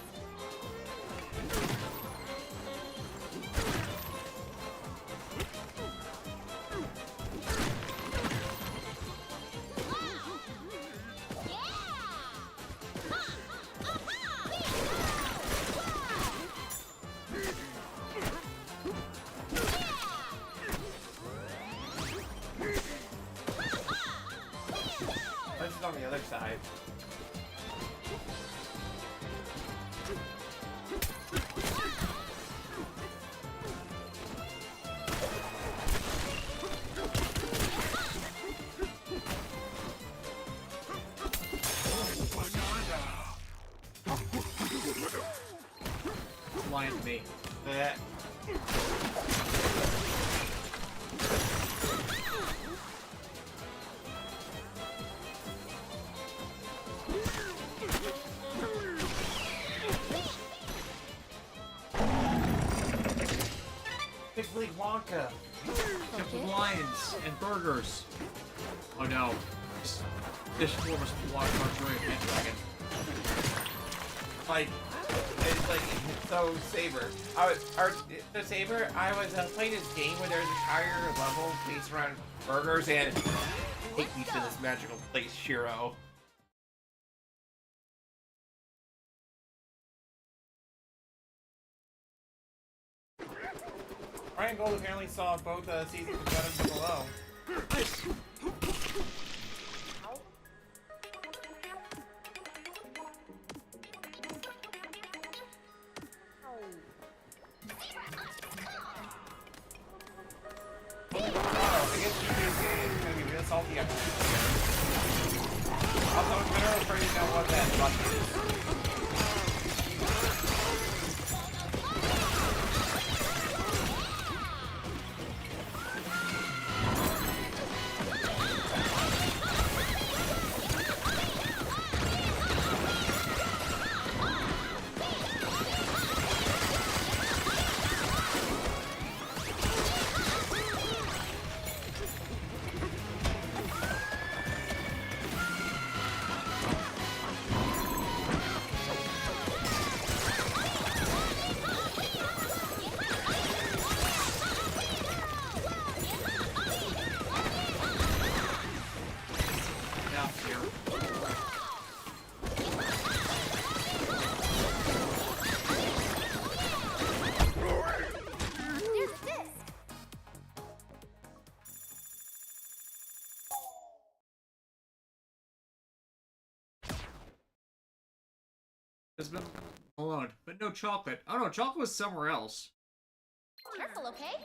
This is on the other side. It's lying to me. That. Big League Wonka. Except for lions and burgers. Oh no. This floor must be water Joy of Dragon. Like, it's like, so Saber. The Saber, I was playing this game where there's an entire level based around burgers and take me to this magical place, Shiro. Ryan Gold apparently saw both seasons of Bananza below. Nice. salty after this. Also, I'm kind of afraid to know what that button is. Has been alone, but no chocolate. Oh no, chocolate was somewhere else. Careful, okay?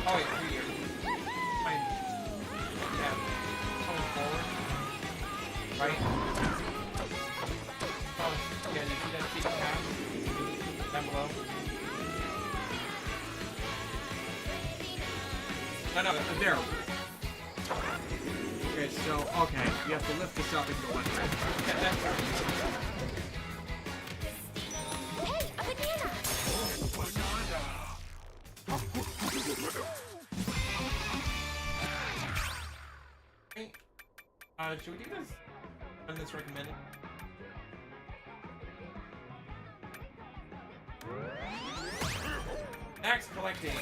Oh wait, 3 years. Fine. Yeah. Coming forward. Right? Oh, yeah, you see that secret path? Down below? No, There. Okay, so, okay, you have to lift this up and go under it. yeah, that's right. Hey, a banana! Hey, should we do this? On this recommended? Axe collecting.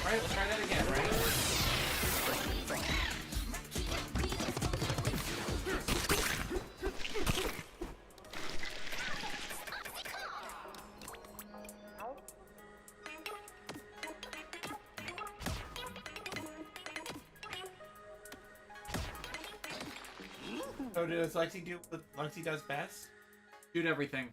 Alright, let's try that again, right? So does Lexi do what Lexi does best? Shoot everything.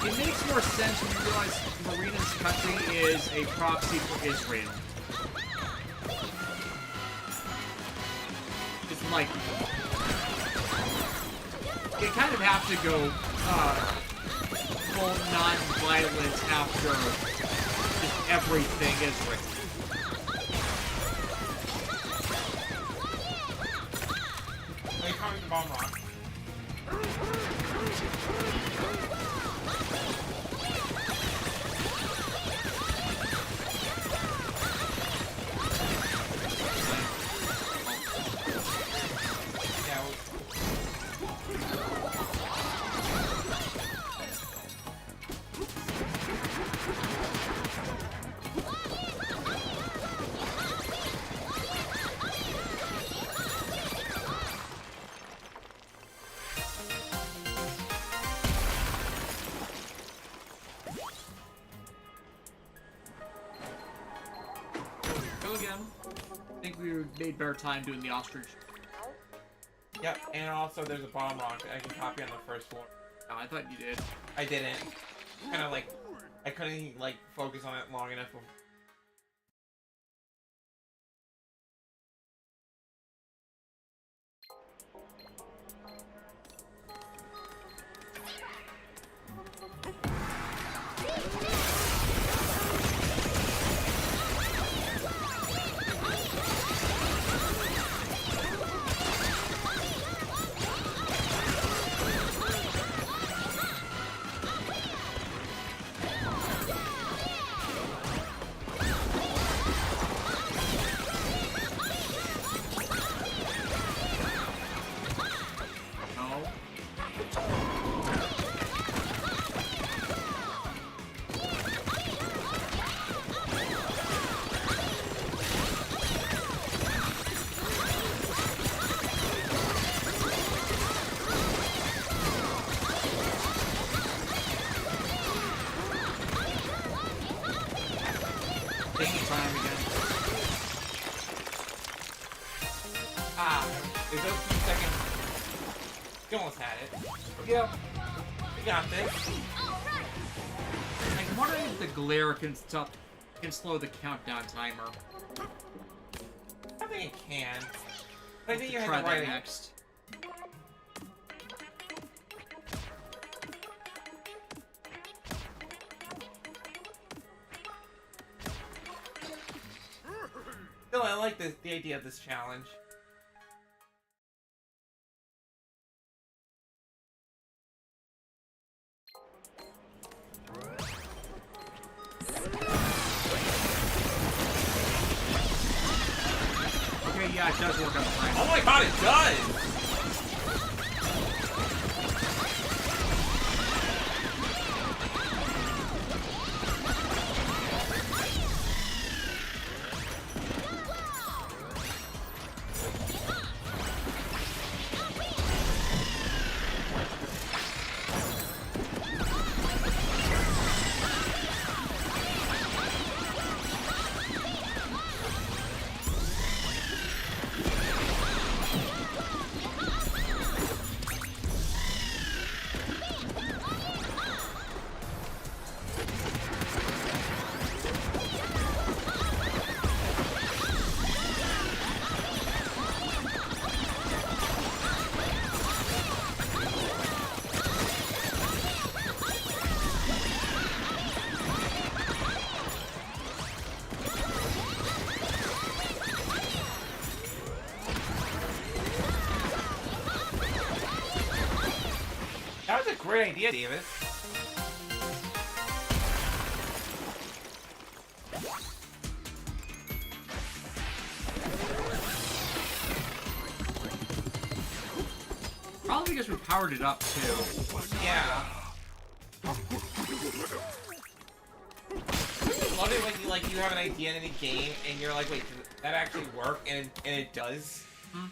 It makes more sense when you realize Marina's country is a proxy for Israel. It's like you kind of have to go full non-violence after just everything Israel. the bomb rock. Go again. I think we made better time doing the ostrich. Yep, and also there's a bomb rock that I can copy on the first floor. Oh, I thought you did. I didn't. Kind of like, I couldn't like focus on it long enough. Taking time again. There's those few seconds. You almost had it. Yep. We got this. I'm wondering if the glare can slow the countdown timer. I think it can. But I think you Try have to that write it. next. Still, I like the idea of this challenge. Okay, yeah, it does work on the timer. Oh my god, it does! That was a great idea, Davis. Probably because we powered it up too. Yeah. Love it when you have an idea in a game and you're like, wait, does that actually work? And it does. Hmm.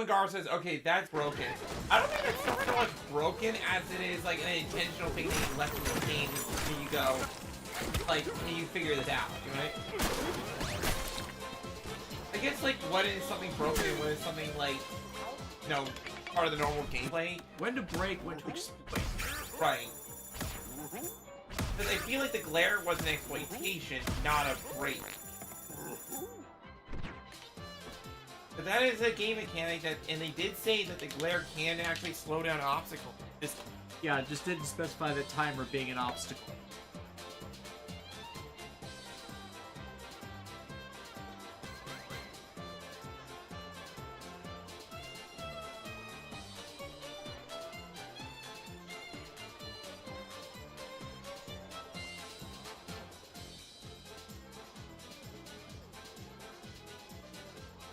Gar says, okay, that's broken. I don't think it's so much broken as it is like an intentional thing that you left in the game when you go, like, when you figure this out, right? I guess, like, what is something broken and what is something, like, you know, part of the normal gameplay? When to break, when to exploit. Right. Because I feel like the glare was an exploitation, not a break. But that is a game mechanic that, and they did say that the glare can actually slow down obstacles. Yeah, it just didn't specify the timer being an obstacle.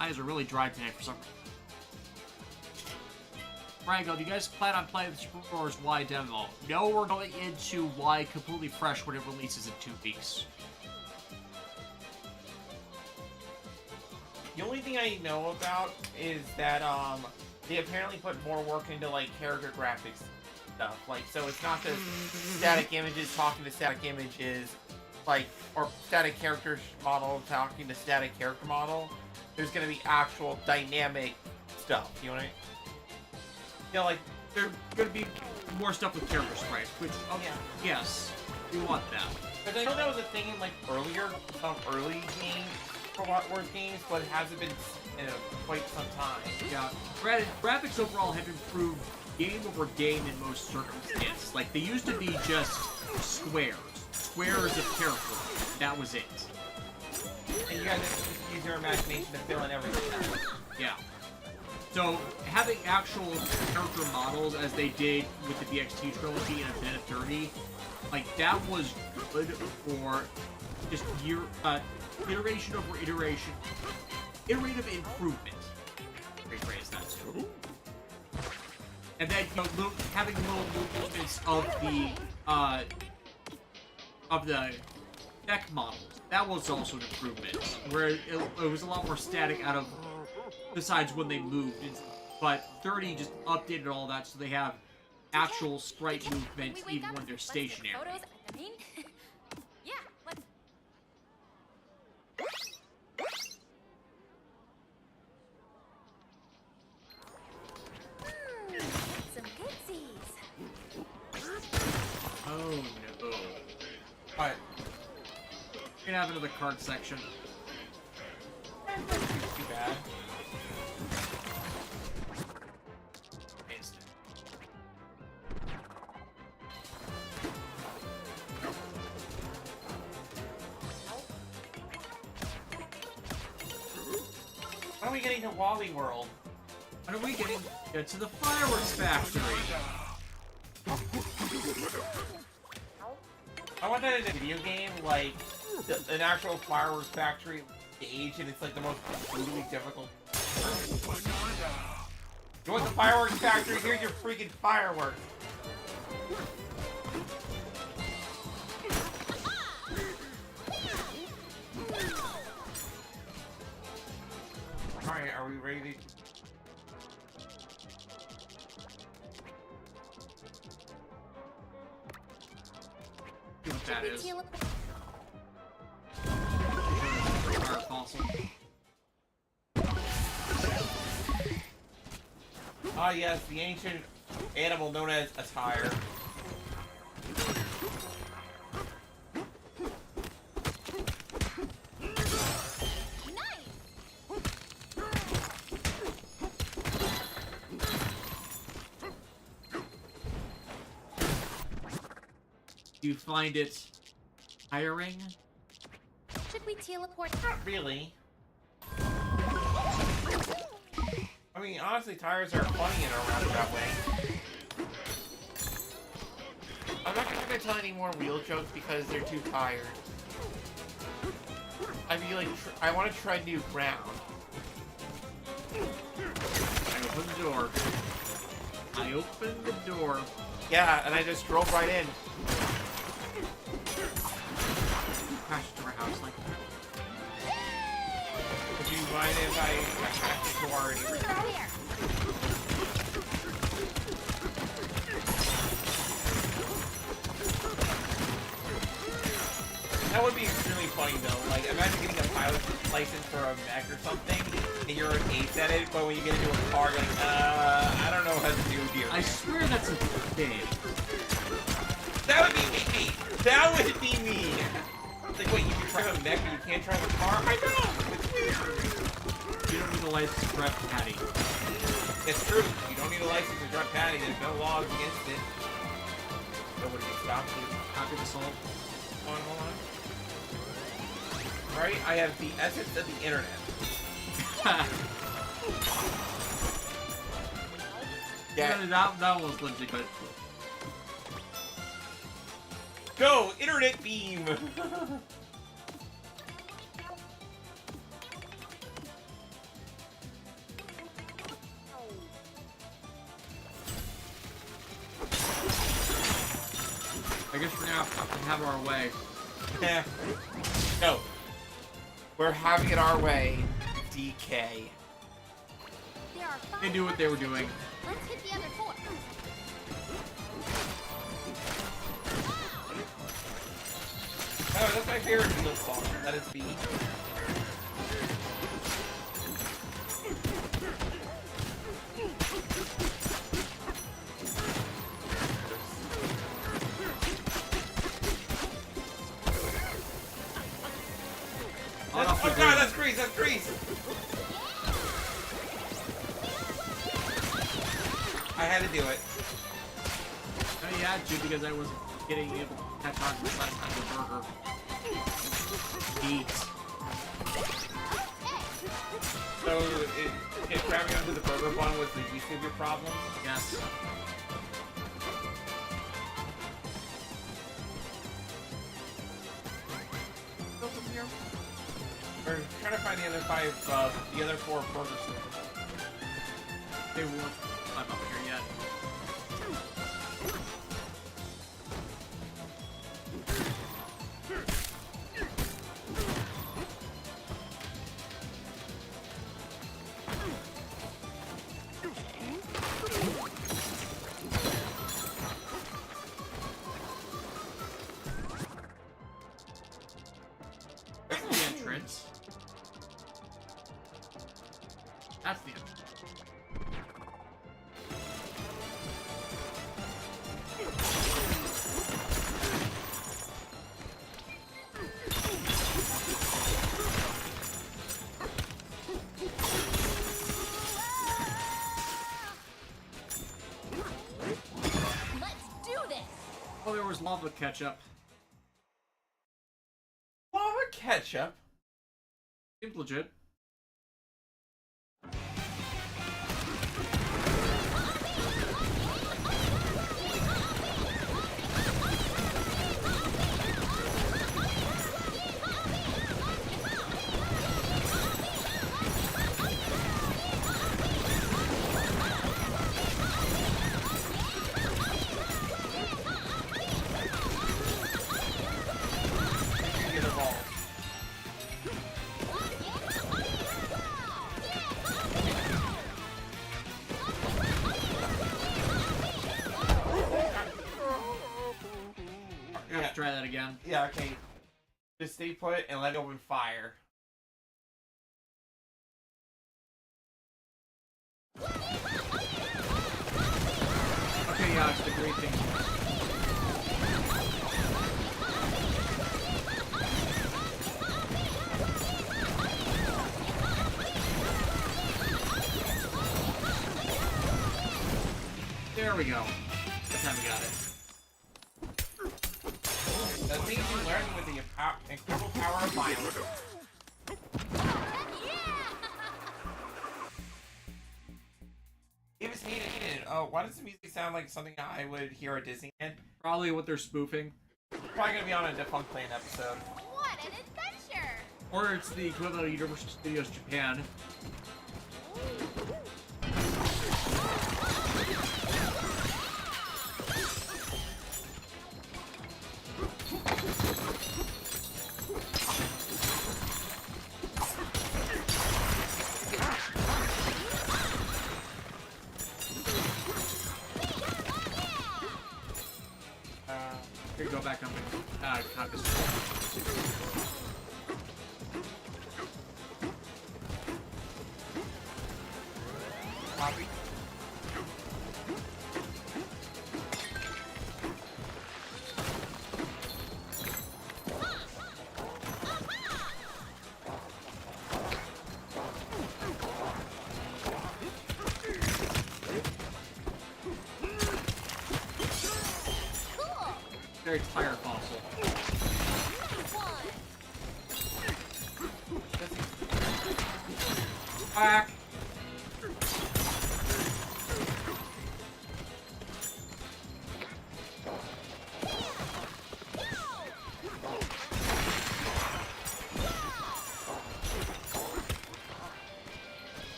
Eyes are really dry tonight for some reason. Franco, do you guys plan on playing the Super Wars Y demo? No, we're going into Y completely fresh when it releases in 2 weeks. The only thing I know about is that they apparently put more work into like character graphics stuff. Like, so it's not just static images talking to static images, like, or static character model talking to static character model. There's gonna be actual dynamic stuff. You know what I mean? You know, like, There's going to be more stuff with character sprites, which, yes, we want that. because I know that was a thing in like some early games, Robot Wars games, but it hasn't been in quite some time. Yeah, granted, graphics overall have improved game over game in most circumstances. Like, they used to be just squares of characters. That was it. And you guys just use your imagination to fill in everything else. Yeah. So, having actual character models, as they did with the DXT trilogy and Infinite 30, like, that was good for just iteration over iteration. Iterative improvement. Rephrase that too. And then, you know, having little movements of the deck models. That was also an improvement, where it was a lot more static out of, besides when they moved. But 30 just updated all that so they have actual sprite movement even when they're stationary. Photos at the main. Yeah, let's. Some goodzies. Oh no. But We're gonna have another card section. too bad. Instant. When are we getting to Wally World? When are we getting to the fireworks factory? I want that in a video game, like an actual fireworks factory stage, and it's like the most brutally difficult. You want the fireworks factory? Here's your freaking fireworks. Alright, are we ready to... See what that is. Teal- Fire fossil. Ah yes, the ancient animal known as a tire. Do you find it tiring? Should we teleport? Not really. I mean, honestly, tires are funny in a roundabout way. I'm not gonna tell any more wheel jokes because they're too tired. I feel like I want to try new ground. I opened the door. I opened the door. Yeah, and I just drove right in. Crashed into our house like that. Would you mind if I crashed the door already? Look out here. That would be extremely funny though. Like, imagine getting a pilot's license for a mech or something, and you're an ace at it, but when you get into a car, you're like, I don't know how to do here. I swear that's a thing. That would be me! That would be me! It's like, wait, you can drive a mech, but you can't drive a car? I know! It's weird! You don't need a license to drive Patty. It's true. You don't need a license to drive Patty. There's no laws against it. Nobody can stop you. Copy the salt. Hold on. Right? I have the essence of the internet. Yeah, that was legit good. Go! Internet beam! I guess we're gonna have to have our way. Yeah. No. We're having it our way. DK. There are 5 They knew what they were doing. Let's hit the other 4. Oh, that's my favorite Beatles song. Let it be. Oh god, that's Grease, that's Grease! I had to do it. Oh, you had to because I wasn't getting able to catch on to the last time the burger. Eat. So, if grabbing onto the burger bun was the least of your problems? Yes. Go from here. We're trying to find the other 4 burger stores. They weren't. I'm up here yet. That's the entrance. That's the entrance. Let's do this. Oh, there was lava ketchup. Lava ketchup? Seems legit. The other ball. I have to try that again. Yeah, okay. Just stay put and let it open fire. Okay, yeah, it's the great thing. There we go. This time we got it. The things you learn with the incredible power of violence. It was needed. Oh, why does the music sound like something I would hear at Disneyland? Probably what they're spoofing. Probably gonna be on a Defunct Clan episode. What an adventure! Or it's the equivalent of Universal Studios Japan. Here, go back up and cut this. Copy. Cool! Very tire fossil. Nice one! Back.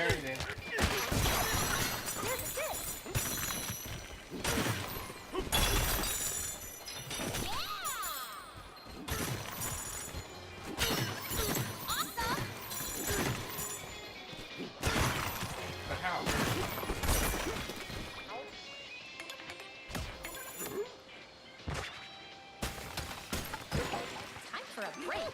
everything. But how? Time for a break.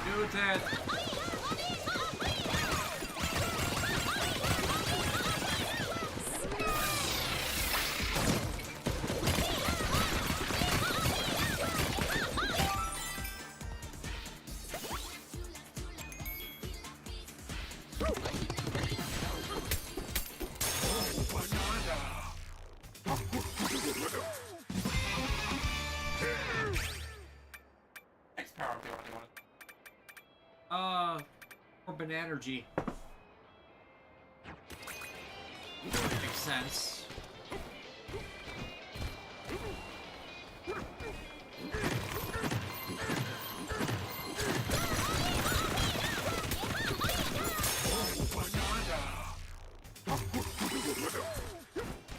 Do that. Next power up the only one. Or Bananza. Makes sense.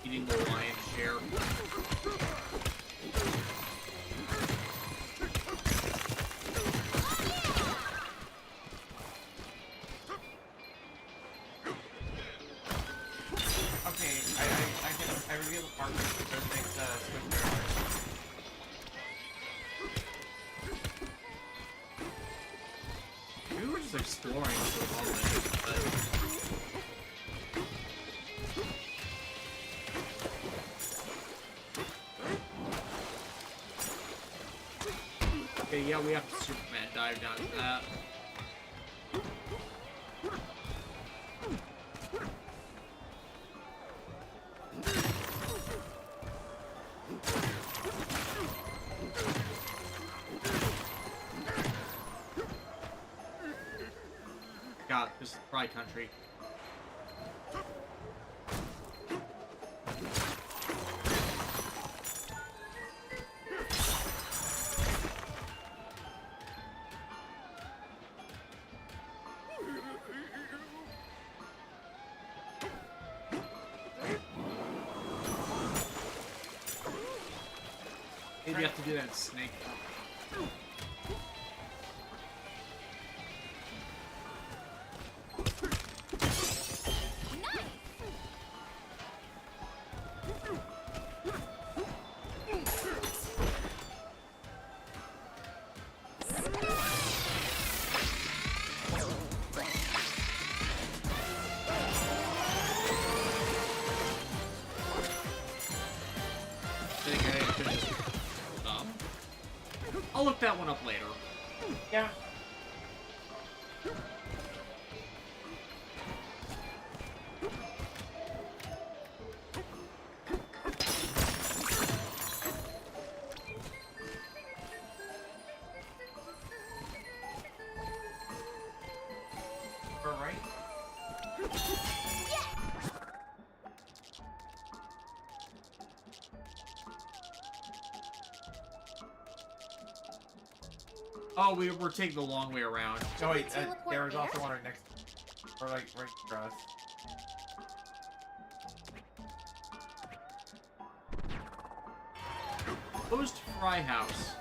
Eating the lion's share. Okay, I reveal the part that makes switch power. We were just exploring for a moment, but... Okay, yeah, we have to Superman dive down to that. God, this is Pride Country. Maybe you have to do that in Snake. I'll look that one up later. Yeah. All right. Oh, we're taking the long way around. Oh wait, Teleport there was there? also one right next, or like right across. Closed Fry House.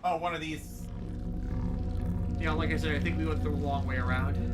Oh, one of these. Yeah, like I said, I think we went the long way around.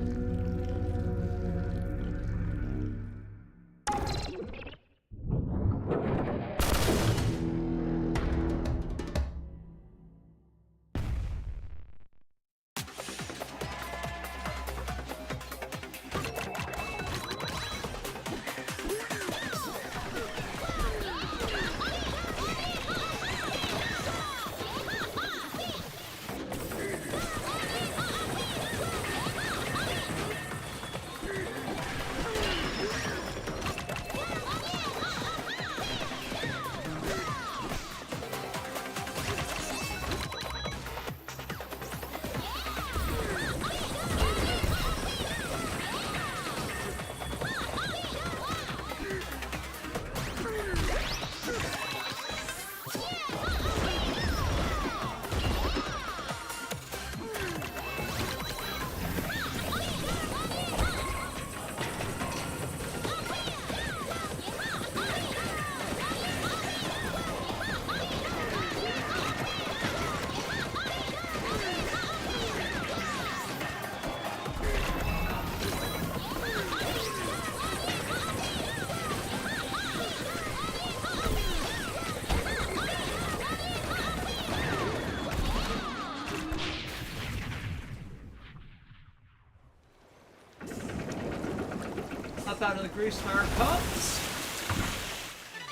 stuff out of the grease fire comes.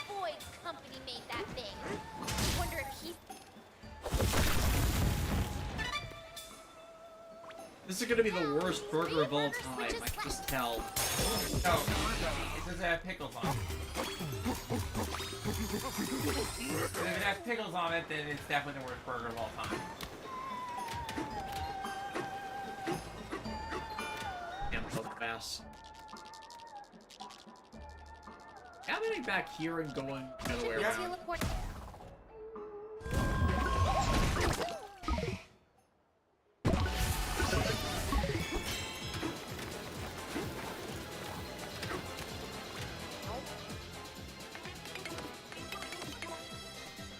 Boyd's company made that thing. I wonder if he... This is gonna be the worst burger of all time, I can just tell. No, it doesn't have pickles on it. If it has pickles on it, then it's definitely the worst burger of all time. Damn, so fast. Happening back here and going the other way around. Teleport...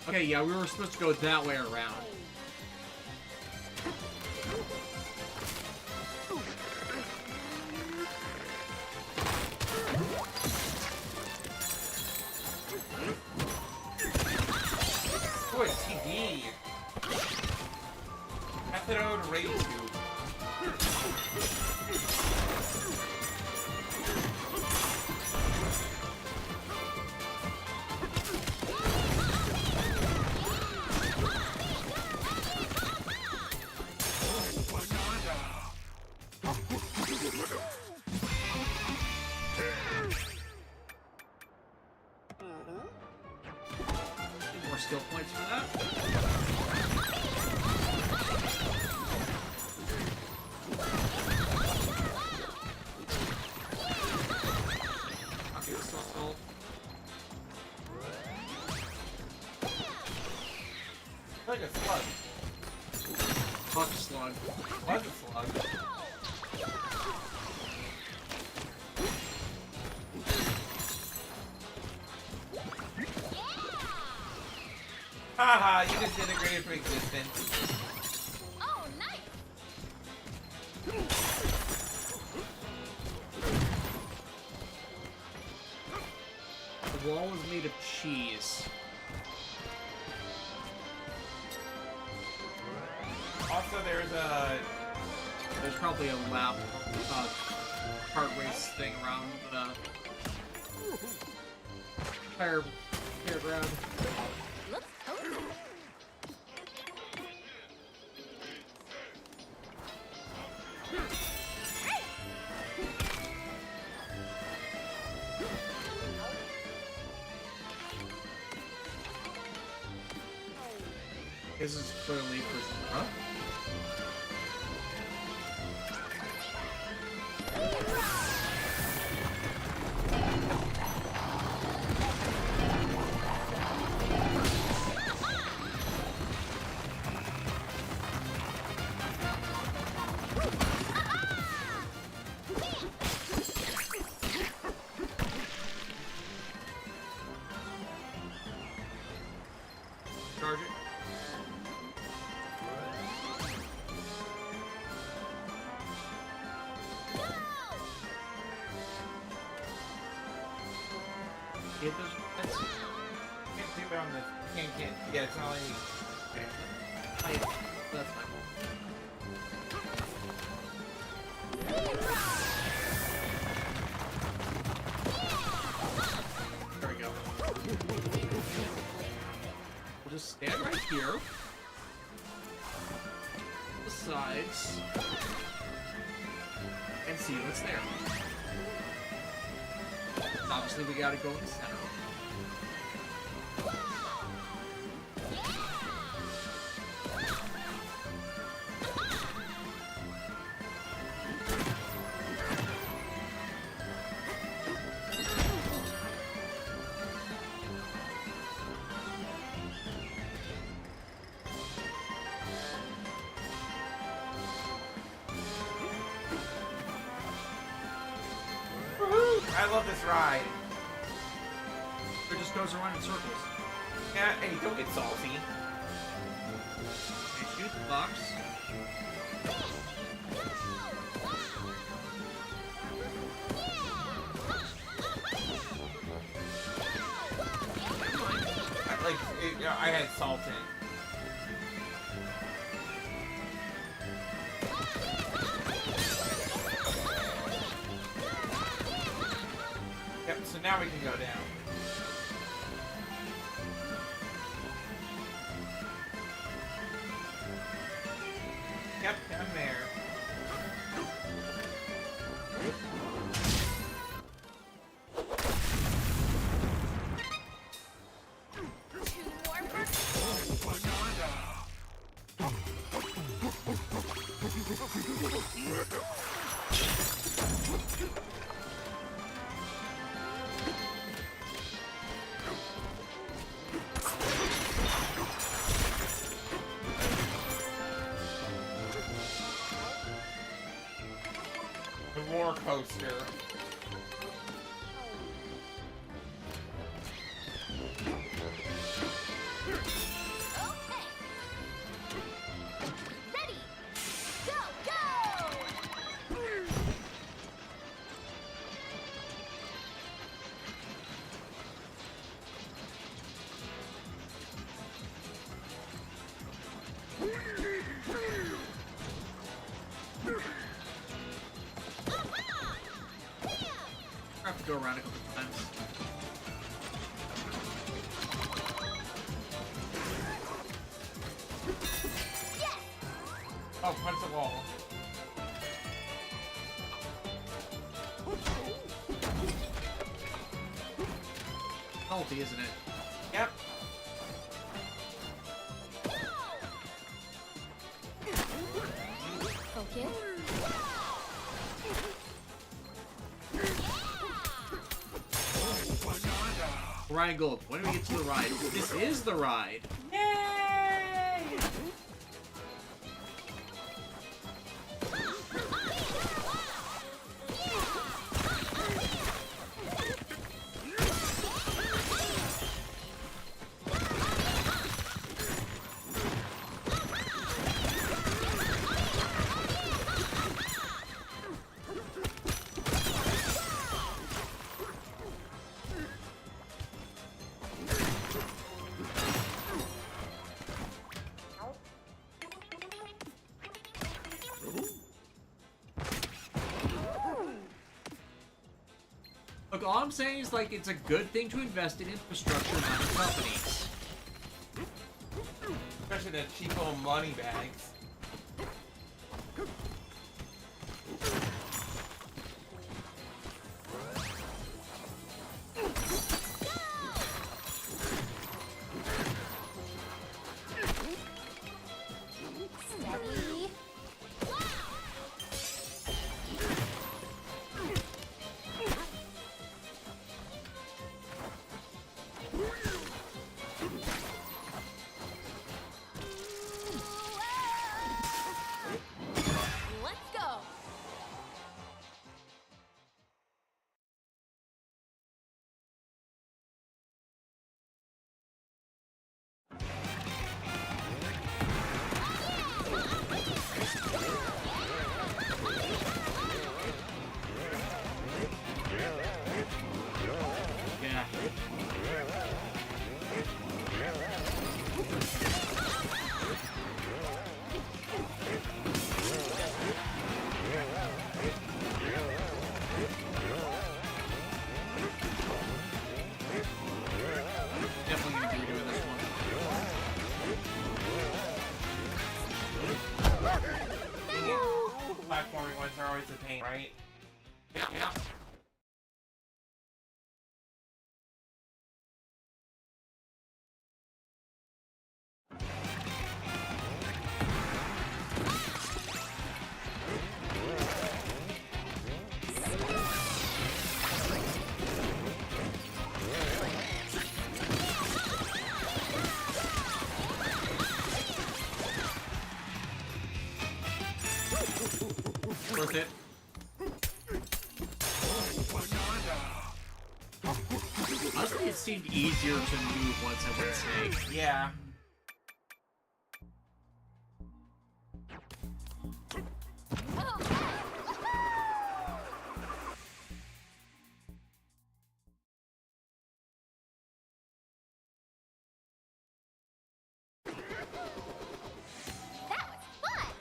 Okay, yeah, we were supposed to go that way around. Boy, TV! Cathode ray tube. More skill points for that. Okay, still. Like a slug. Fuck slug. Was a slug. Haha, you disintegrated from existence. Oh, nice! The wall is made of cheese. Also, There's probably a lap, kart race thing around the fairground. Looks cozy. This is clearly for... Huh? Charge it. Hit those points. can't do it on the can't. Yeah, it's not like Okay. That's my fault. There we go. We'll just stand right here. The sides. And see what's there. Obviously, we gotta go in the center. I love this ride. It just goes around in circles. Yeah, hey, don't get salty. Okay, shoot the box. I had salt in. so now we can go down. Yep, down there. Two more burgers. The roller coaster. Okay. Ready. Go, go! I have to go around a couple times. Yes! Oh, punch the wall. Salty, isn't it? Yep. Focus. Ryan Gold, when do we get to the ride? This is the ride! Yay! Look, all I'm saying is, like, it's a good thing to invest in infrastructure, not in companies. Especially the cheap little money bags. Steady. Let's go. Yeah. Definitely gonna be doing this one. Platforming ones are always a pain, right? Yeah. Worth it. Honestly, it seemed easier to move once I went snake. Yeah. That was fun.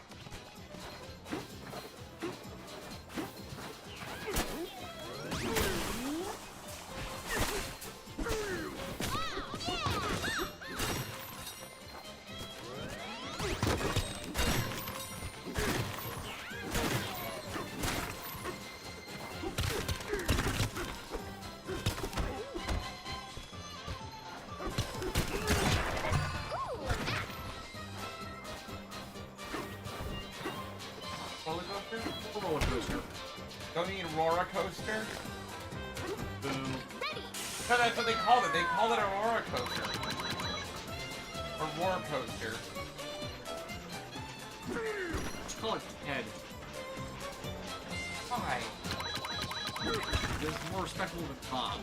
Aurora Coaster? Boo. Ready. No, that's what they called it. They called it Aurora Coaster. Aurora Coaster. Let's call it Ted. Why? It's more respectable than Bob.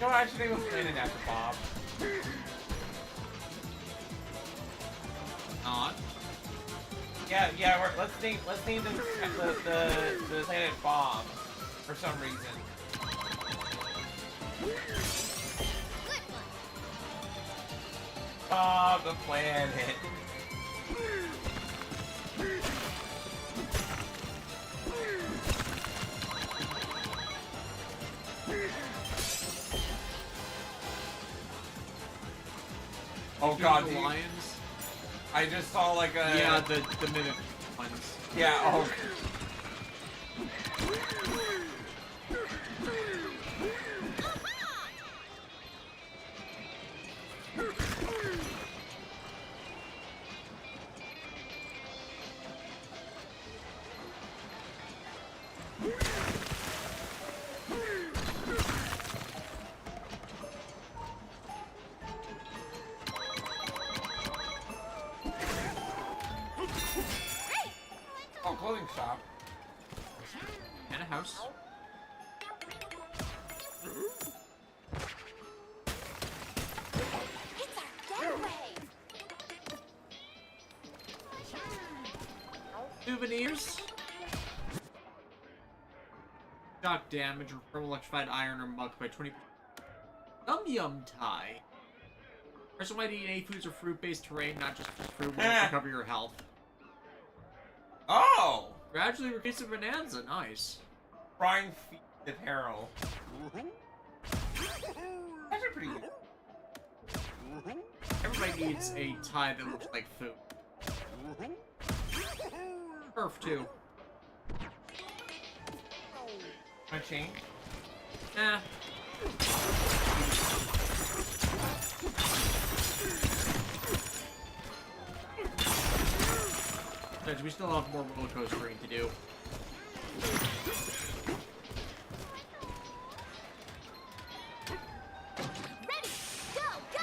No, I should even plan it after Bob. Not. Yeah. Let's name the planet Bob for some reason. Good one. Bob the planet. Oh god, the dude. lions. I just saw like a... Yeah, the mimic ones. Yeah, oh. Oh, clothing shop. And a house. It's our getaway. Souvenirs. Shock damage from electrified iron or muck by 20%. Yum tie. Person might eat any foods or fruit-based terrain, not just fruit, will recover your health. Oh! Gradually increase the Bananza. Nice. Frying feet apparel. That's pretty good. Everybody needs a tie that looks like food. Perf too. Wanna change? Nah. Guys, we still have more roller coastering to do. Ready. Go, go.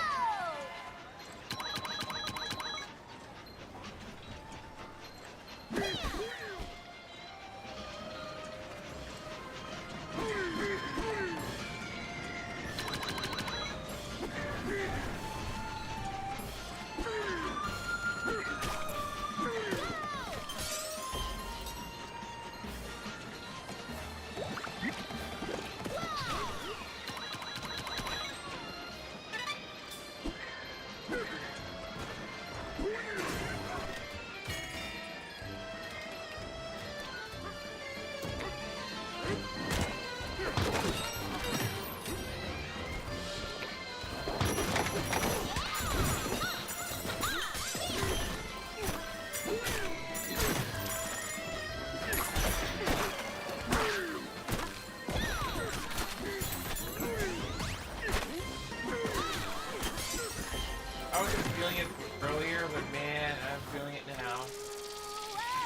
I wasn't feeling it earlier, but man, I'm feeling it now.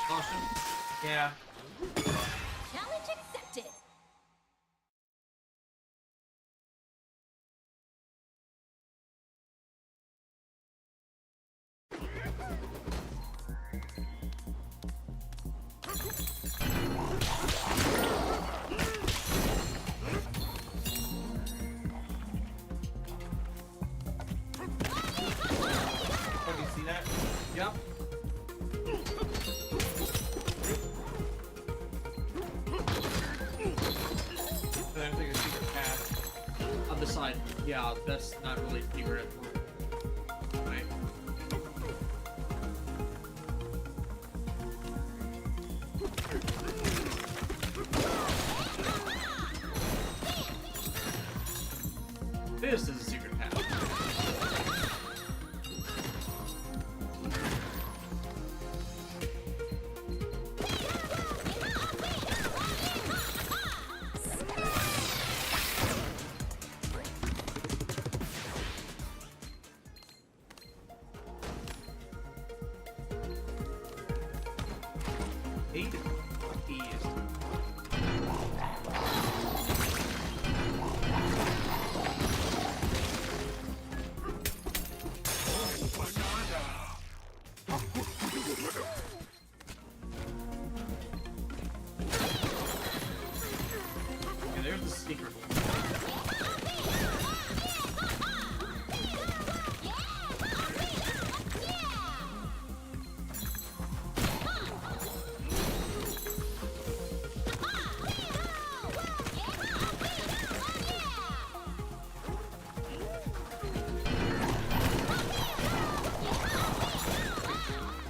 Caution. Yeah. Challenge accepted. Oh, do you see that? Yep. So there's like a secret path. On the side. Yeah, that's not really secret. Right. This is a secret path. Eight keys. secret.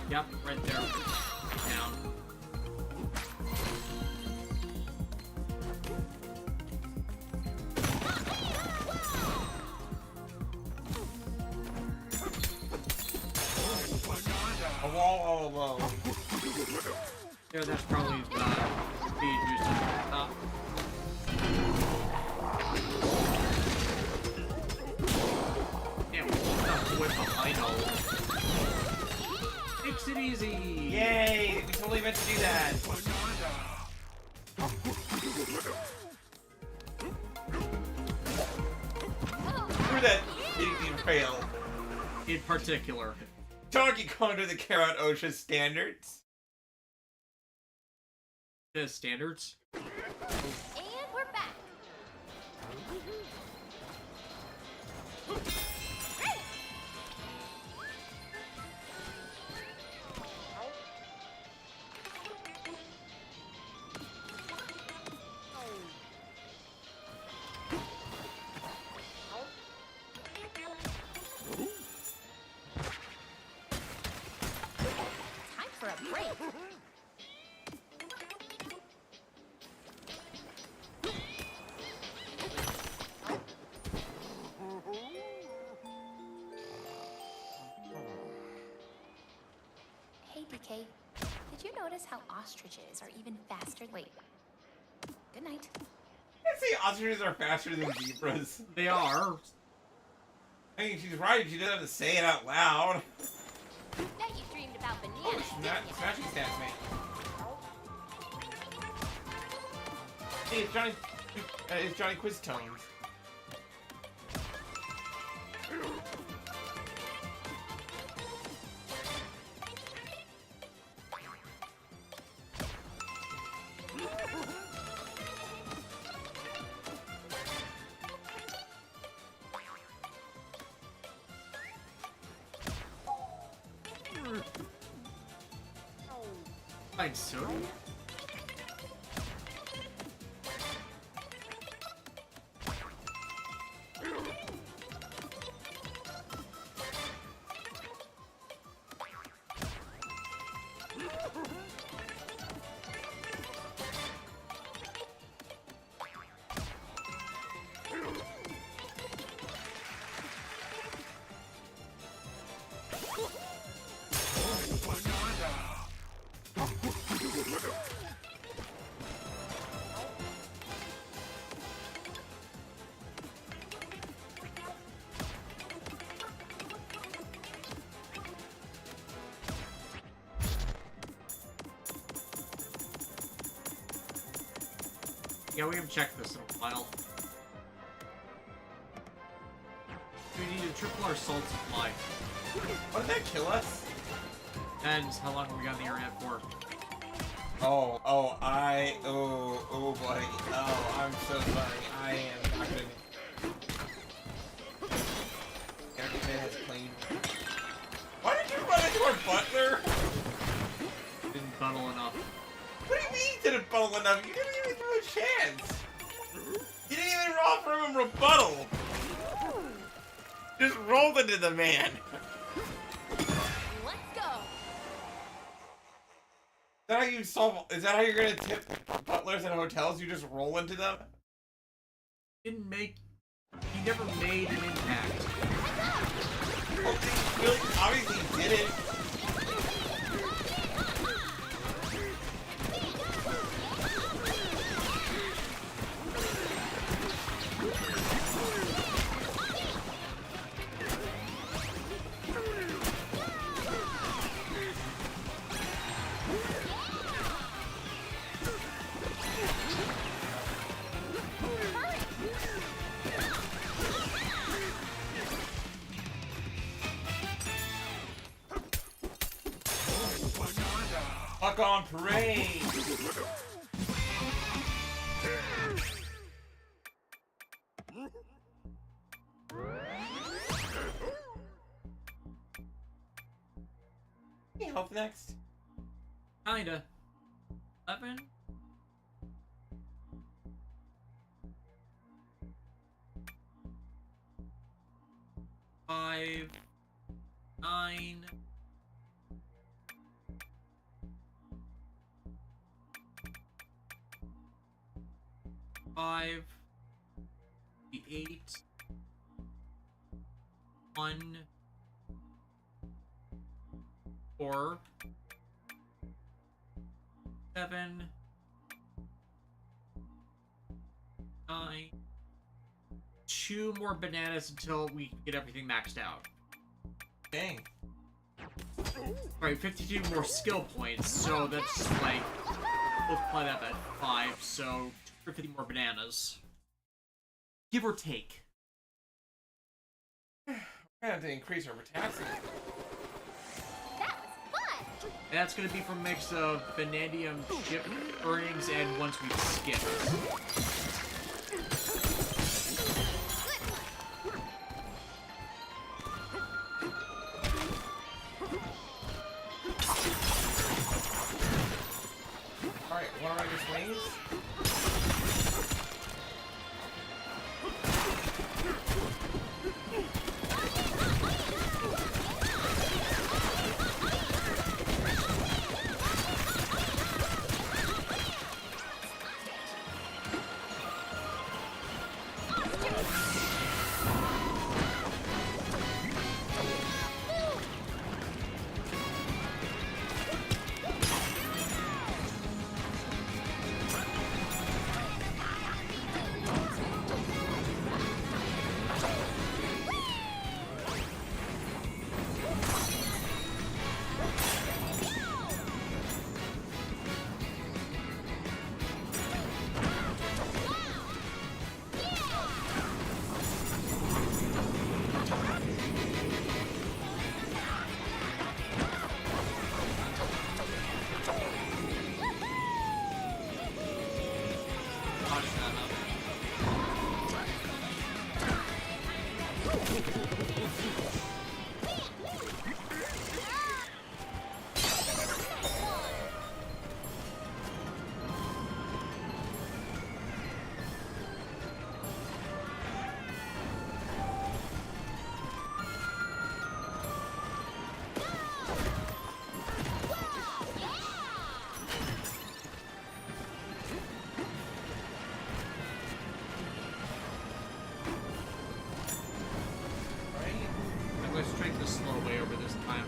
Yep, right there. Down. A wall all alone. There, that's probably speed used to the top. Damn, stuff with behind all. Makes it easy. Yay! We totally meant to do that. Through that daisy rail. In particular. Donkey Kong to the Carrot OSHA standards. The standards. And we're back. Time for a break. Hey, DK. Did you notice how ostriches are even faster lately? Good night. I'd say ostriches are faster than zebras. They are. I mean, she's right. She doesn't have to say it out loud. Bet you dreamed about bananas, didn't you? Smashing stats, man. Hey, it's Johnny Quiz Tones. Like so. Yeah, we haven't checked this in a while. We need to triple our salt supply. What did that kill us? Depends how long we got in the area for. Oh, buddy. Oh, I'm so sorry. I am not gonna. Everything has claimed. Why did you run into our butler? Didn't bundle enough. What do you mean you didn't buttle enough? You didn't even give him a chance. You didn't even offer him a rebuttal. Just rolled into the man. Let's go. Is that how you solve? Is that how you're gonna tip butlers in hotels? You just roll into them? Didn't make. He never made an impact. Well, he really obviously didn't. Fuck on parade! Any health next? Kinda. 11? Five, 9, 5, 8, 1, 4, 7, 9, 2 more bananas until we get everything maxed out. Dang. Right, 52 more skill points, so that's like, multiply that by 5, so 250 more bananas. Give or take. We're gonna have to increase our potassium. That was fun! That's gonna be from a mix of Banandium chip earnings and once we skip. Alright, wanna ride your swings? Let's drink the slow way over this time.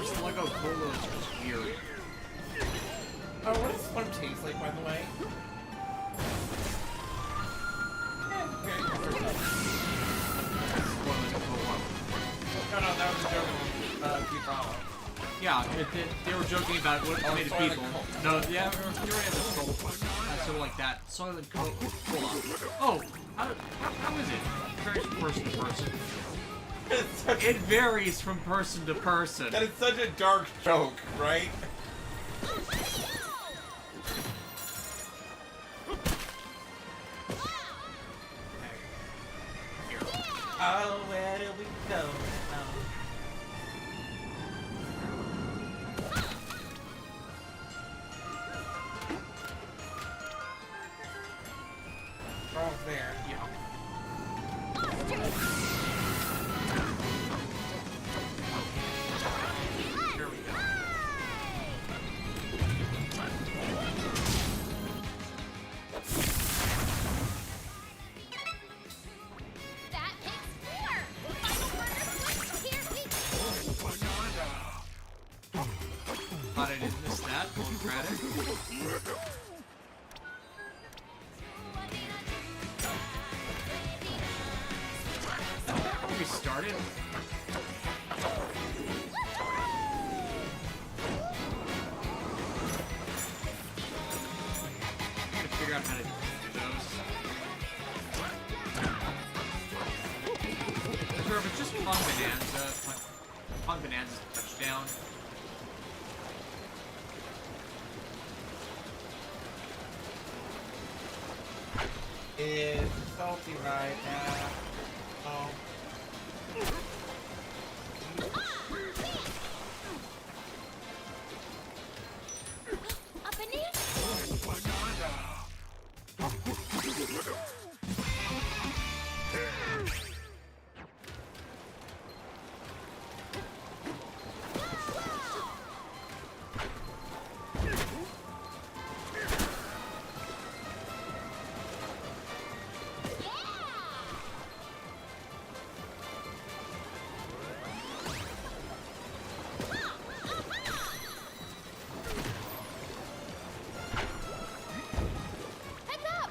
Sluggo Cola is just weird. Oh, what does one taste like, by the way? No, that was a joke. Futurama. Yeah, they were joking about what made Soylent people. Cola. No, yeah, they were in the Cola one. Sort of like that. Soylent Cola. Oh, how is it? Varies from person to person. It varies from person to person. That is such a dark joke, right? Oh, where do we go now? Charles there. Yeah. There we go. That makes 4. Final burger switch. Here we go. Thought I didn't miss that. Full credit. We started. Gotta figure out how to do those. Sure, if it's just on Bananza, on Bananza's touchdown. It's salty right now. Oh. A banana. Heads up.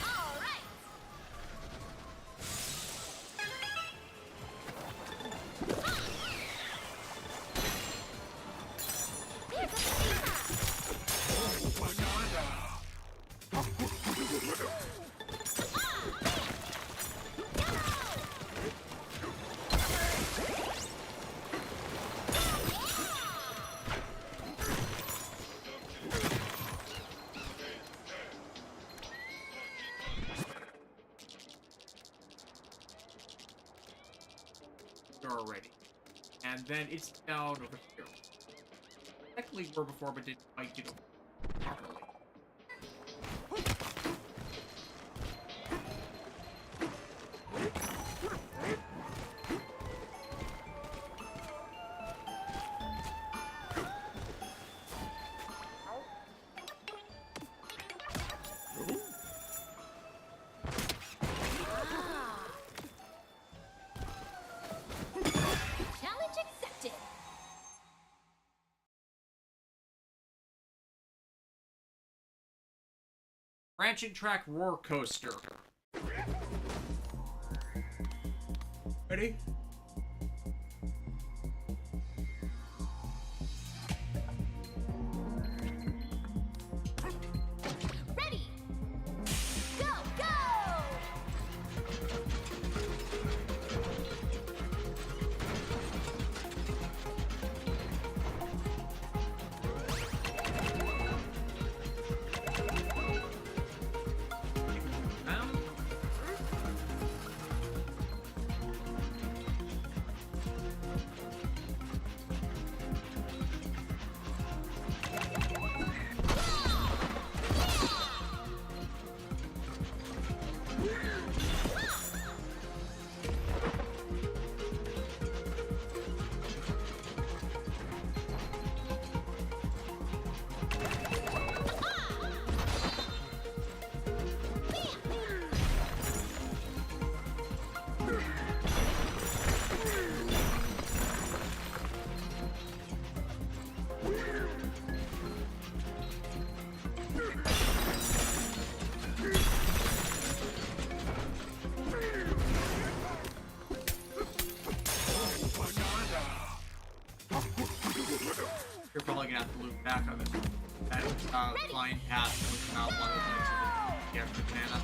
All right. Here's a Already. And then it's down over here. Technically were before, but didn't quite get over properly. challenge accepted. Branching track roller coaster. Ready? Ready. Go, go. Round. You're probably gonna have to loop back on it. That flying path was not one of the things. Yeah, banana.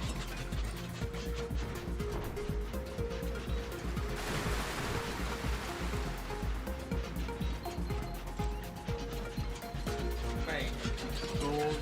Wait. Gold.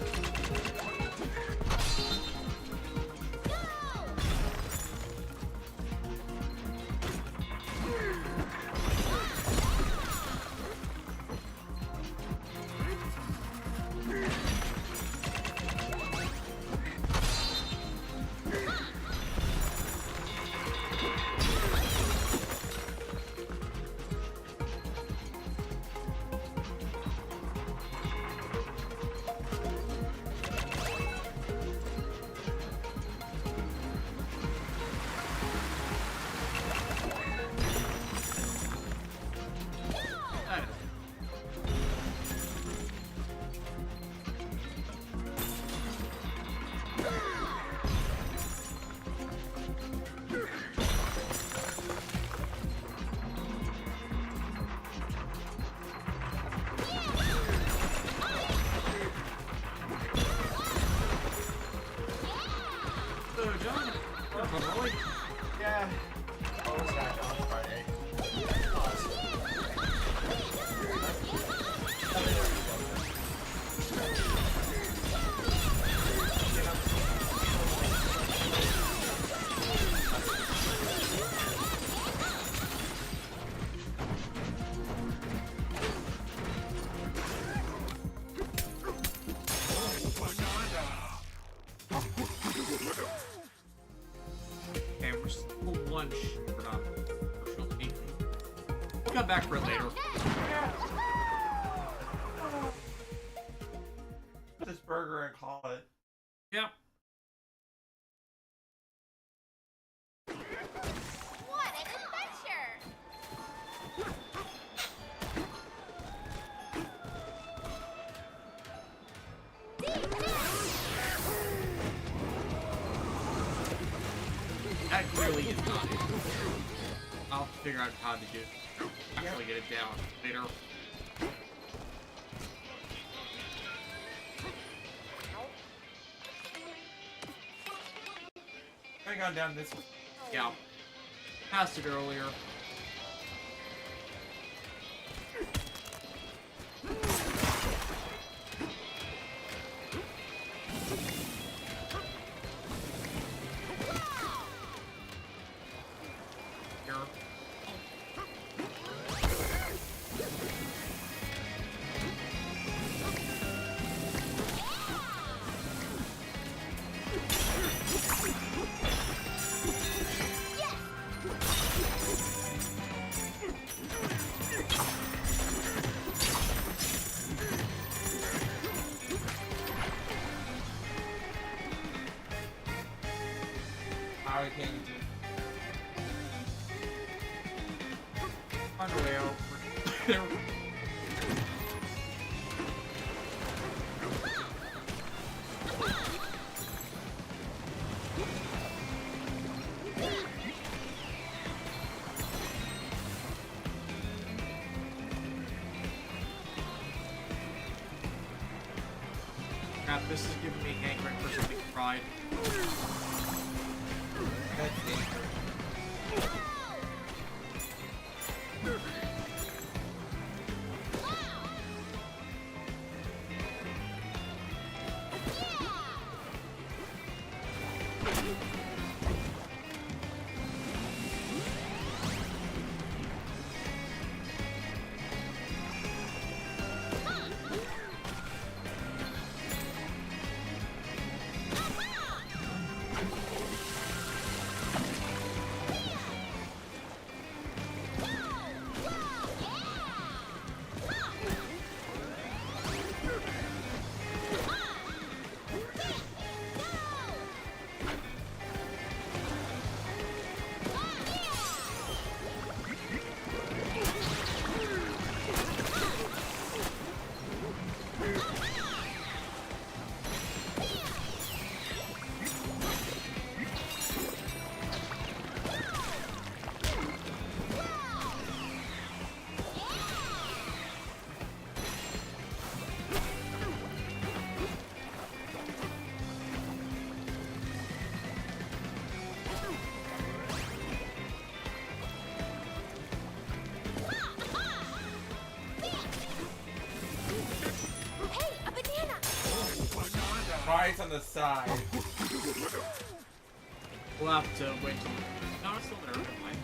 Yeah. What was that on Friday? Okay, we're still lunch. We're not. Unfortunately. We'll come back for it later. Put this burger and call it. Yeah. What an adventure! That clearly is not it. I'll have to figure out how to do actually get it down later. I gone down this way. Yeah. Passed it earlier. Here. How I can't do On the way over. There. Crap, this is giving me hankering for something fried. That's it. surprise on the side. We'll have to wait till... No, it's still there. Never mind.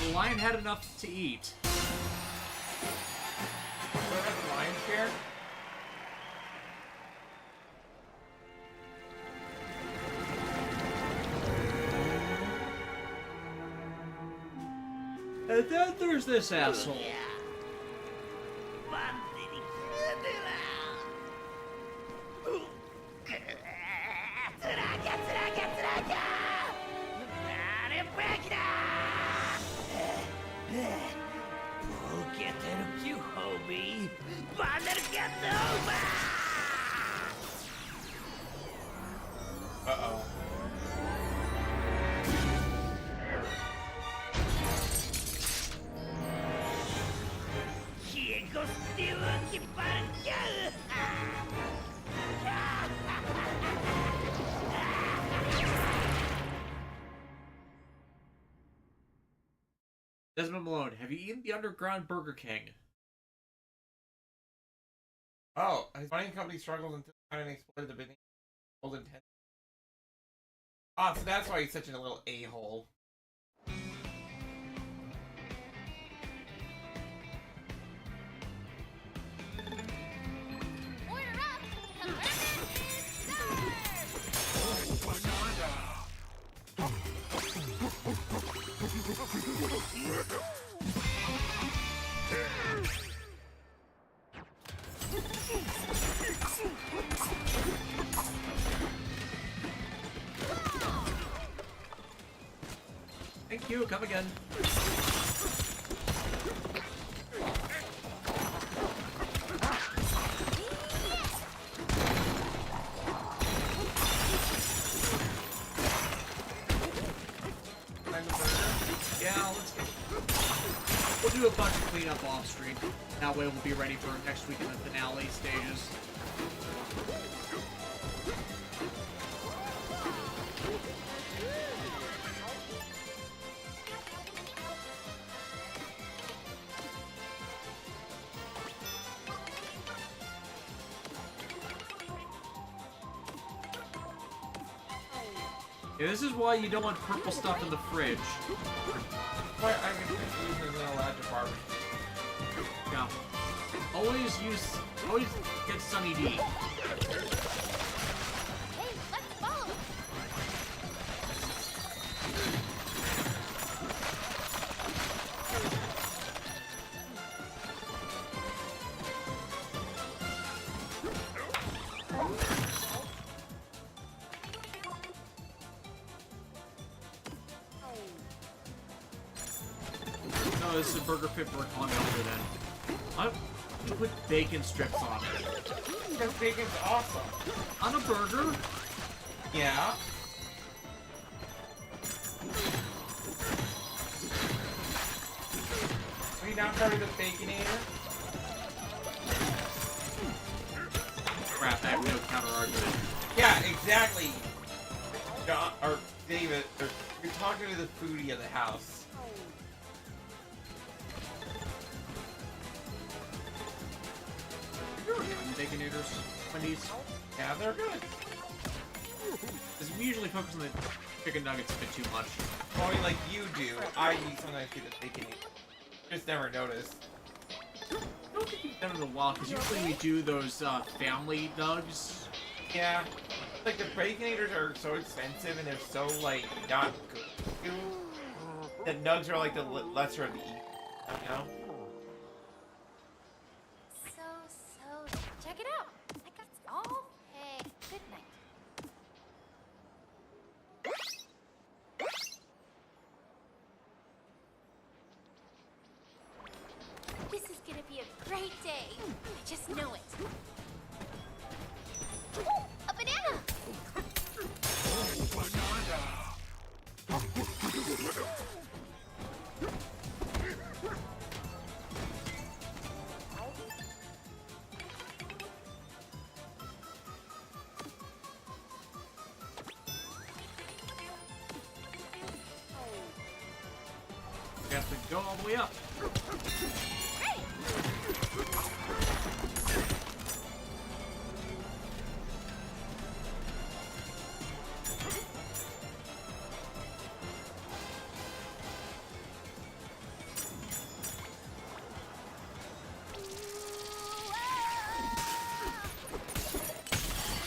The lion had enough to eat. What about the lion's share? And then there's this asshole. Uh-oh. Desmond Malone, have you eaten the underground Burger King? Oh, his mining company struggles until finally exploited the beneath golden ten. Oh, so that's why he's such a little a-hole. Order up! Commandment is Thank you, come again. Yeah, let's get... We'll do a bunch of cleanup off stream. That way we'll be ready for next week in the finale stages. Yeah, this is why you don't want purple stuff in the fridge. Why I can use it in a large department. Yeah. Always get Sunny D. Hey, let's follow! No, this is a burger fit for a con over then. I'm gonna put bacon strips on it. Because bacon's awesome. On a burger? Yeah. Are you now part of the Baconator? Crap, I have no counter argument. Yeah, exactly. John, or David, you're talking to the foodie of the house. Baconators, Wendy's. Yeah, they're good. Because we usually focus on the chicken nuggets a bit too much. Well, I mean, like you do. I sometimes do the bacon. Just never notice. I don't think we've done it in a while, because usually we do those family nugs. Yeah. Like, the Baconators are so expensive and they're so, like, not good. The nugs are, like, the lesser of the evil, you know? So, check it out. I got all paid. Good night. This is gonna be a great day. I just know it. Ooh, a banana! We have to go all the way up.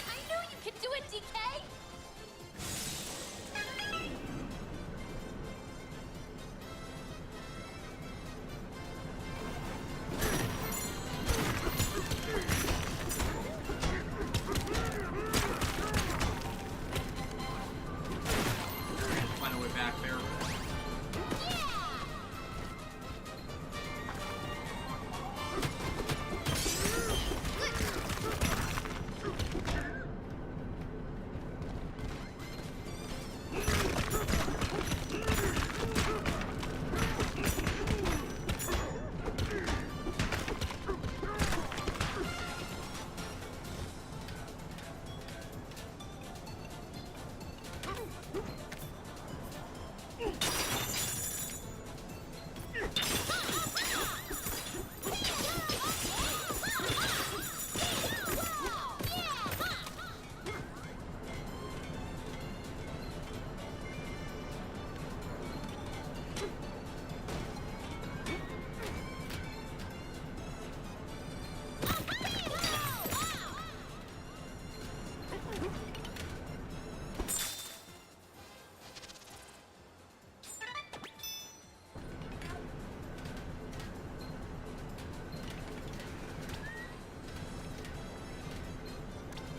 I knew you could do it, DK! Find a way back there.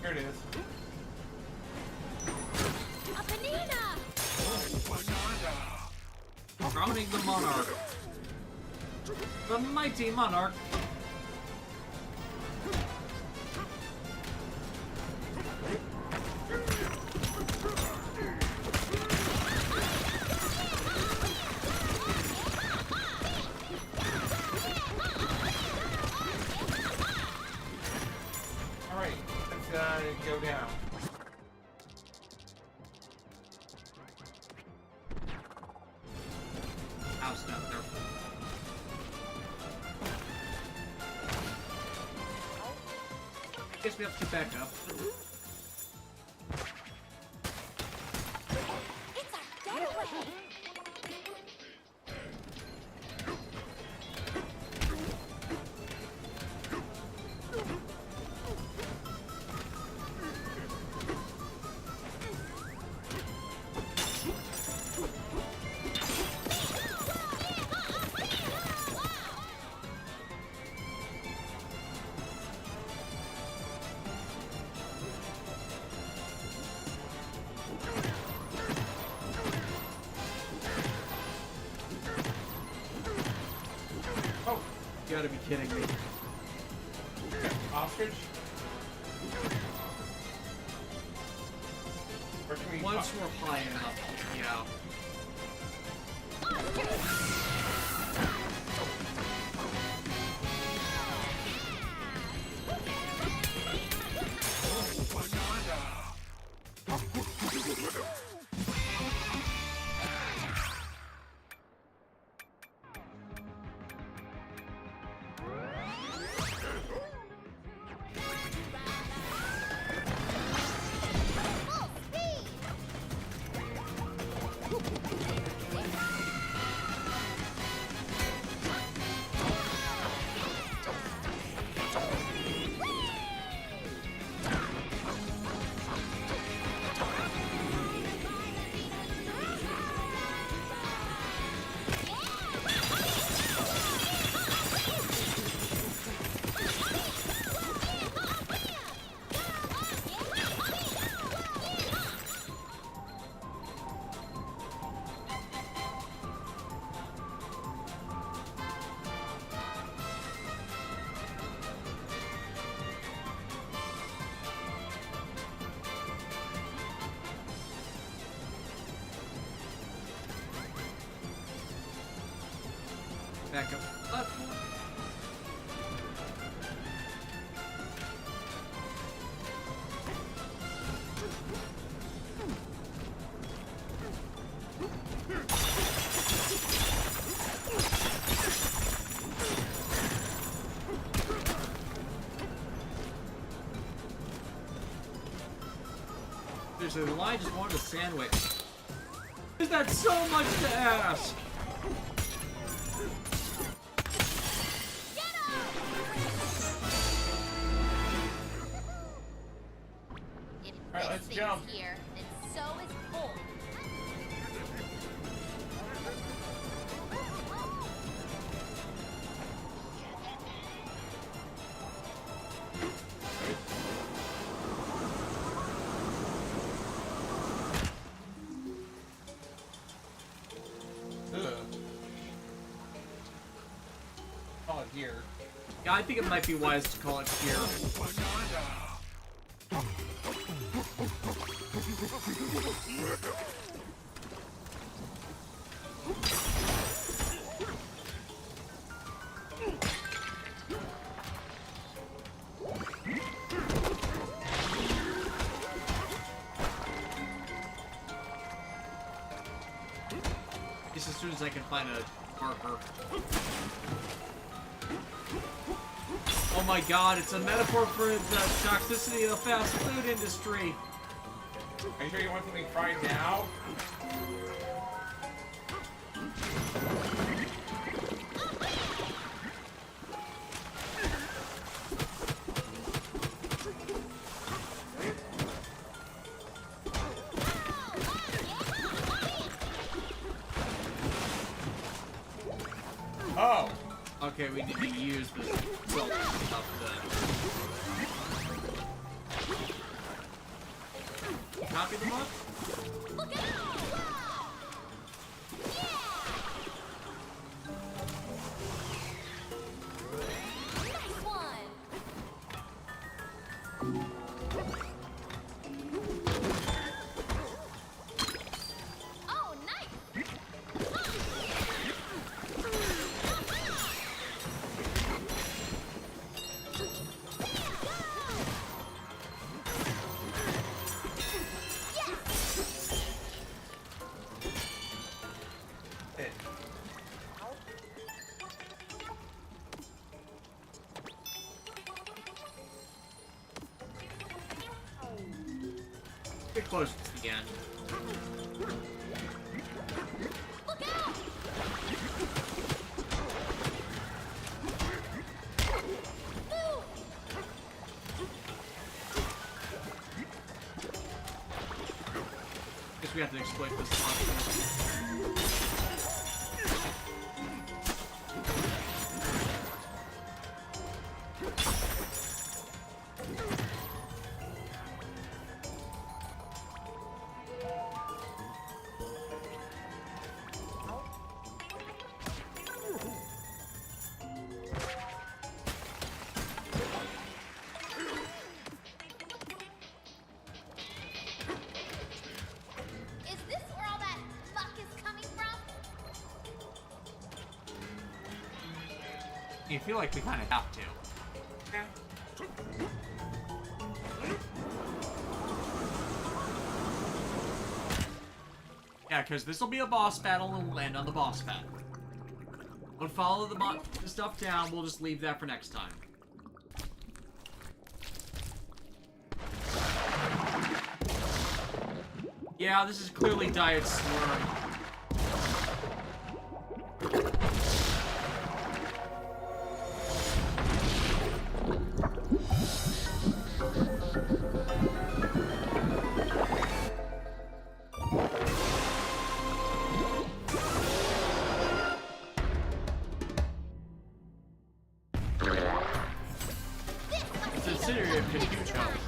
Here it is. A banana! Crowning the monarch. The mighty monarch. Alright, let's go down. House down there. Guess we have to get back up. It's our getaway! Oh, You gotta be kidding me. ostrich? Or can we Once we're high enough, yeah. back up the platform. Seriously, the line just wanted a sandwich. Is that so much to ask? If Alright, let's this jump. thing's here, then so is Bull. Ugh. Call it here. Yeah, I think it might be wise to call it here. Just as soon as I can find a marker. Oh my god, it's a metaphor for the toxicity of the fast food industry. Are you sure you want something fried now? Oh! Okay, we need to use the salt stuff then. Copy the book? Look out! Yeah! Nice one! Oh, nice! Get close to the end. Look out! Move! Guess we have to exploit this option. Is this where all that muck is coming from? You feel like we kind of have to. Yeah, because this will be a boss battle and we'll land on the boss battle. We'll follow the stuff down, we'll just leave that for next time. Yeah, this is clearly Diet Slurm. It's a subsidiary of Kakucho.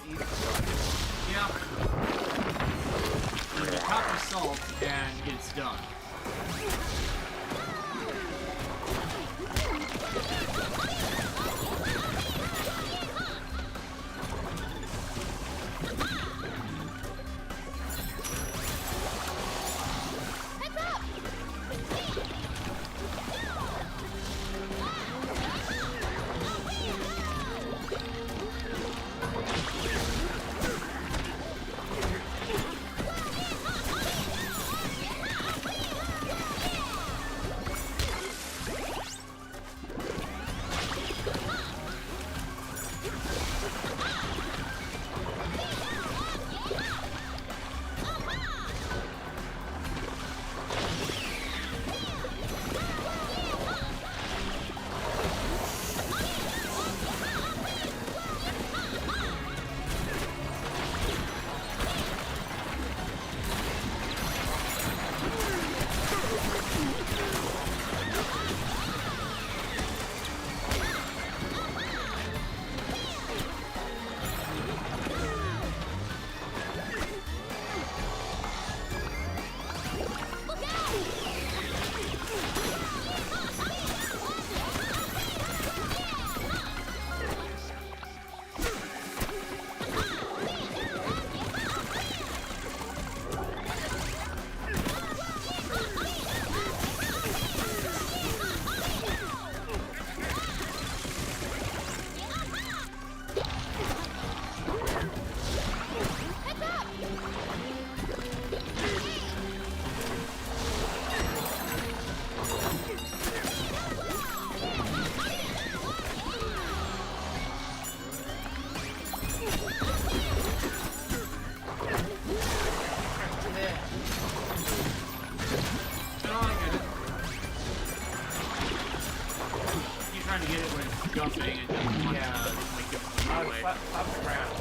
easy. Yeah. And you top the salt, and it's done. Trying to get it when it's jumping and doesn't want to like it the way. Up the ground.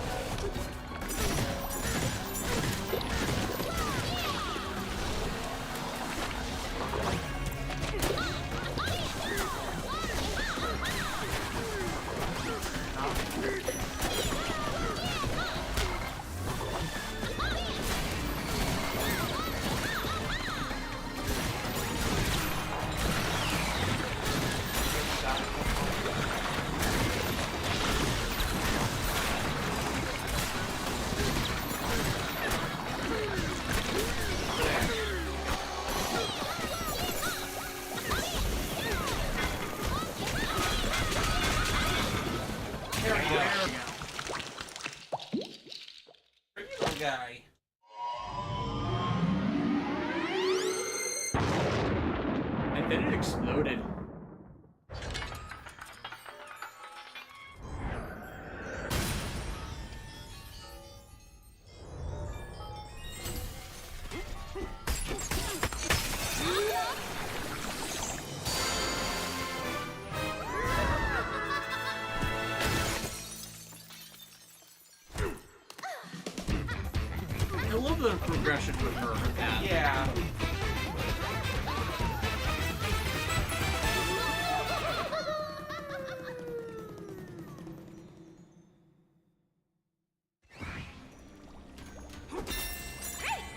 Guy. And then it exploded. I love the progression with her. Yeah.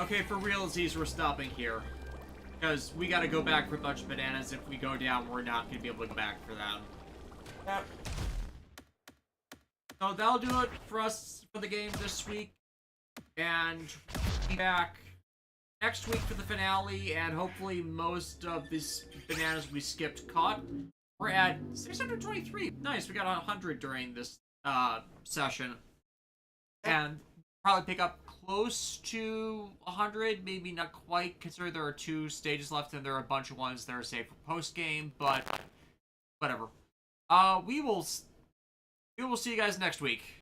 Okay, for realsies, we're stopping here. Because we gotta go back for a bunch of bananas. If we go down, we're not gonna be able to go back for that. Yep. So that'll do it for us for the game this week. And we'll be back next week for the finale, and hopefully most of these bananas we skipped caught. We're at 623. Nice, we got 100 during this session. And probably pick up close to 100, maybe not quite, considering there are 2 stages left and there are a bunch of ones that are saved for post-game, but whatever. We will see you guys next week.